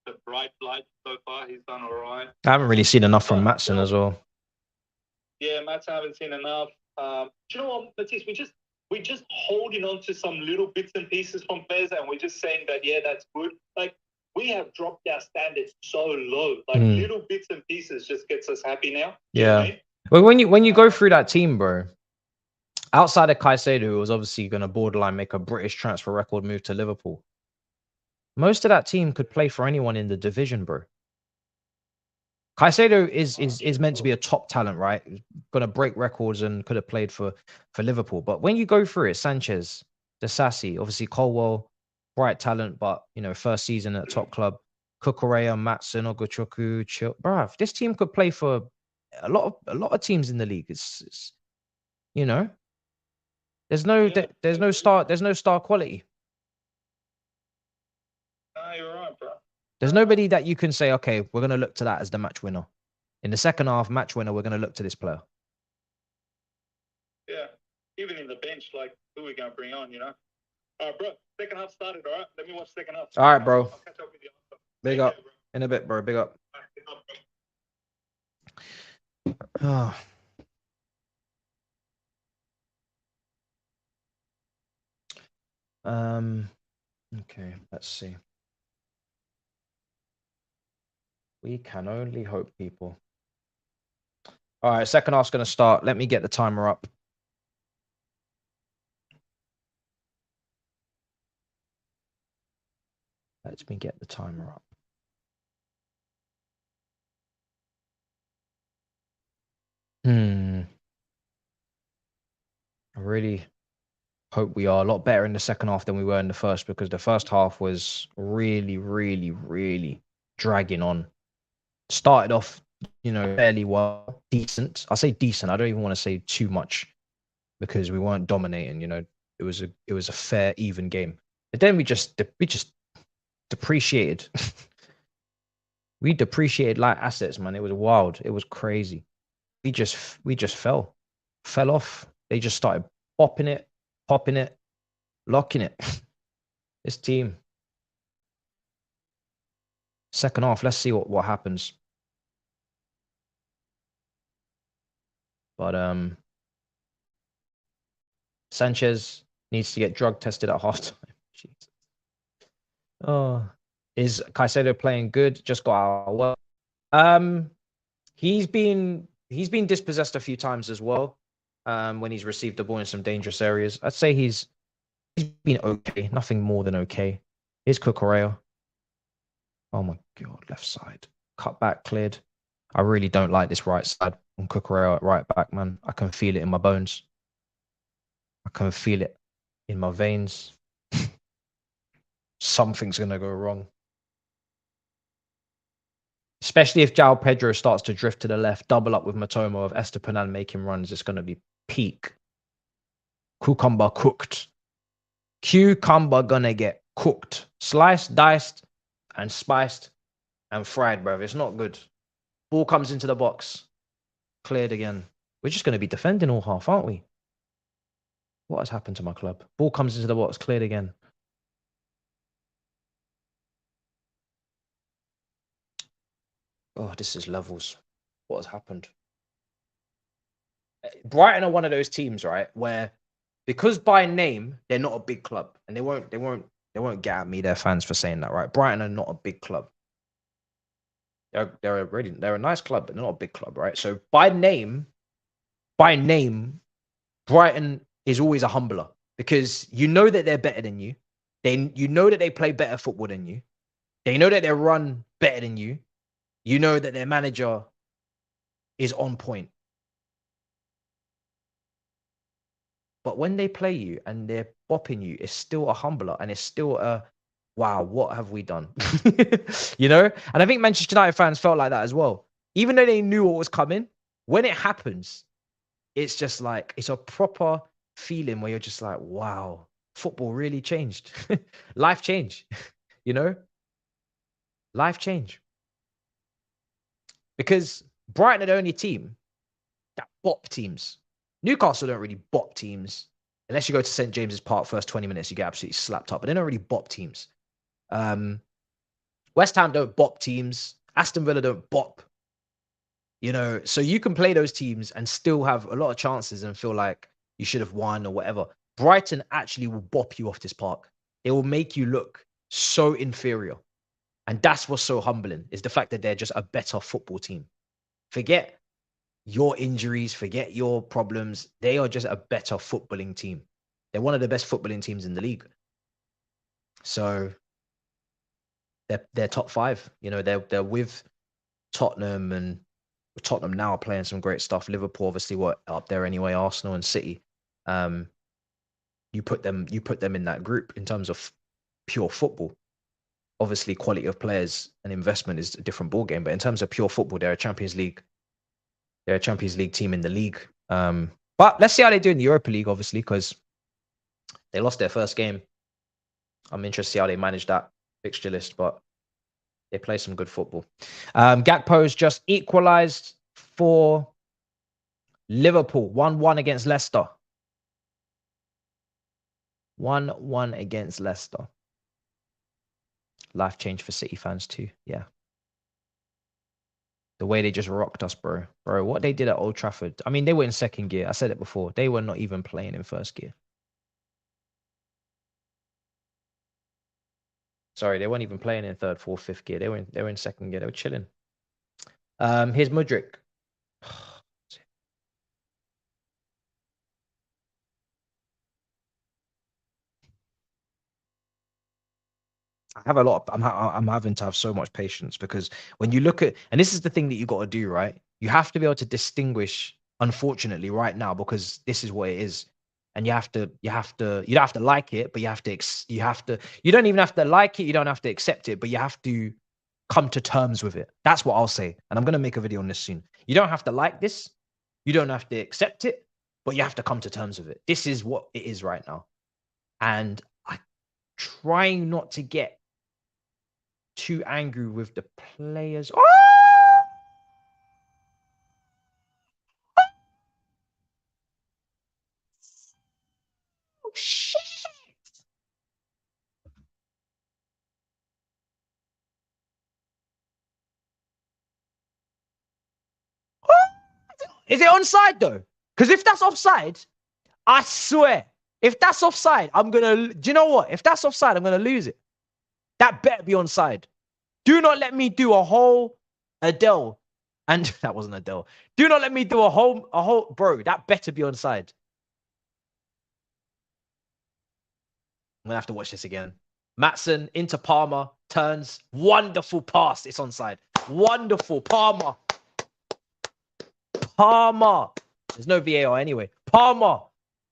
the bright light so far. He's done all right. I haven't really seen enough from Matson as well. Yeah, Matson, I haven't seen enough. Do you know what, Matisse? We're just holding on to some little bits and pieces from players, and we're just saying that, yeah, that's good. Like, we have dropped our standards so low. Like, little bits and pieces just gets us happy now. Yeah. Well, when you go through that team, bro, outside of Caicedo, who was obviously going to borderline make a British transfer record move to Liverpool, most of that team could play for anyone in the division, bro. Caicedo is meant to be a top talent, right? Going to break records and could have played for Liverpool. But when you go through it, Sanchez, Disasi, obviously Colwell, bright talent, but first season at a top club. Cucurella, Matson, Ogochukwu, bruv, this team could play for a lot of teams in the league. It's there's no star quality. No, you're right, bro. There's nobody that you can say, okay, we're going to look to that as the match winner. In the second half, match winner, we're going to look to this player. Yeah, even in the bench, like, who are we going to bring on, All right, bro, second half started, all right? Let me watch second half. All right, bro. I'll catch up with you. Big up. In a bit, bro. Big up. Oh. Okay, let's see. We can only hope, people. All right, second half's going to start. Let me get the timer up. Let me get the timer up. I really hope we are a lot better in the second half than we were in the first, because the first half was really, really, really dragging on. Started off, fairly well, decent. I say decent. I don't even want to say too much because we weren't dominating. It was a fair, even game. But then we just depreciated. We depreciated like assets, man. It was wild. It was crazy. We just fell off. They just started popping it, locking it. This team. Second half, let's see what happens. But Sanchez needs to get drug tested at halftime. Jesus. Oh, is Caicedo playing good? Just got out of work. He's been dispossessed a few times as well. When he's received the ball in some dangerous areas. I'd say he's He's been okay. Nothing more than okay. Here's Cucurella. Oh my God, left side. Cut back, cleared. I really don't like this right side on Cucurella at right back, man. I can feel it in my bones. I can feel it in my veins. Something's going to go wrong. Especially if João Pedro starts to drift to the left, double up with Matoma of Estepanan making runs. It's going to be peak. Cucumber cooked. Cucumber gonna get cooked. Sliced, diced, and spiced and fried, bro. It's not good. Ball comes into the box. Cleared again. We're just going to be defending all half, aren't we? What has happened to my club? Ball comes into the box. Cleared again. Oh, this is levels. What has happened? Brighton are one of those teams, right, where because by name they're not a big club, and they won't get at me, their fans, for saying that, right? Brighton are not a big club. They're a nice club, but they're not a big club, right? So by name, Brighton is always a humbler because you know that they're better than you. You know that they play better football than you. They know that they run better than you. You know that their manager is on point. But when they play you and they're bopping you, it's still a humbler and it's still a wow, what have we done? You know? And I think Manchester United fans felt like that as well. Even though they knew what was coming, when it happens, it's just like, it's a proper feeling where you're just like, wow, football really changed. Life change, you know? Life change. Because Brighton are the only team that bop teams. Newcastle don't really bop teams. Unless you go to St. James's Park, first 20 minutes, you get absolutely slapped up. But they don't really bop teams. West Ham don't bop teams. Aston Villa don't bop. You know, so you can play those teams and still have a lot of chances and feel like you should have won or whatever. Brighton actually will bop you off this park. They will make you look so inferior. And that's what's so humbling, is the fact that they're just a better football team. Forget your injuries, forget your problems. They are just a better footballing team. They're one of the best footballing teams in the league. So they're top five. You know, they're with Tottenham, and Tottenham now are playing some great stuff. Liverpool obviously were up there anyway. Arsenal and City. You put them in that group in terms of pure football. Obviously, quality of players and investment is a different ballgame. But in terms of pure football, they're a Champions League. They're a Champions League team in the league. But let's see how they do in the Europa League, obviously, because they lost their first game. I'm interested to see how they manage that fixture list, but they play some good football. Gakpo's just equalised for Liverpool. 1-1 against Leicester. 1-1 against Leicester. Life change for City fans too. Yeah. The way they just rocked us, bro. Bro, what they did at Old Trafford. I mean, they were in second gear. I said it before. They were not even playing in first gear. Sorry, they weren't even playing in third, fourth, fifth gear. They were in second gear. They were chilling. Here's Mudryk. I have a lot. I'm having to have so much patience, because when you look at, and this is the thing that you got to do, right? You have to be able to distinguish. Unfortunately, right now, because this is what it is, and you don't have to like it, but you don't even have to like it. You don't have to accept it, but you have to come to terms with it. That's what I'll say, and I'm gonna make a video on this soon. You don't have to like this. You don't have to accept it, but you have to come to terms with it. This is what it is right now, and I'm trying not to get too angry with the players. Oh! Oh shit! Oh! Is it onside though? Because if that's offside, I swear, if that's offside, I'm gonna. Do you know what? If that's offside, I'm gonna lose it. That better be onside. Do not let me do a whole Adele, and that wasn't Adele. Do not let me do a whole bro. That better be onside. gonna have to watch this again. Maatsen into Palmer, turns, wonderful pass. It's onside. Wonderful. Palmer. There's no VAR anyway. Palmer.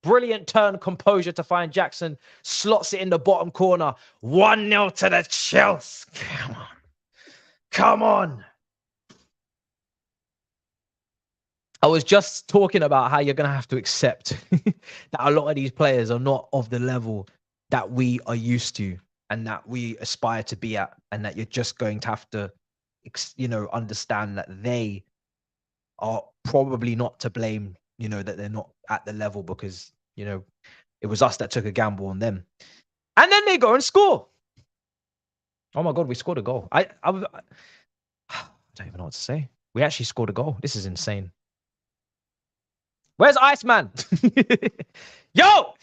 Brilliant turn, composure to find Jackson. Slots it in the bottom corner. 1-0 to the Chelsea. Come on. Come on. I was just talking about how you're going to have to accept that a lot of these players are not of the level that we are used to and that we aspire to be at, and that you're just going to have to, understand that they are probably not to blame, that they're not at the level because, it was us that took a gamble on them. And then they go and score. Oh my God, we scored a goal. I don't even know what to say. We actually scored a goal. This is insane. Where's Iceman? Yo!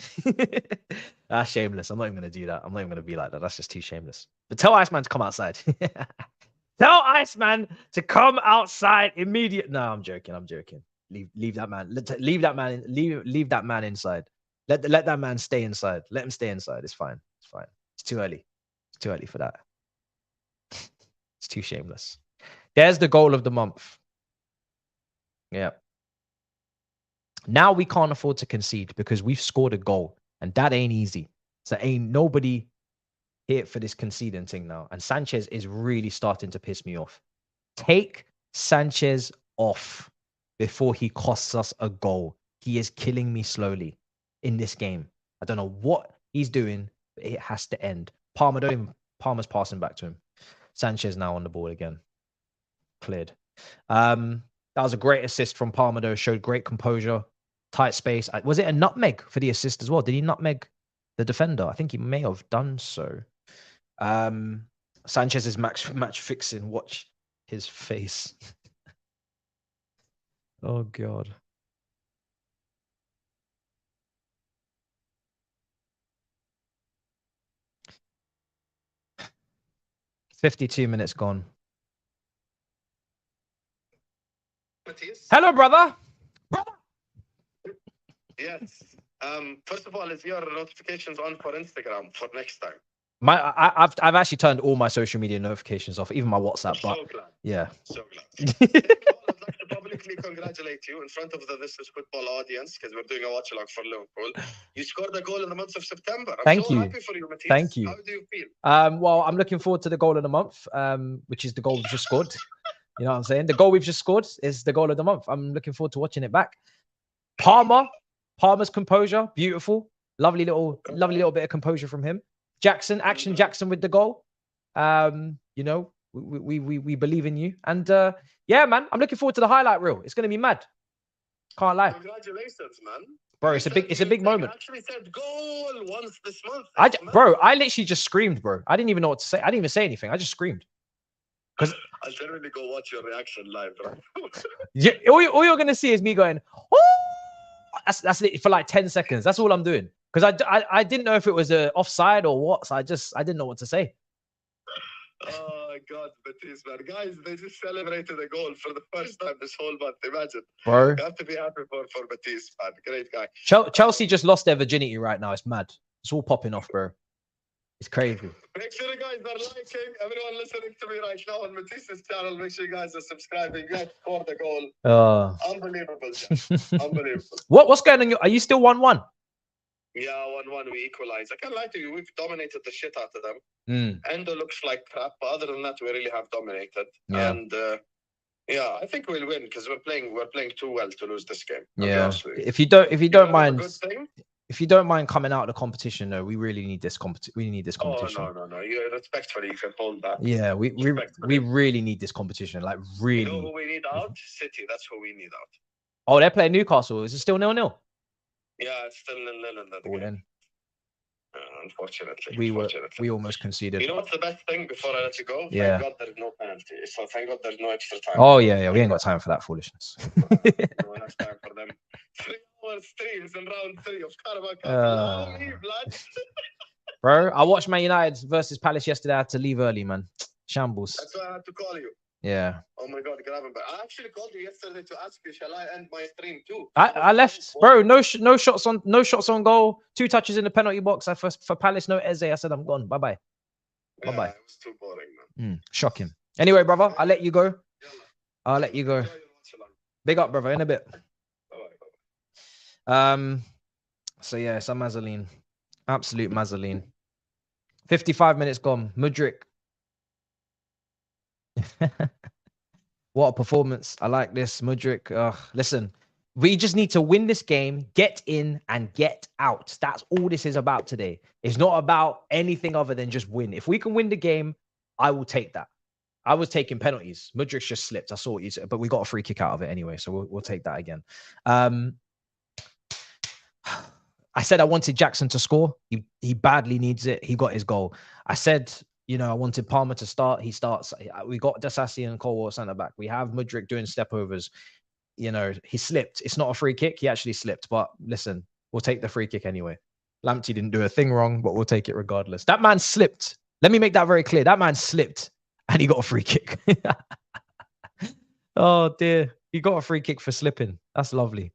That's shameless. I'm not even going to do that. I'm not even going to be like that. That's just too shameless. But tell Iceman to come outside. Tell Iceman to come outside immediately. No, I'm joking. I'm joking. Leave that man. Leave that man. Leave that man inside. Let that man stay inside. Let him stay inside. It's fine. It's fine. It's too early. It's too early for that. It's too shameless. There's the goal of the month. Yeah. Now we can't afford to concede because we've scored a goal, and that ain't easy. So ain't nobody here for this conceding thing now. And Sanchez is really starting to piss me off. Take Sanchez off before he costs us a goal. He is killing me slowly in this game. I don't know what he's doing, but it has to end. Palmer's passing back to him. Sanchez now on the ball again. Cleared. That was a great assist from Palmer, though. Showed great composure. Tight space. Was it a nutmeg for the assist as well? Did he nutmeg the defender? I think he may have done so. Sanchez is match fixing. Watch his face. Oh God. "52 minutes gone." Matisse? Hello, brother. Yes. First of all, is your notifications on for Instagram for next time? I've actually turned all my social media notifications off, even my WhatsApp. So But glad. yeah. So glad. I'd like to publicly congratulate you in front of the This Is Football audience, because we're doing a watch along for Liverpool. You scored a goal in the month of September. I'm so happy for you, Matisse. Thank you. How do you feel? Well, I'm looking forward to the goal of the month, which is the goal we've just scored. You know what I'm saying? The goal we've just scored is the goal of the month. I'm looking forward to watching it back. Palmer's composure, beautiful. Lovely little bit of composure from him. Jackson with the goal. We believe in you. And yeah, man, I'm looking forward to the highlight reel. It's gonna be mad. Can't lie. Congratulations, man. Bro, it's a big moment. I actually said goal once this month. I literally just screamed, bro. I didn't even know what to say. I didn't even say anything. I just screamed. Because I'll generally go watch your reaction live, bro. all you're gonna see is me going, oh! That's it for like 10 seconds. That's all I'm doing. Because I didn't know if it was a offside or what. So I didn't know what to say. Oh God, Matisse, man. Guys, they just celebrated a goal for the first time this whole month. Imagine. Bro. You have to be happy for Matisse, man. Great guy. Chelsea just lost their virginity right now. It's mad. It's all popping off, bro. It's crazy. Make sure you guys are liking. Everyone listening to me right now on Matisse's channel, make sure you guys are subscribing. You guys scored the goal. Unbelievable. Unbelievable. What's going on? Are you still 1-1? Yeah, 1-1. We equalized. I can't lie to you. We've dominated the shit out of them. Endo looks like crap, but other than that, we really have dominated. Yeah. And yeah, I think we'll win because we're playing too well to lose this game. Yeah. If you don't mind. Good thing? If you don't mind coming out of the competition, though, we really need this competition. Oh, no. You respectfully, you can hold that. Yeah, we really need this competition. Like, really. You know who we need out? City. That's who we need out. Oh, they're playing Newcastle. Is it still 0-0? Yeah, it's still 0-0 in that game. Then. Unfortunately. We almost conceded. You know what's the best thing before I let you go? Yeah. Thank God there's no penalty. So thank God there's no extra time. Oh, yeah. We ain't got time for that foolishness. No enough time for them. 3 hours streams in round 3 of Carabao. Blood. Bro, I watched Man United versus Palace yesterday. I had to leave early, man. Shambles. That's why I had to call you. Yeah. Oh my God, Gravenberg. I actually called you yesterday to ask you, shall I end my stream too? I left, bro. No shots on goal. 2 touches in the penalty box. For Palace, no Eze. I said I'm gone. Bye bye. Yeah, Bye bye. it was too boring, man. Shocking. Anyway, brother, I'll let you go. I'll let you go. Enjoy your watch along. Big up, brother. In a bit. Bye-bye. So yeah, some Mazzoline. Absolute Mazzoline. 55 minutes gone. Mudryk. What a performance. I like this. Mudryk. Listen, we just need to win this game, get in and get out. That's all this is about today. It's not about anything other than just win. If we can win the game, I will take that. I was taking penalties. Mudryk's just slipped. I saw what you said, but we got a free kick out of it anyway, so we'll take that again. I said I wanted Jackson to score. He badly needs it. He got his goal. I said, you know, I wanted Palmer to start. He starts. We got Dasasi and Colwell centre back. We have Mudryk doing stepovers. You know, he slipped. It's not a free kick. He actually slipped. But listen, we'll take the free kick anyway. Lamptey didn't do a thing wrong, but we'll take it regardless. That man slipped. Let me make that very clear. That man slipped and he got a free kick. Oh dear. He got a free kick for slipping. That's lovely.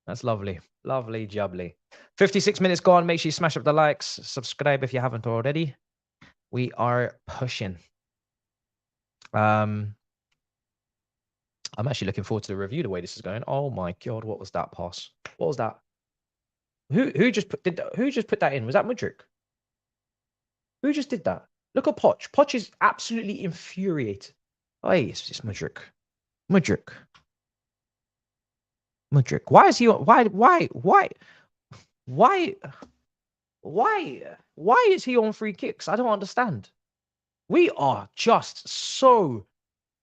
That's lovely. Lovely jubbly. 56 minutes gone. Make sure you smash up the likes. Subscribe if you haven't already. We are pushing. I'm actually looking forward to the review, the way this is going. Oh my God, what was that pass? What was that? Who just put that in? Was that Mudryk? Who just did that? Look at Poch. Poch is absolutely infuriated. Oh, hey, it's Mudryk. Mudryk. Why is he? Why is he on free kicks? I don't understand. We are just so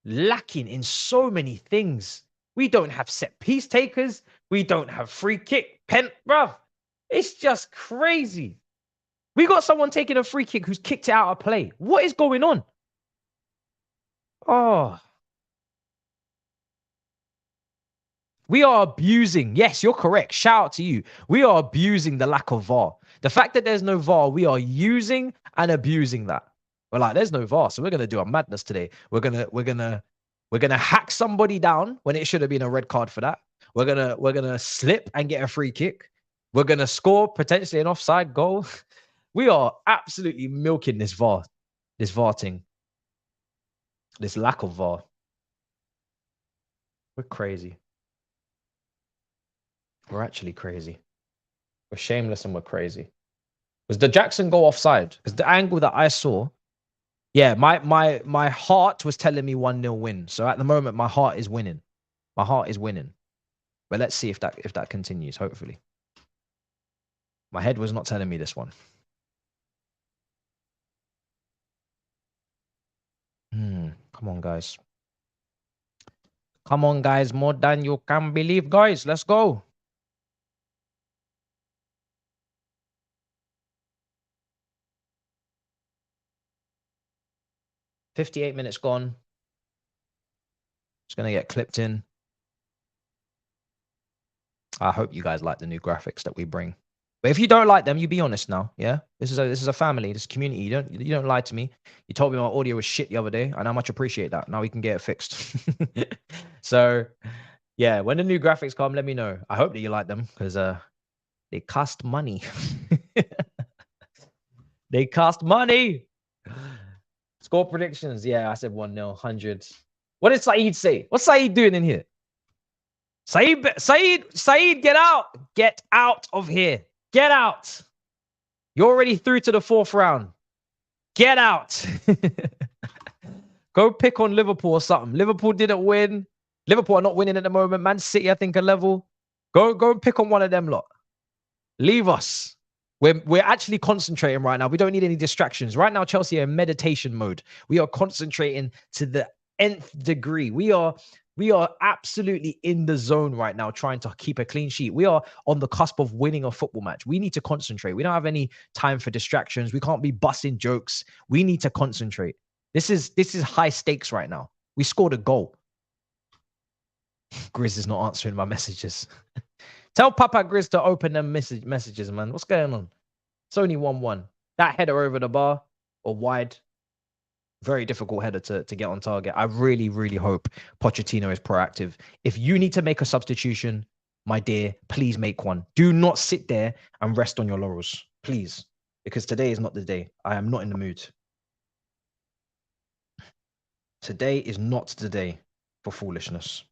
lacking in so many things. We don't have set piece takers. We don't have free kick bruv. It's just crazy. We got someone taking a free kick who's kicked it out of play. What is going on? Oh. We are abusing. Yes, you're correct. Shout out to you. We are abusing the lack of VAR. The fact that there's no VAR, we are using and abusing that. We're like, there's no VAR, so we're gonna do a madness today. We're gonna hack somebody down when it should have been a red card for that. We're gonna slip and get a free kick. We're gonna score potentially an offside goal. We are absolutely milking this VAR thing. This lack of VAR. We're crazy. We're actually crazy. We're shameless and we're crazy. Was the Jackson go offside? Because the angle that I saw, yeah, my heart was telling me 1-0 win. So at the moment, my heart is winning. My heart is winning. But let's see if that continues, hopefully. My head was not telling me this one. Come on, guys. Come on, guys. More than you can believe, guys. Let's go. $58 minutes gone. It's going to get clipped in. I hope you guys like the new graphics that we bring. But if you don't like them, you be honest now. Yeah, this is a family, this is a community. You don't lie to me. You told me my audio was shit the other day, and I much appreciate that. Now we can get it fixed. So, yeah, when the new graphics come, let me know. I hope that you like them because they cost money. They cost money. Score predictions. Yeah, I said 1-0, 100. What did Saeed say? What's Saeed doing in here? Saeed, get out. Get out of here. Get out. You're already through to the 4th round. Get out. Go pick on Liverpool or something. Liverpool didn't win. Liverpool are not winning at the moment. Man City, I think, are level. Go and pick on one of them lot. Leave us. We're actually concentrating right now. We don't need any distractions. Right now, Chelsea are in meditation mode. We are concentrating to the nth degree. We are absolutely in the zone right now, trying to keep a clean sheet. We are on the cusp of winning a football match. We need to concentrate. We don't have any time for distractions. We can't be busting jokes. We need to concentrate. This is high stakes right now. We scored a goal. Grizz is not answering my messages. Tell Papa Grizz to open them messages, man. What's going on? It's only 1-1. That header over the bar or wide. Very difficult header to get on target. I really, really hope Pochettino is proactive. If you need to make a substitution, my dear, please make one. Do not sit there and rest on your laurels, please, because today is not the day. I am not in the mood. Today is not the day for foolishness.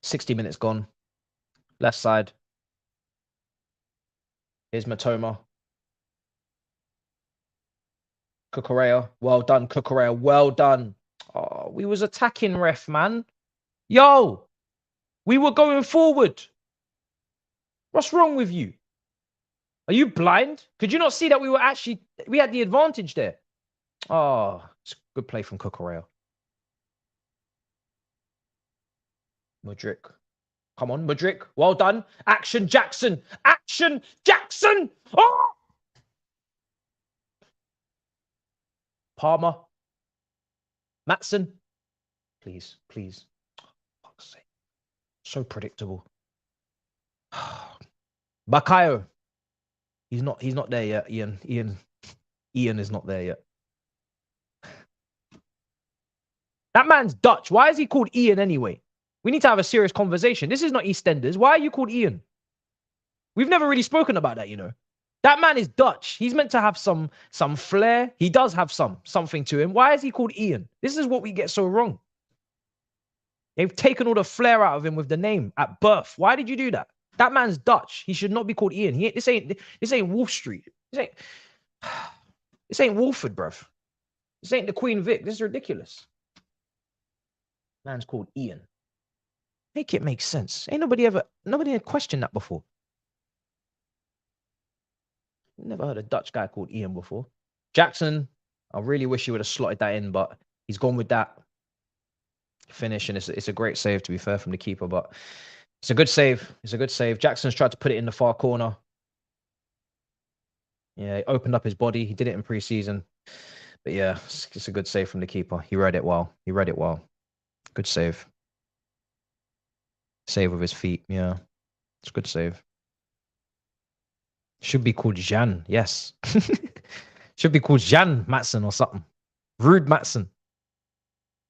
60 minutes gone. Left side. Here's Matoma. Cucurella. Well done, Cucurella. Well done. Oh, we was attacking, ref, man. Yo, we were going forward. What's wrong with you? Are you blind? Could you not see that we had the advantage there? Oh, it's a good play from Cucurella. Mudryk. Come on, Mudryk. Well done. Action, Jackson. Action, Jackson. Oh! Palmer. Matson. Please, please. Fuck's sake. So predictable. Bakayo. He's not there yet, Ian. Ian is not there yet. That man's Dutch. Why is he called Ian anyway? We need to have a serious conversation. This is not EastEnders. Why are you called Ian? We've never really spoken about that, you know. That man is Dutch. He's meant to have some flair. He does have something to him. Why is he called Ian? This is what we get so wrong. They've taken all the flair out of him with the name at birth. Why did you do that? That man's Dutch. He should not be called Ian. This ain't Wolf Street. This ain't Wolford, bruv. This ain't the Queen Vic. This is ridiculous. Man's called Ian. Make it make sense. Ain't nobody had questioned that before. Never heard a Dutch guy called Ian before. Jackson, I really wish he would have slotted that in, but he's gone with that finish, and it's a great save, to be fair, from the keeper, but it's a good save. It's a good save. Jackson's tried to put it in the far corner. Yeah, he opened up his body. He did it in pre-season. But yeah, it's a good save from the keeper. He read it well. He read it well. Good save. Save with his feet. Yeah, it's a good save. Should be called Jan. Yes. Should be called Jan Matson or something. Rude Matson.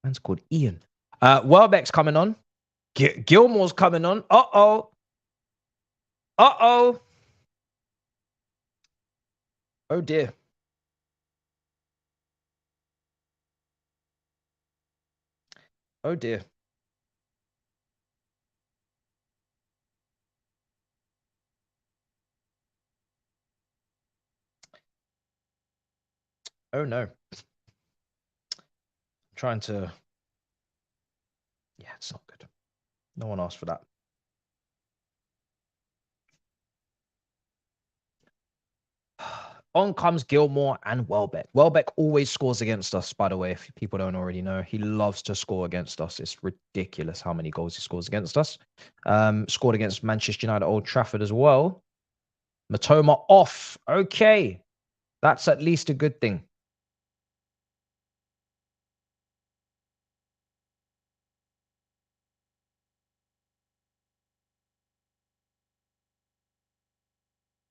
Man's called Ian. Welbeck's coming on. Gilmore's coming on. Uh-oh. Uh-oh. Oh, dear. Oh, dear. Oh, no. I'm trying to... Yeah, it's not good. No one asked for that. On comes Gilmore and Welbeck. Welbeck always scores against us, by the way, if people don't already know. He loves to score against us. It's ridiculous how many goals he scores against us. Scored against Manchester United at Old Trafford as well. Matoma off. Okay. That's at least a good thing.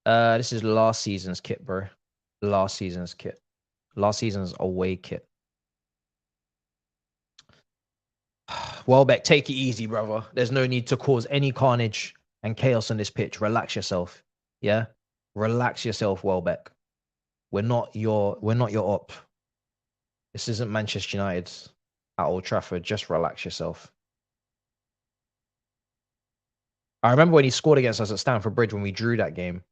This is last season's kit, bro. Last season's kit. Last season's away kit. Welbeck, take it easy, brother. There's no need to cause any carnage and chaos on this pitch. Relax yourself. Yeah? Relax yourself, Welbeck. We're not your op. This isn't Manchester United at Old Trafford. Just relax yourself. I remember when he scored against us at Stamford Bridge when we drew that game.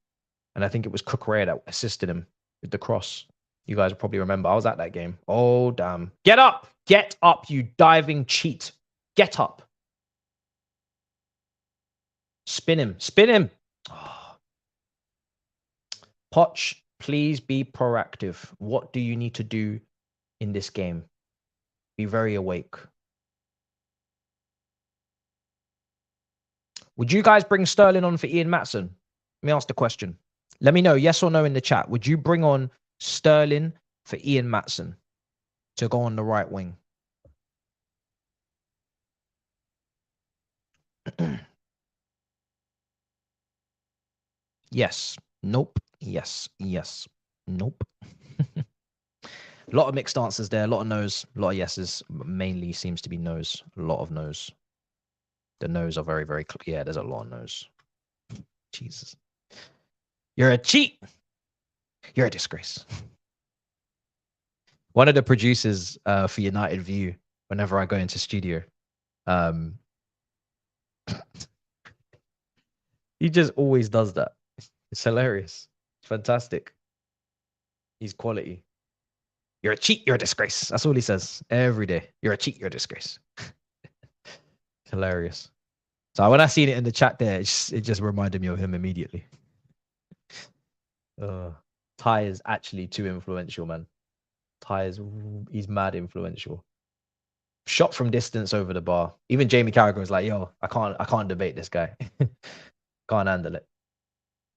And I think it was Cucurella that assisted him with the cross. You guys probably remember. I was at that game. Oh, damn. Get up! Get up, you diving cheat. Get up. Spin him. Spin him. Oh. Poch, please be proactive. What do you need to do in this game? Be very awake. Would you guys bring Sterling on for Ian Matson? Let me ask the question. Let me know, yes or no, in the chat. Would you bring on Sterling for Ian Matson to go on the right wing? Yes. Nope. Yes. Yes. Nope. A lot of mixed answers there. A lot of no's. A lot of yeses. Mainly seems to be no's. A lot of no's. The no's are very, very clear. Yeah, there's a lot of no's. Jesus. You're a cheat. You're a disgrace. One of the producers for United View, whenever I go into studio, he just always does that. It's hilarious. It's fantastic. He's quality. You're a cheat. You're a disgrace. That's all he says every day. You're a cheat. You're a disgrace. Hilarious. So when I seen it in the chat there, it just reminded me of him immediately. Ty is actually too influential, man. Ty is, he's mad influential. Shot from distance over the bar. Even Jamie Carragher was like, yo, I can't debate this guy. Can't handle it.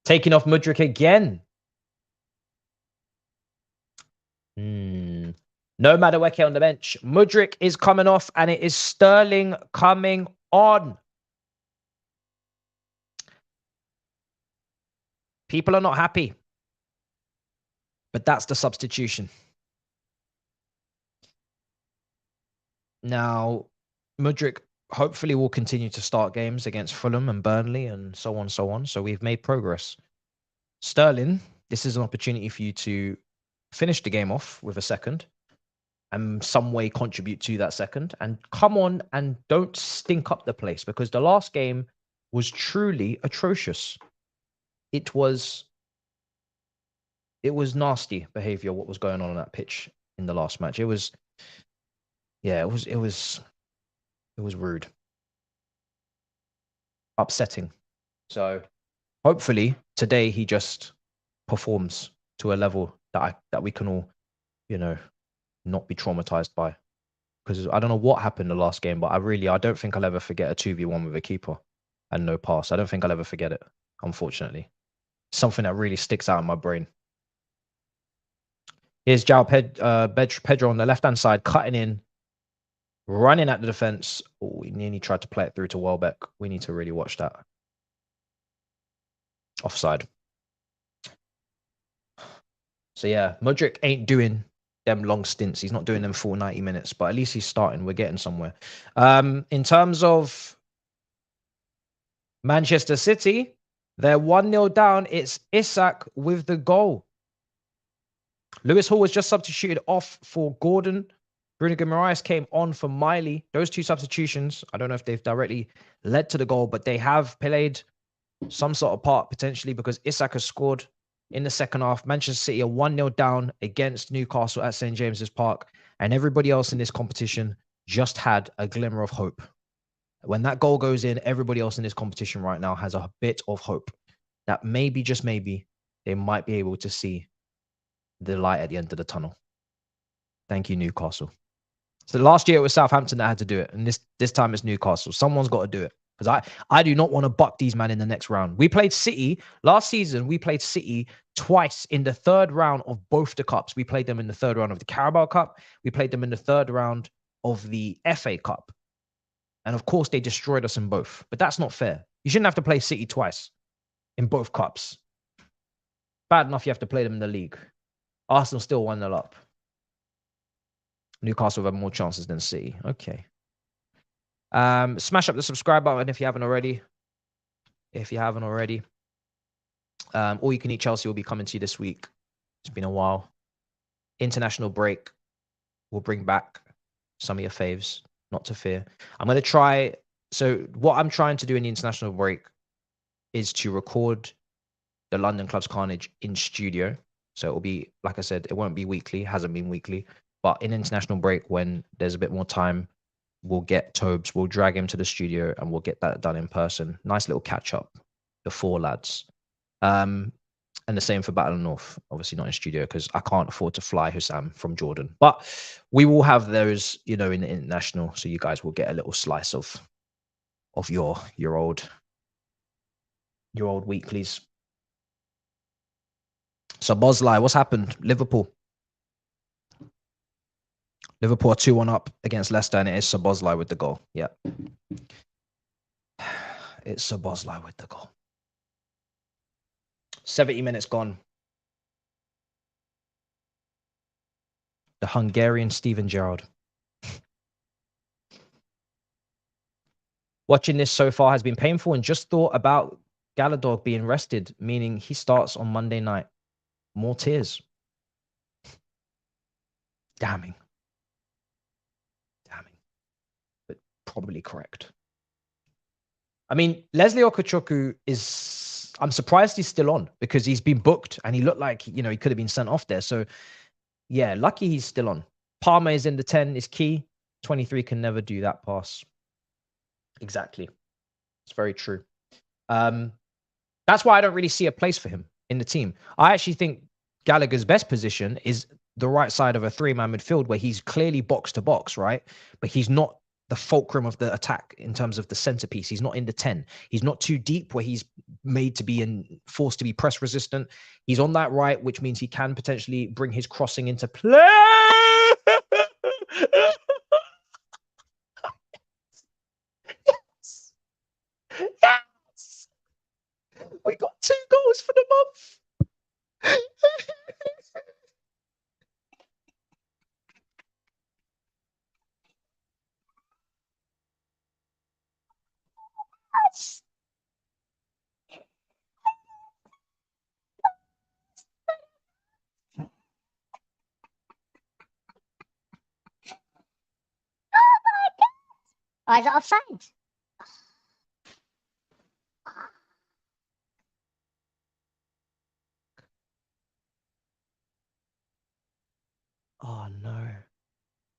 Taking off Mudryk again. No Madueke on the bench. Mudryk is coming off, and it is Sterling coming on. People are not happy. But that's the substitution. Now, Mudryk hopefully will continue to start games against Fulham and Burnley and so on, so on. So we've made progress. Sterling, this is an opportunity for you to finish the game off with a second and some way contribute to that second, and come on and don't stink up the place, because the last game was truly atrocious. It was nasty behavior what was going on that pitch in the last match. It was rude, upsetting. So hopefully today he just performs to a level that we can all, not be traumatized by. Because I don't know what happened the last game, but I don't think I'll ever forget a 2v1 with a keeper and no pass. I don't think I'll ever forget it, unfortunately. Something that really sticks out in my brain. Here's Pedro on the left-hand side, cutting in, running at the defense. Oh, he nearly tried to play it through to Welbeck. We need to really watch that. Offside. So yeah, Mudryk ain't doing them long stints. He's not doing them full 90 minutes, but at least he's starting. We're getting somewhere. In terms of Manchester City, they're 1-0 down. It's Isak with the goal. Lewis Hall was just substituted off for Gordon. Bruno Guimaraes came on for Miley. Those two substitutions, I don't know if they've directly led to the goal, but they have played some sort of part potentially, because Isak has scored in the second half. Manchester City are 1-0 down against Newcastle at St. James's Park, and everybody else in this competition just had a glimmer of hope. When that goal goes in, everybody else in this competition right now has a bit of hope that maybe, just maybe, they might be able to see the light at the end of the tunnel. Thank you, Newcastle. So last year it was Southampton that had to do it, and this time it's Newcastle. Someone's got to do it, because I do not want to buck these men in the next round. We played City last season. We played City twice in the third round of both the cups. We played them in the third round of the Carabao Cup. We played them in the third round of the FA Cup. And of course, they destroyed us in both. But that's not fair. You shouldn't have to play City twice in both cups. Bad enough you have to play them in the league. Arsenal still 1-0 up. Newcastle have more chances than City. Okay. Smash up the subscribe button if you haven't already. All You Can Eat Chelsea will be coming to you this week. It's been a while. International break will bring back some of your faves. Not to fear. I'm going to try. So what I'm trying to do in the international break is to record the London Clubs Carnage in studio. So it will be, like I said, it won't be weekly. Hasn't been weekly. But in international break, when there's a bit more time, we'll get Thabz. We'll drag him to the studio and we'll get that done in person. Nice little catch up. The four lads. And the same for Battle North. Obviously not in studio because I can't afford to fly Hussam from Jordan. But we will have those, in the international. So you guys will get a little slice of your old weeklies. So Bosley, what's happened? Liverpool are 2-1 up against Leicester, and it is Szoboszlai with the goal. Yeah. It's Szoboszlai with the goal. 70 minutes gone. The Hungarian Steven Gerrard. Watching this so far has been painful and just thought about Galadog being rested, meaning he starts on Monday night. More tears. Damning. Damning. But probably correct. I mean, Leslie Okachoku is... I'm surprised he's still on because he's been booked and he looked like, you know, he could have been sent off there. So, yeah, lucky he's still on. Palmer is in the 10 is key. 23 can never do that pass. Exactly. It's very true. That's why I don't really see a place for him in the team. I actually think Gallagher's best position is the right side of a three-man midfield where he's clearly box to box, right? But he's not the fulcrum of the attack in terms of the centerpiece. He's not in the 10. He's not too deep where he's made to be forced to be press resistant. He's on that right, which means he can potentially bring his crossing into play. Yes. Yes. We got 2 goals for the month. Yes. Oh, is it offside? Oh no.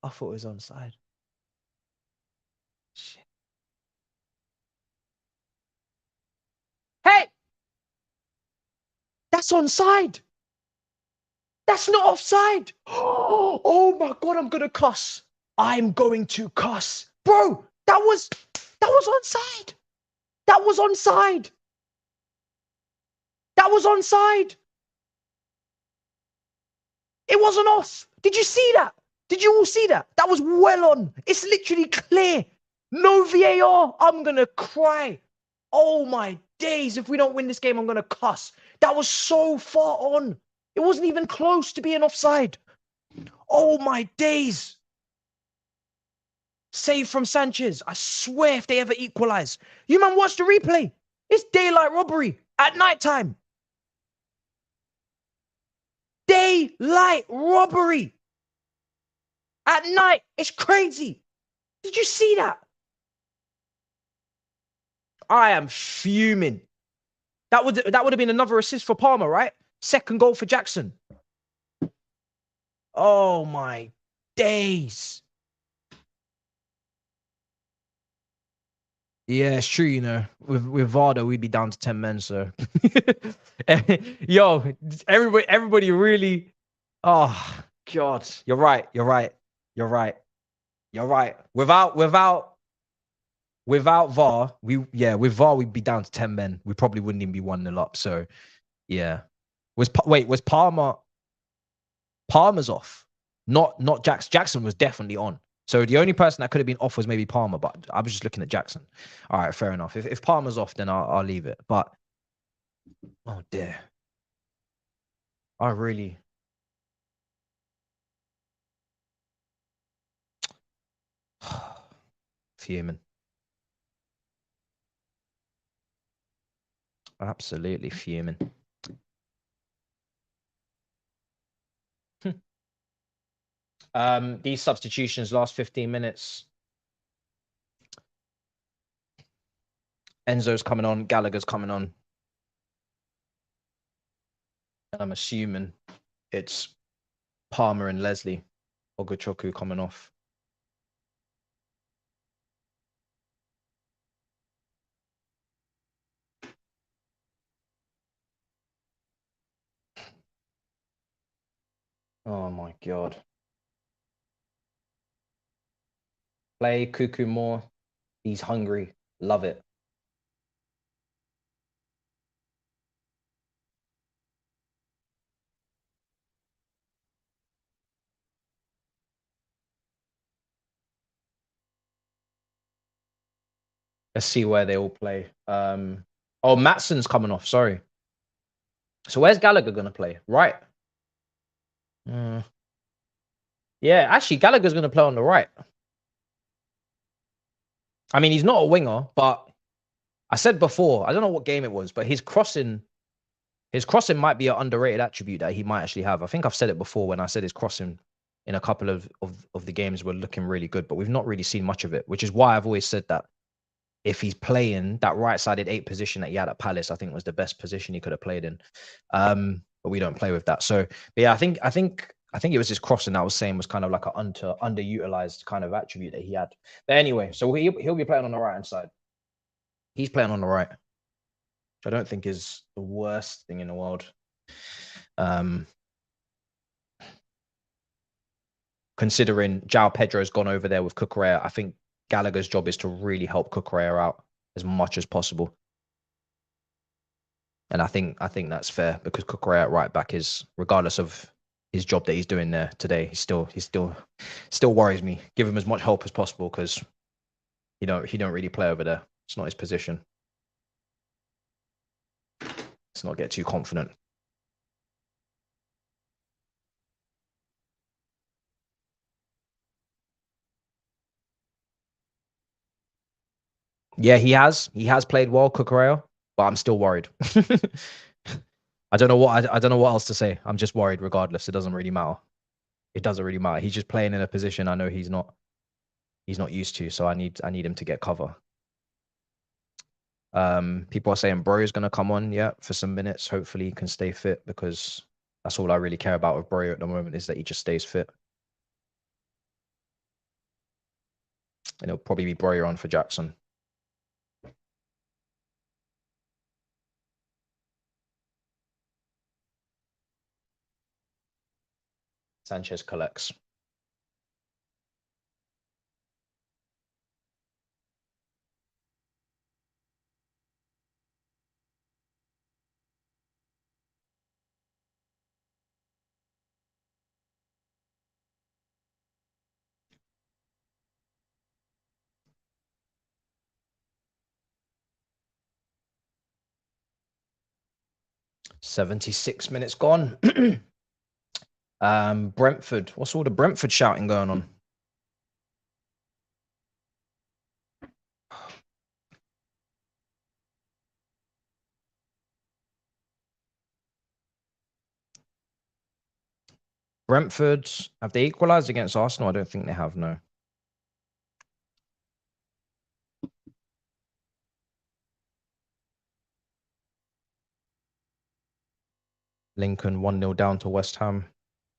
I thought it was onside. Shit. Hey! That's onside. That's not offside. Oh my God, I'm going to cuss. I'm going to cuss. Bro, that was onside. That was onside. That was onside. It wasn't off. Did you see that? Did you all see that? That was well on. It's literally clear. No VAR. I'm going to cry. Oh my days. If we don't win this game, I'm going to cuss. That was so far on. It wasn't even close to being offside. Oh my days. Save from Sanchez. I swear if they ever equalize. You man watch the replay. It's daylight robbery at nighttime. Daylight robbery. At night. It's crazy. Did you see that? I am fuming. That would have been another assist for Palmer, right? Second goal for Jackson. Oh my days. Yeah, it's true, you know. With Varda, we'd be down to 10 men, so yo, everybody really, oh God. You're right. Without VAR, with VAR we'd be down to 10 men. We probably wouldn't even be 1-0 up. So yeah. Was Palmer's off? Not Jackson. Jackson was definitely on. So the only person that could have been off was maybe Palmer, but I was just looking at Jackson. All right, fair enough. If Palmer's off, then I'll leave it. But oh dear. I really fuming. Absolutely fuming. These substitutions last 15 minutes. Enzo's coming on, Gallagher's coming on. And I'm assuming it's Palmer and Leslie Ogochoku coming off. Oh my God. Play Cuckoo more. He's hungry. Love it. Let's see where they all play. Oh, Matson's coming off. Sorry. So where's Gallagher going to play? Right. Yeah, actually, Gallagher's going to play on the right. I mean, he's not a winger, but I said before, I don't know what game it was, but his crossing might be an underrated attribute that he might actually have. I think I've said it before when I said his crossing in a couple of the games were looking really good, but we've not really seen much of it, which is why I've always said that if he's playing that right-sided 8 position that he had at Palace, I think was the best position he could have played in. But we don't play with that. So, but yeah, I think it was his crossing that I was saying was kind of like an underutilized kind of attribute that he had. But anyway, so he'll be playing on the right-hand side. He's playing on the right, which I don't think is the worst thing in the world. Considering João Pedro's gone over there with Cucurella, I think Gallagher's job is to really help Cucurella out as much as possible. And I think that's fair because Cucurella at right back is, regardless of his job that he's doing there today, he still worries me. Give him as much help as possible because he don't really play over there. It's not his position. Let's not get too confident. Yeah, he has played well, Cucurella, but I'm still worried. I don't know what else to say. I'm just worried regardless. It doesn't really matter. It doesn't really matter. He's just playing in a position I know he's not used to, so I need him to get cover. People are saying Bro is gonna come on, yeah, for some minutes. Hopefully he can stay fit because that's all I really care about with Bro at the moment is that he just stays fit. And it'll probably be Bro on for Jackson. Sanchez collects. $76 minutes gone. Brentford. What's all the Brentford shouting going on? Brentford, have they equalised against Arsenal? I don't think they have, no. Lincoln 1-0 down to West Ham.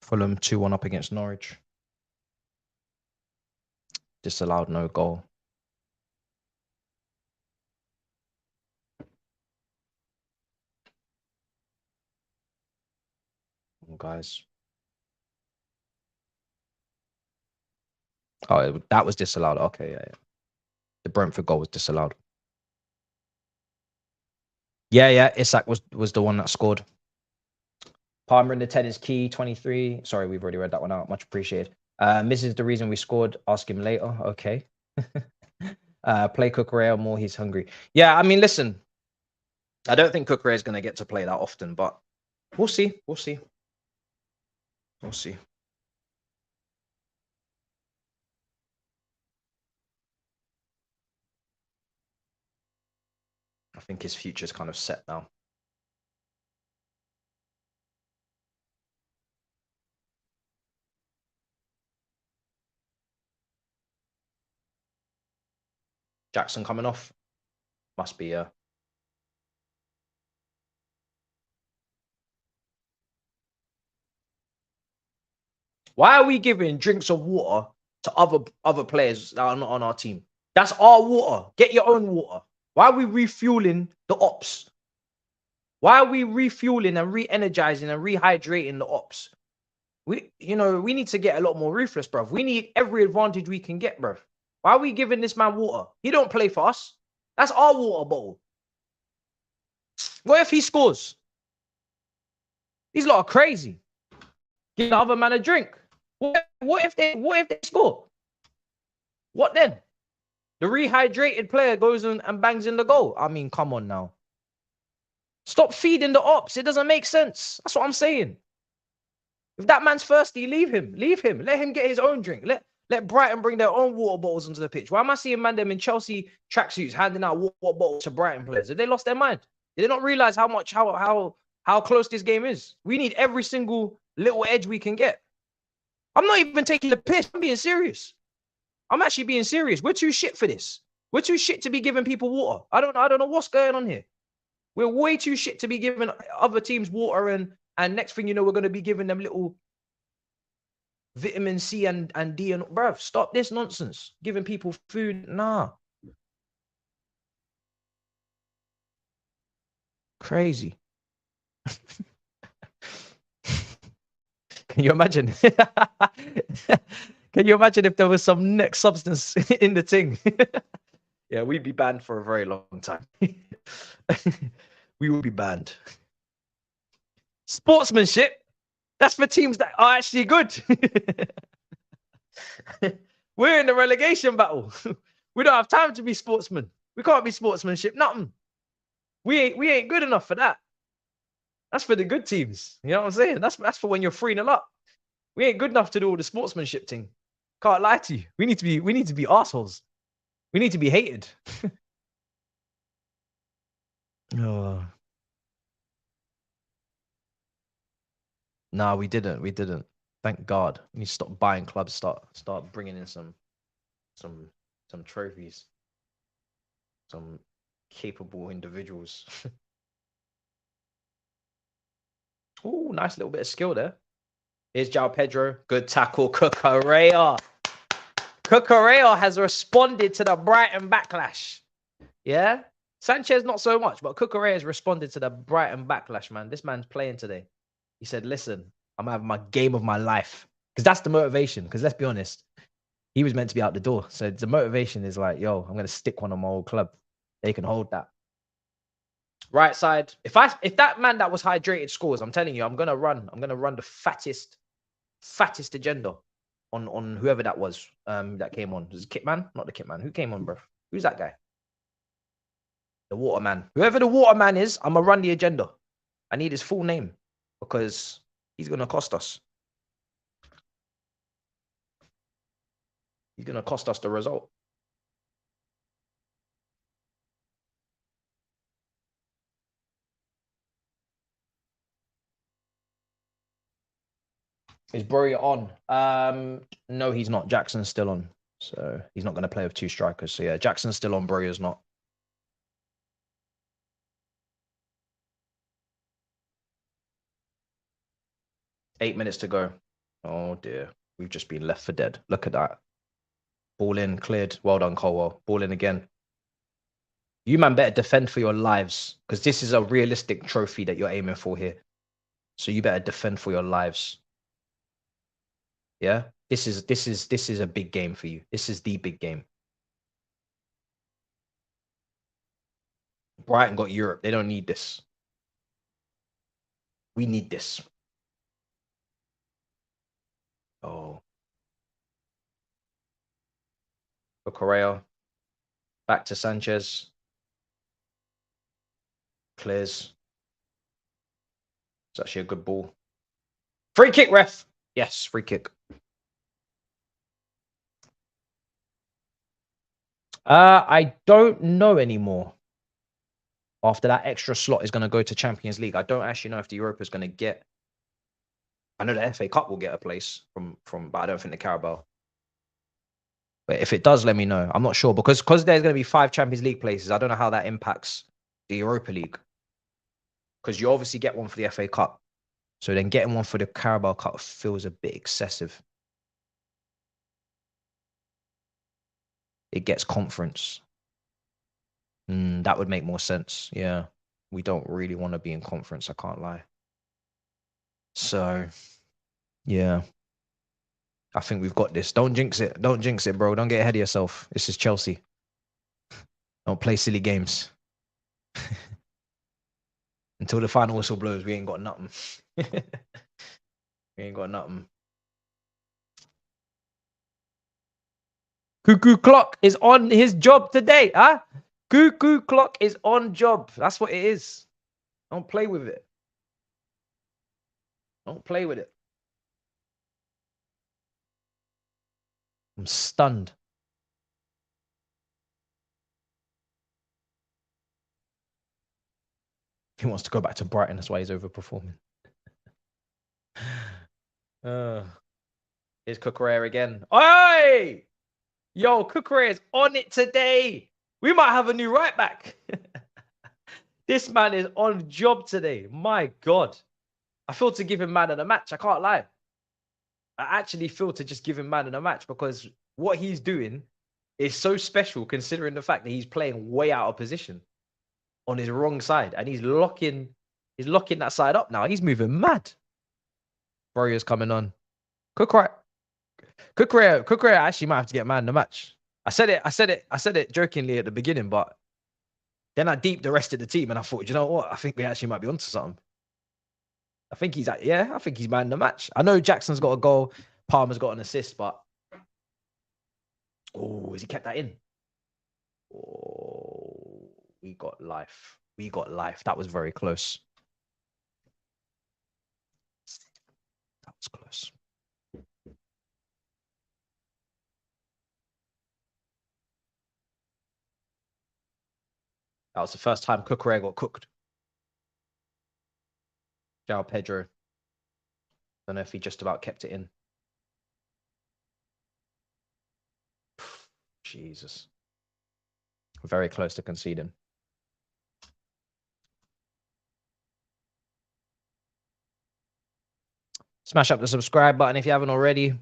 Fulham 2-1 up against Norwich. Disallowed, no goal. Guys. Oh, that was disallowed. Okay, yeah. The Brentford goal was disallowed. Yeah. Isak was the one that scored. Palmer in the 10 is key, 23. Sorry, we've already read that one out. Much appreciated. Misses the reason we scored. Ask him later. Okay. Play Cucurella more. He's hungry. Yeah, I mean, listen. I don't think Cucurella is going to get to play that often, but we'll see. We'll see. We'll see. I think his future's kind of set now. Jackson coming off. Must be Why are we giving drinks of water to other players that are not on our team? That's our water. Get your own water. Why are we refueling the ops? Why are we refueling and re-energizing and rehydrating the ops? We need to get a lot more ruthless, bruv. We need every advantage we can get, bruv. Why are we giving this man water? He don't play for us. That's our water bottle. What if he scores? These lot are crazy. Give the other man a drink. What if they score? What then? The rehydrated player goes and bangs in the goal. I mean, come on now. Stop feeding the ops. It doesn't make sense. That's what I'm saying. If that man's thirsty, leave him. Leave him. Let him get his own drink. Let Brighton bring their own water bottles onto the pitch. Why am I seeing man them in Chelsea tracksuits handing out water bottles to Brighton players? Did they lost their mind? Did they not realize how close this game is? We need every single little edge we can get. I'm not even taking the piss. I'm being serious. I'm actually being serious. We're too shit for this. We're too shit to be giving people water. I don't know what's going on here. We're way too shit to be giving other teams water, and next thing you know, we're going to be giving them little vitamin C and D. And bruv, stop this nonsense. Giving people food, nah. Crazy. Can you imagine? Can you imagine if there was some next substance in the thing? Yeah, we'd be banned for a very long time. We would be banned. Sportsmanship, that's for teams that are actually good. We're in the relegation battle. We don't have time to be sportsmen. We can't be sportsmanship, nothing. We ain't good enough for that. That's for the good teams. You know what I'm saying? That's for when you're 3-0 up. We ain't good enough to do all the sportsmanship thing. Can't lie to you. We need to be assholes. We need to be hated. Oh. No, we didn't. We didn't. Thank God. We need to stop buying clubs. Start bringing in some trophies. Some capable individuals. Oh, nice little bit of skill there. Here's João Pedro. Good tackle. Cucurella. Cucurella has responded to the Brighton backlash. Yeah? Sanchez not so much, but Cucurella has responded to the Brighton backlash, man. This man's playing today. He said, listen, I'm going to have my game of my life. Because that's the motivation. Because let's be honest, he was meant to be out the door. So the motivation is like, yo, I'm going to stick one on my old club. They can hold that. Right side. If that man that was hydrated scores, I'm telling you, I'm gonna run the fattest agenda on whoever that was that came on. Was it Kitman? Not the Kitman. Who came on, bro? Who's that guy? The Waterman. Whoever the Waterman is, I'm gonna run the agenda. I need his full name because he's gonna cost us. He's gonna cost us the result. Is Broya on? No, he's not. Jackson's still on. So he's not going to play with 2 strikers. So yeah, Jackson's still on. Broya's not. Eight minutes to go. Oh dear. We've just been left for dead. Look at that. Ball in, cleared. Well done, Colwell. Ball in again. You man better defend for your lives because this is a realistic trophy that you're aiming for here. So you better defend for your lives. Yeah, this is a big game for you. This is the big game. Brighton got Europe. They don't need this. We need this. Oh. For Correa. Back to Sanchez. Clears. It's actually a good ball. Free kick, ref. Yes, free kick. I don't know anymore. After that extra slot is going to go to Champions League. I don't actually know if the Europa is going to get. I know the FA Cup will get a place from, but I don't think the Carabao. But if it does, let me know. I'm not sure because there's going to be 5 Champions League places. I don't know how that impacts the Europa League. Because you obviously get one for the FA Cup. So then getting one for the Carabao Cup feels a bit excessive. It gets conference. That would make more sense. Yeah. We don't really want to be in conference. I can't lie. So, yeah. I think we've got this. Don't jinx it. Don't jinx it, bro. Don't get ahead of yourself. This is Chelsea. Don't play silly games. Until the final whistle blows, we ain't got nothing. We ain't got nothing. Cuckoo clock is on his job today, huh? Cuckoo clock is on job. That's what it is. Don't play with it. Don't play with it. I'm stunned. He wants to go back to Brighton. That's why he's overperforming. Here's Cucurella again. Oi! Yo, Cucurella is on it today. We might have a new right back. This man is on job today. My God. I feel to give him man of the match. I can't lie. I actually feel to just give him man of the match because what he's doing is so special considering the fact that he's playing way out of position on his wrong side and he's locking that side up now. He's moving mad. Warriors coming on. Cucurella actually might have to get man of the match. I said it jokingly at the beginning, but then I deeped the rest of the team and I thought, you know what? I think we actually might be onto something. I think he's man of the match. I know Jackson's got a goal, Palmer's got an assist, but oh, has he kept that in? Oh, we got life. We got life. That was very close. That was close. That was the first time Cucurella got cooked. João Pedro. Don't know if he just about kept it in. Jesus. Very close to conceding. Smash up the subscribe button if you haven't already.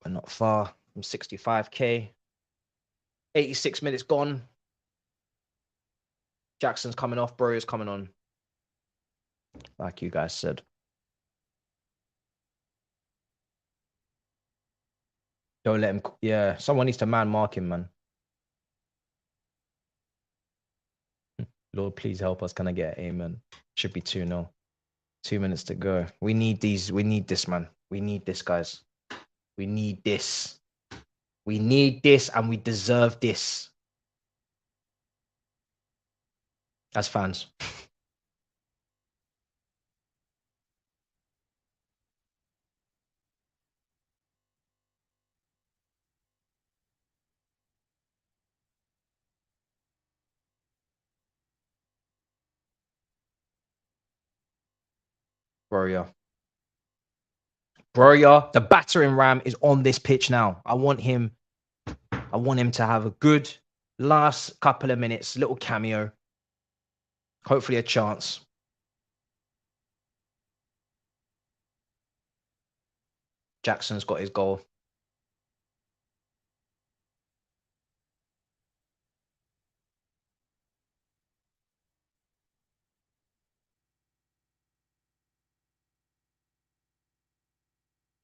We're not far from 65k. 86 minutes gone. Jackson's coming off. Bro is coming on. Like you guys said. Don't let him. Yeah, someone needs to man mark him, man. Lord, please help us. Can I get an amen? Should be 2-0. 2 minutes to go. We need these. We need this, man. We need this, guys. We need this. We need this and we deserve this. As fans. Bro, yeah. Bro, yeah. The battering ram is on this pitch now. I want him to have a good last couple of minutes, little cameo. Hopefully a chance. Jackson's got his goal.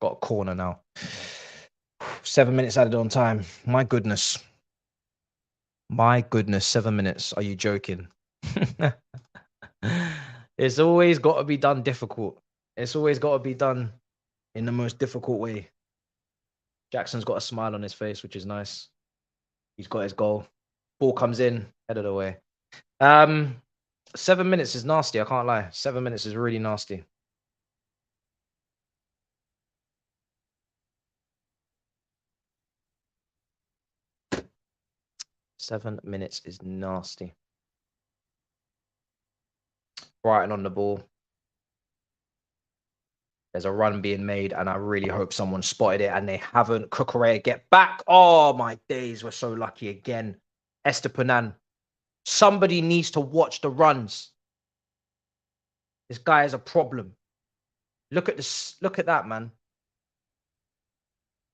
Got a corner now. 7 minutes added on time. My goodness. My goodness, 7 minutes. Are you joking? It's always got to be done difficult. It's always got to be done in the most difficult way. Jackson's got a smile on his face, which is nice. He's got his goal. Ball comes in, head of the way. 7 minutes is nasty. I can't lie. 7 minutes is really nasty. Seven minutes is nasty. Brighton on the ball. There's a run being made, and I really hope someone spotted it, and they haven't. Cucurella get back. Oh, my days. We're so lucky again. Estepanan. Somebody needs to watch the runs. This guy is a problem. Look at this. Look at that, man.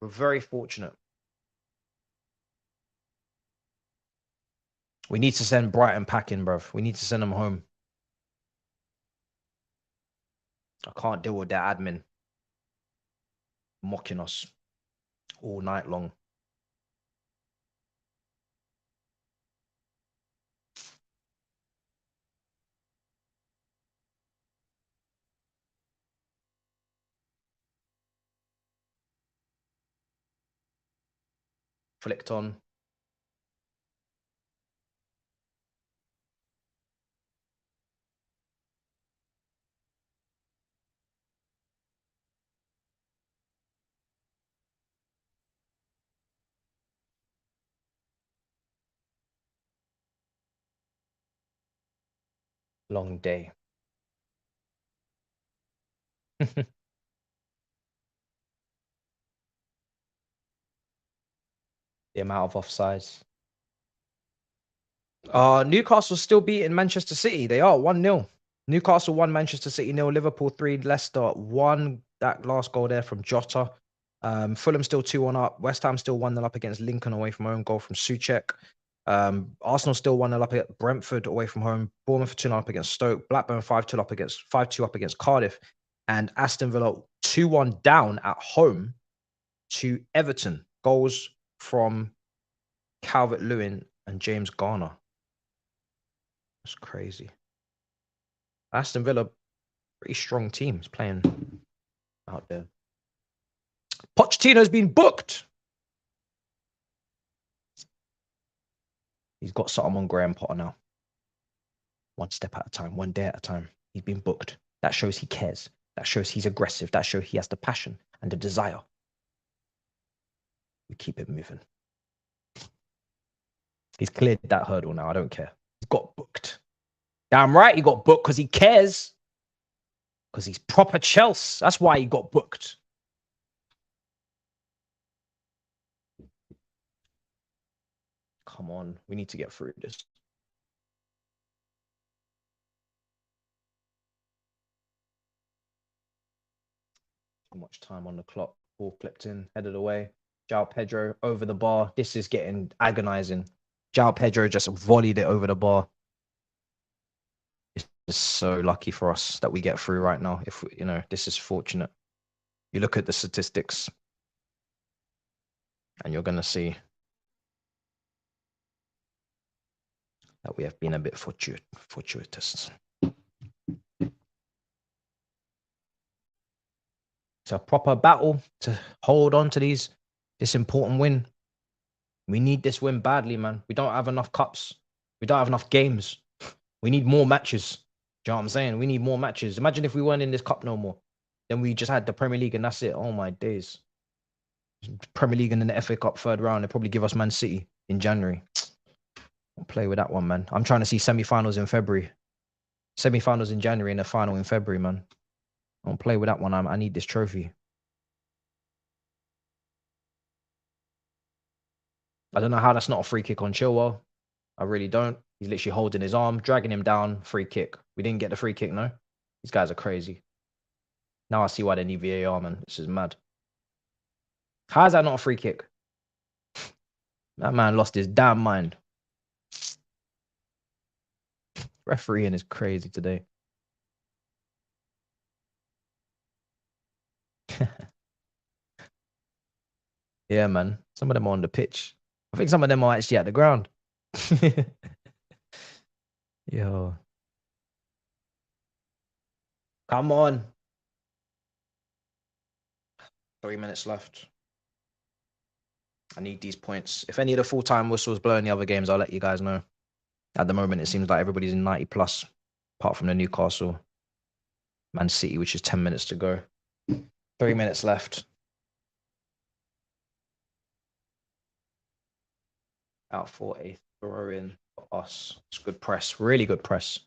We're very fortunate. We need to send Brighton packing, bruv. We need to send them home. I can't deal with that admin mocking us all night long. flicked on. Long day. The amount of offsides. Newcastle still beating Manchester City. They are 1-0. Newcastle 1, Manchester City 0, Liverpool 3, Leicester 1. That last goal there from Jota. Fulham still 2-1 up. West Ham still 1-0 up against Lincoln away from home. Goal from Souček. Arsenal still 1-0 up at Brentford away from home. Bournemouth 2-0 up against Stoke. Blackburn 5-2 up against Cardiff. And Aston Villa 2-1 down at home to Everton. Goals from Calvert-Lewin and James Garner. That's crazy. Aston Villa, pretty strong teams playing out there. Pochettino's been booked. He's got something on Graham Potter now. One step at a time, one day at a time. He's been booked. That shows he cares. That shows he's aggressive. That shows he has the passion and the desire. We keep it moving. He's cleared that hurdle now. I don't care. He's got booked. Damn right he got booked because he cares. Because he's proper Chelsea. That's why he got booked. Come on. We need to get through this. Too much time on the clock. Ball flipped in, headed away. João Pedro over the bar. This is getting agonizing. João Pedro just volleyed it over the bar. It's just so lucky for us that we get through right now. If we, this is fortunate. You look at the statistics, and you're gonna see that we have been a bit fortuitous. It's a proper battle to hold on to this important win. We need this win badly, man. We don't have enough cups. We don't have enough games. We need more matches. Do you know what I'm saying? We need more matches. Imagine if we weren't in this cup no more. Then we just had the Premier League and that's it. Oh my days. Premier League and then the FA Cup third round. They'll probably give us Man City in January. I'll play with that one, man. I'm trying to see semi-finals in February. Semi-finals in January and a final in February, man. I'll play with that one. I need this trophy. I don't know how that's not a free kick on Chilwell. I really don't. He's literally holding his arm, dragging him down, free kick. We didn't get the free kick, no? These guys are crazy. Now I see why they need VAR, man. This is mad. How is that not a free kick? That man lost his damn mind. Refereeing is crazy today. Yeah, man. Some of them are on the pitch. I think some of them are actually at the ground. Yo. Come on. 3 minutes left. I need these points. If any of the full-time whistles blow in the other games, I'll let you guys know. At the moment, it seems like everybody's in 90 plus, apart from the Newcastle, Man City, which is 10 minutes to go. 3 minutes left. Out for a throw in for us. It's good press. Really good press.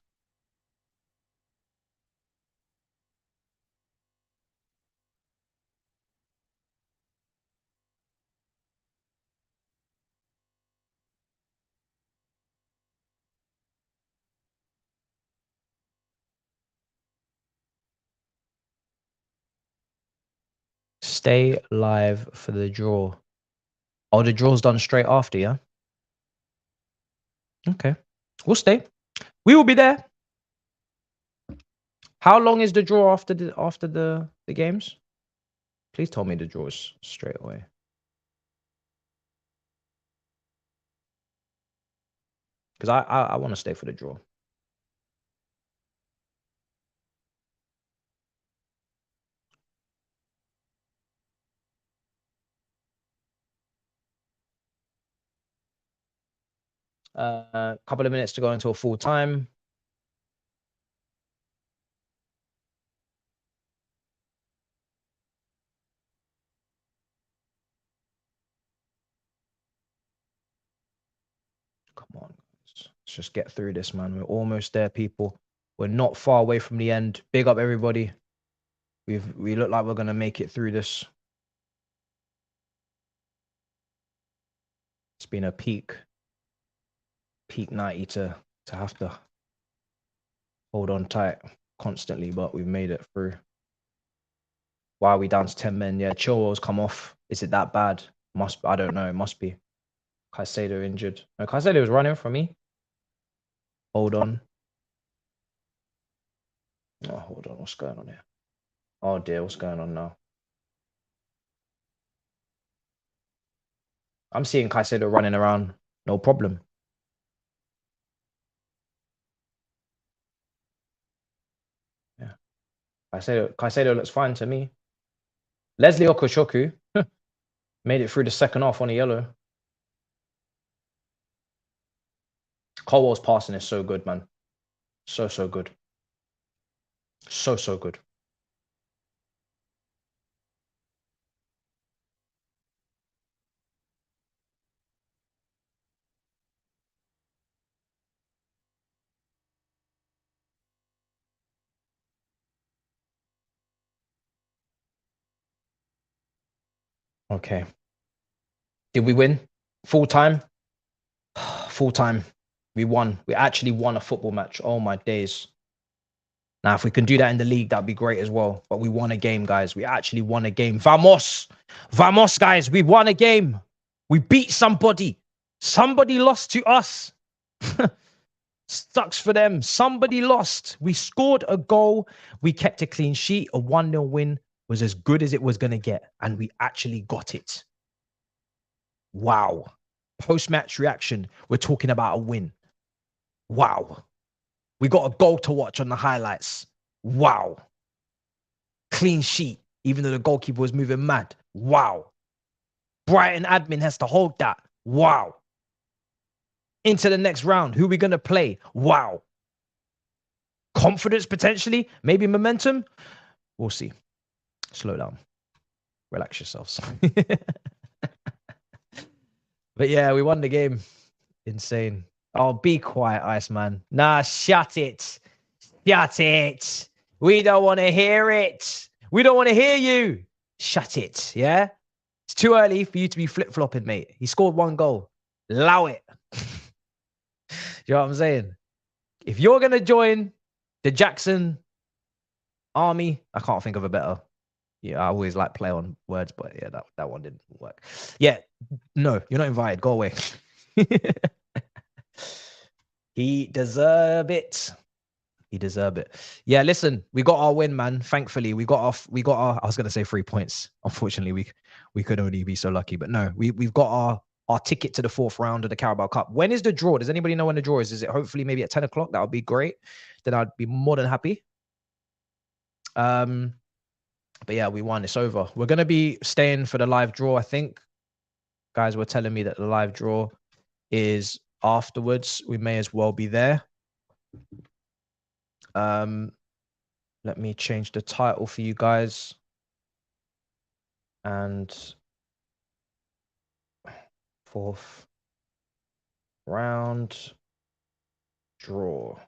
Stay live for the draw. Oh, the draw's done straight after, yeah? Okay. We'll stay. We will be there. How long is the draw after the games? Please tell me the draw is straight away. Because I want to stay for the draw. A couple of minutes to go until full time. Come on, let's just get through this, man. We're almost there, people. We're not far away from the end. Big up, everybody. We look like we're gonna make it through this. It's been a peak 90 to have to hold on tight constantly, but we've made it through. Why are we down to 10 men? Yeah, Chilwell's come off. Is it that bad? I don't know. It must be. Caicedo injured. No, Caicedo was running for me. Hold on. Oh, hold on. What's going on here? Oh dear, what's going on now? I'm seeing Caicedo running around. No problem. Yeah. Caicedo looks fine to me. Leslie Okoshoku made it through the second half on a yellow. Colwell's passing is so good, man. So good. So good. Okay. Did we win? Full time? Full time. We won. We actually won a football match. Oh my days. Now, if we can do that in the league, that'd be great as well. But we won a game, guys. We actually won a game. Vamos! Vamos, guys. We won a game. We beat somebody. Somebody lost to us. Sucks for them. Somebody lost. We scored a goal. We kept a clean sheet. A 1-0 win was as good as it was going to get. And we actually got it. Wow. Post-match reaction. We're talking about a win. Wow. We got a goal to watch on the highlights. Wow. Clean sheet, even though the goalkeeper was moving mad. Wow. Brighton admin has to hold that. Wow. Into the next round. Who are we going to play? Wow. Confidence potentially? Maybe momentum? We'll see. Slow down. Relax yourselves. But yeah, we won the game. Insane. Oh, be quiet, Iceman. Nah, shut it. Shut it. We don't want to hear it. We don't want to hear you. Shut it, yeah? It's too early for you to be flip-flopping, mate. He scored 1 goal. Allow it. You know what I'm saying? If you're going to join the Jackson army, I can't think of a better. Yeah, I always like play on words, but yeah, that one didn't work. Yeah, no, you're not invited. Go away. He deserve it. He deserve it. Yeah, listen, we got our win, man. Thankfully, we got our I was gonna say 3 points. Unfortunately, we could only be so lucky, but no, we've got our ticket to the 4th round of the Carabao Cup. When is the draw? Does anybody know when the draw is? Is it hopefully maybe at 10 o'clock? That would be great. Then I'd be more than happy. But yeah, we won. It's over. We're gonna be staying for the live draw, I think. Guys were telling me that the live draw is afterwards. We may as well be there. Let me change the title for you guys. And 4th round draw.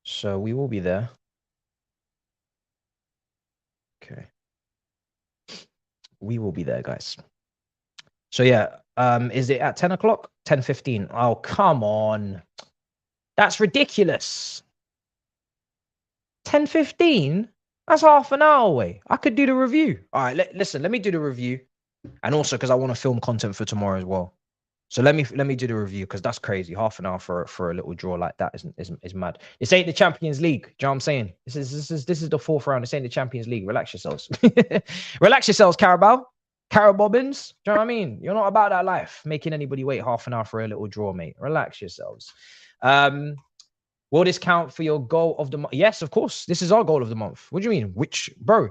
So we will be there. Okay. We will be there, guys. So yeah, is it at 10 o'clock? 10:15. Oh, come on. That's ridiculous. 10:15? That's half an hour away. I could do the review. All right, listen, let me do the review. And also because I want to film content for tomorrow as well. So let me do the review because that's crazy. Half an hour for a little draw like that is mad. This ain't the Champions League. Do you know what I'm saying? This is the 4th round. This ain't the Champions League. Relax yourselves. Relax yourselves, Carabao. Carabobbins. Do you know what I mean? You're not about that life, making anybody wait half an hour for a little draw, mate. Relax yourselves. Will this count for your goal of the month? Yes, of course. This is our goal of the month. What do you mean? Bro,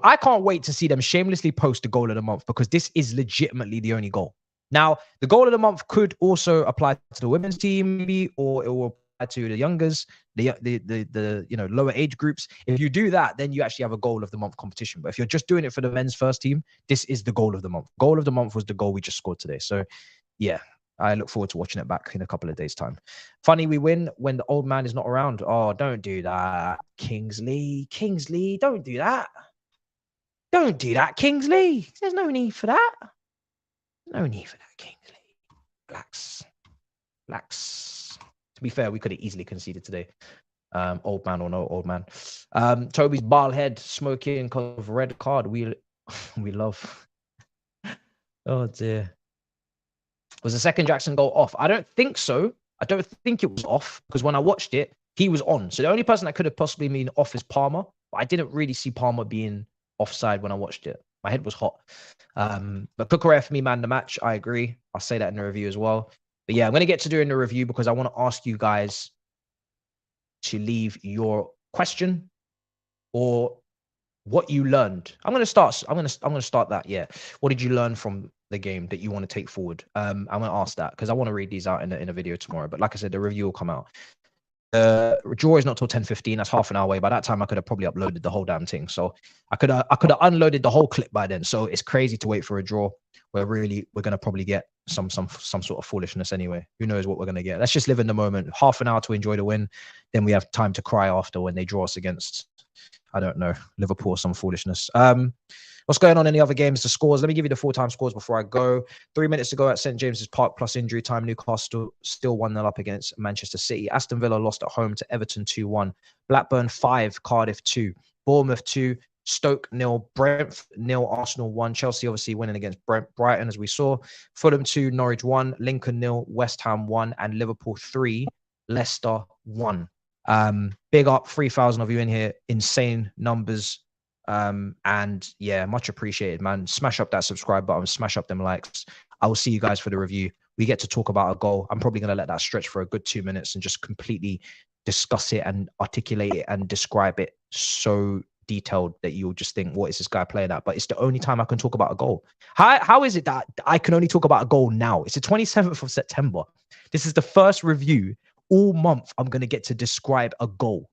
I can't wait to see them shamelessly post the goal of the month because this is legitimately the only goal. Now, the goal of the month could also apply to the women's team, maybe, or it will apply to the youngers, the lower age groups. If you do that, then you actually have a goal of the month competition. But if you're just doing it for the men's first team, this is the goal of the month. Goal of the month was the goal we just scored today. So, yeah, I look forward to watching it back in a couple of days' time. Funny, we win when the old man is not around. Oh, don't do that, Kingsley. Kingsley, don't do that. Don't do that, Kingsley. There's no need for that. No need for that, Kingsley. Relax. Relax. To be fair, we could have easily conceded today. Old man or no old man. Toby's bald head smoking because of red card. We love. Oh, dear. Was the second Jackson goal off? I don't think so. I don't think it was off because when I watched it, he was on. So the only person that could have possibly been off is Palmer. But I didn't really see Palmer being offside when I watched it. My head was hot. But Kukurea for me, man, the match. I agree. I'll say that in the review as well. But yeah, I'm going to get to doing the review because I want to ask you guys to leave your question or what you learned. I'm going to start that. Yeah. What did you learn from the game that you want to take forward? I'm going to ask that because I want to read these out in a video tomorrow. But like I said, the review will come out. Draw is not till 10:15. That's half an hour away. By that time, I could have probably uploaded the whole damn thing. So I could have unloaded the whole clip by then. So it's crazy to wait for a draw. We're going to probably get some sort of foolishness anyway. Who knows what we're going to get? Let's just live in the moment. Half an hour to enjoy the win. Then we have time to cry after when they draw us against, I don't know, Liverpool or some foolishness. What's going on in the other games? The scores. Let me give you the full-time scores before I go. 3 minutes ago at St. James's Park plus injury time. Newcastle still 1-0 up against Manchester City. Aston Villa lost at home to Everton 2-1. Blackburn 5, Cardiff 2. Bournemouth 2. Stoke 0. Brentford 0. Arsenal 1. Chelsea obviously winning against Brighton as we saw. Fulham 2. Norwich 1. Lincoln 0. West Ham 1. And Liverpool 3. Leicester 1. Big up 3,000 of you in here. Insane numbers. And yeah, much appreciated, man. Smash up that subscribe button, smash up them likes. I will see you guys for the review. We get to talk about a goal. I'm probably going to let that stretch for a good 2 minutes and just completely discuss it and articulate it and describe it so detailed that you'll just think, what is this guy playing at? But it's the only time I can talk about a goal. How is it that I can only talk about a goal now? It's the 27th of September. This is the first review all month I'm going to get to describe a goal.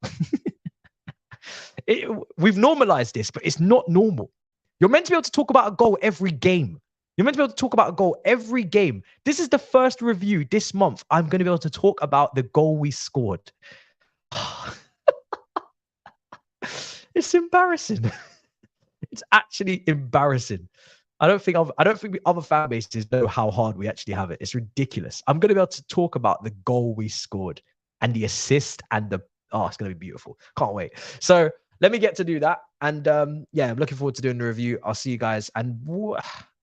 We've normalized this, but it's not normal. You're meant to be able to talk about a goal every game. You're meant to be able to talk about a goal every game. This is the first review this month. I'm going to be able to talk about the goal we scored. It's embarrassing. It's actually embarrassing. I don't think the other fan bases know how hard we actually have it. It's ridiculous. I'm going to be able to talk about the goal we scored and the assist and it's going to be beautiful. Can't wait. So let me get to do that. And yeah, I'm looking forward to doing the review. I'll see you guys. And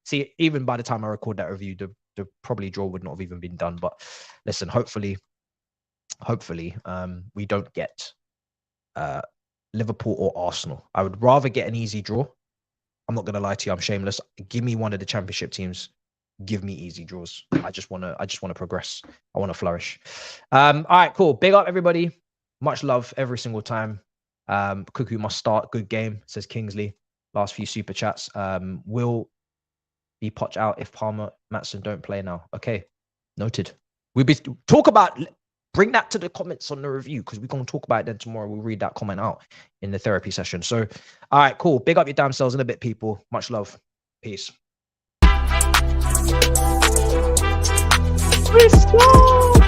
see, even by the time I record that review, the probably draw would not have even been done. But listen, hopefully, we don't get Liverpool or Arsenal. I would rather get an easy draw. I'm not going to lie to you. I'm shameless. Give me one of the championship teams. Give me easy draws. I just want to progress. I want to flourish. All right, cool. Big up, everybody. Much love every single time. Cuckoo must start. Good game, says Kingsley. Last few super chats. Will be potch out if Palmer, Matson don't play now. Okay, noted. We'll be bring that to the comments on the review because we're going to talk about it then tomorrow. We'll read that comment out in the therapy session. So, all right, cool. Big up your damn selves in a bit, people. Much love. Peace. Let's go.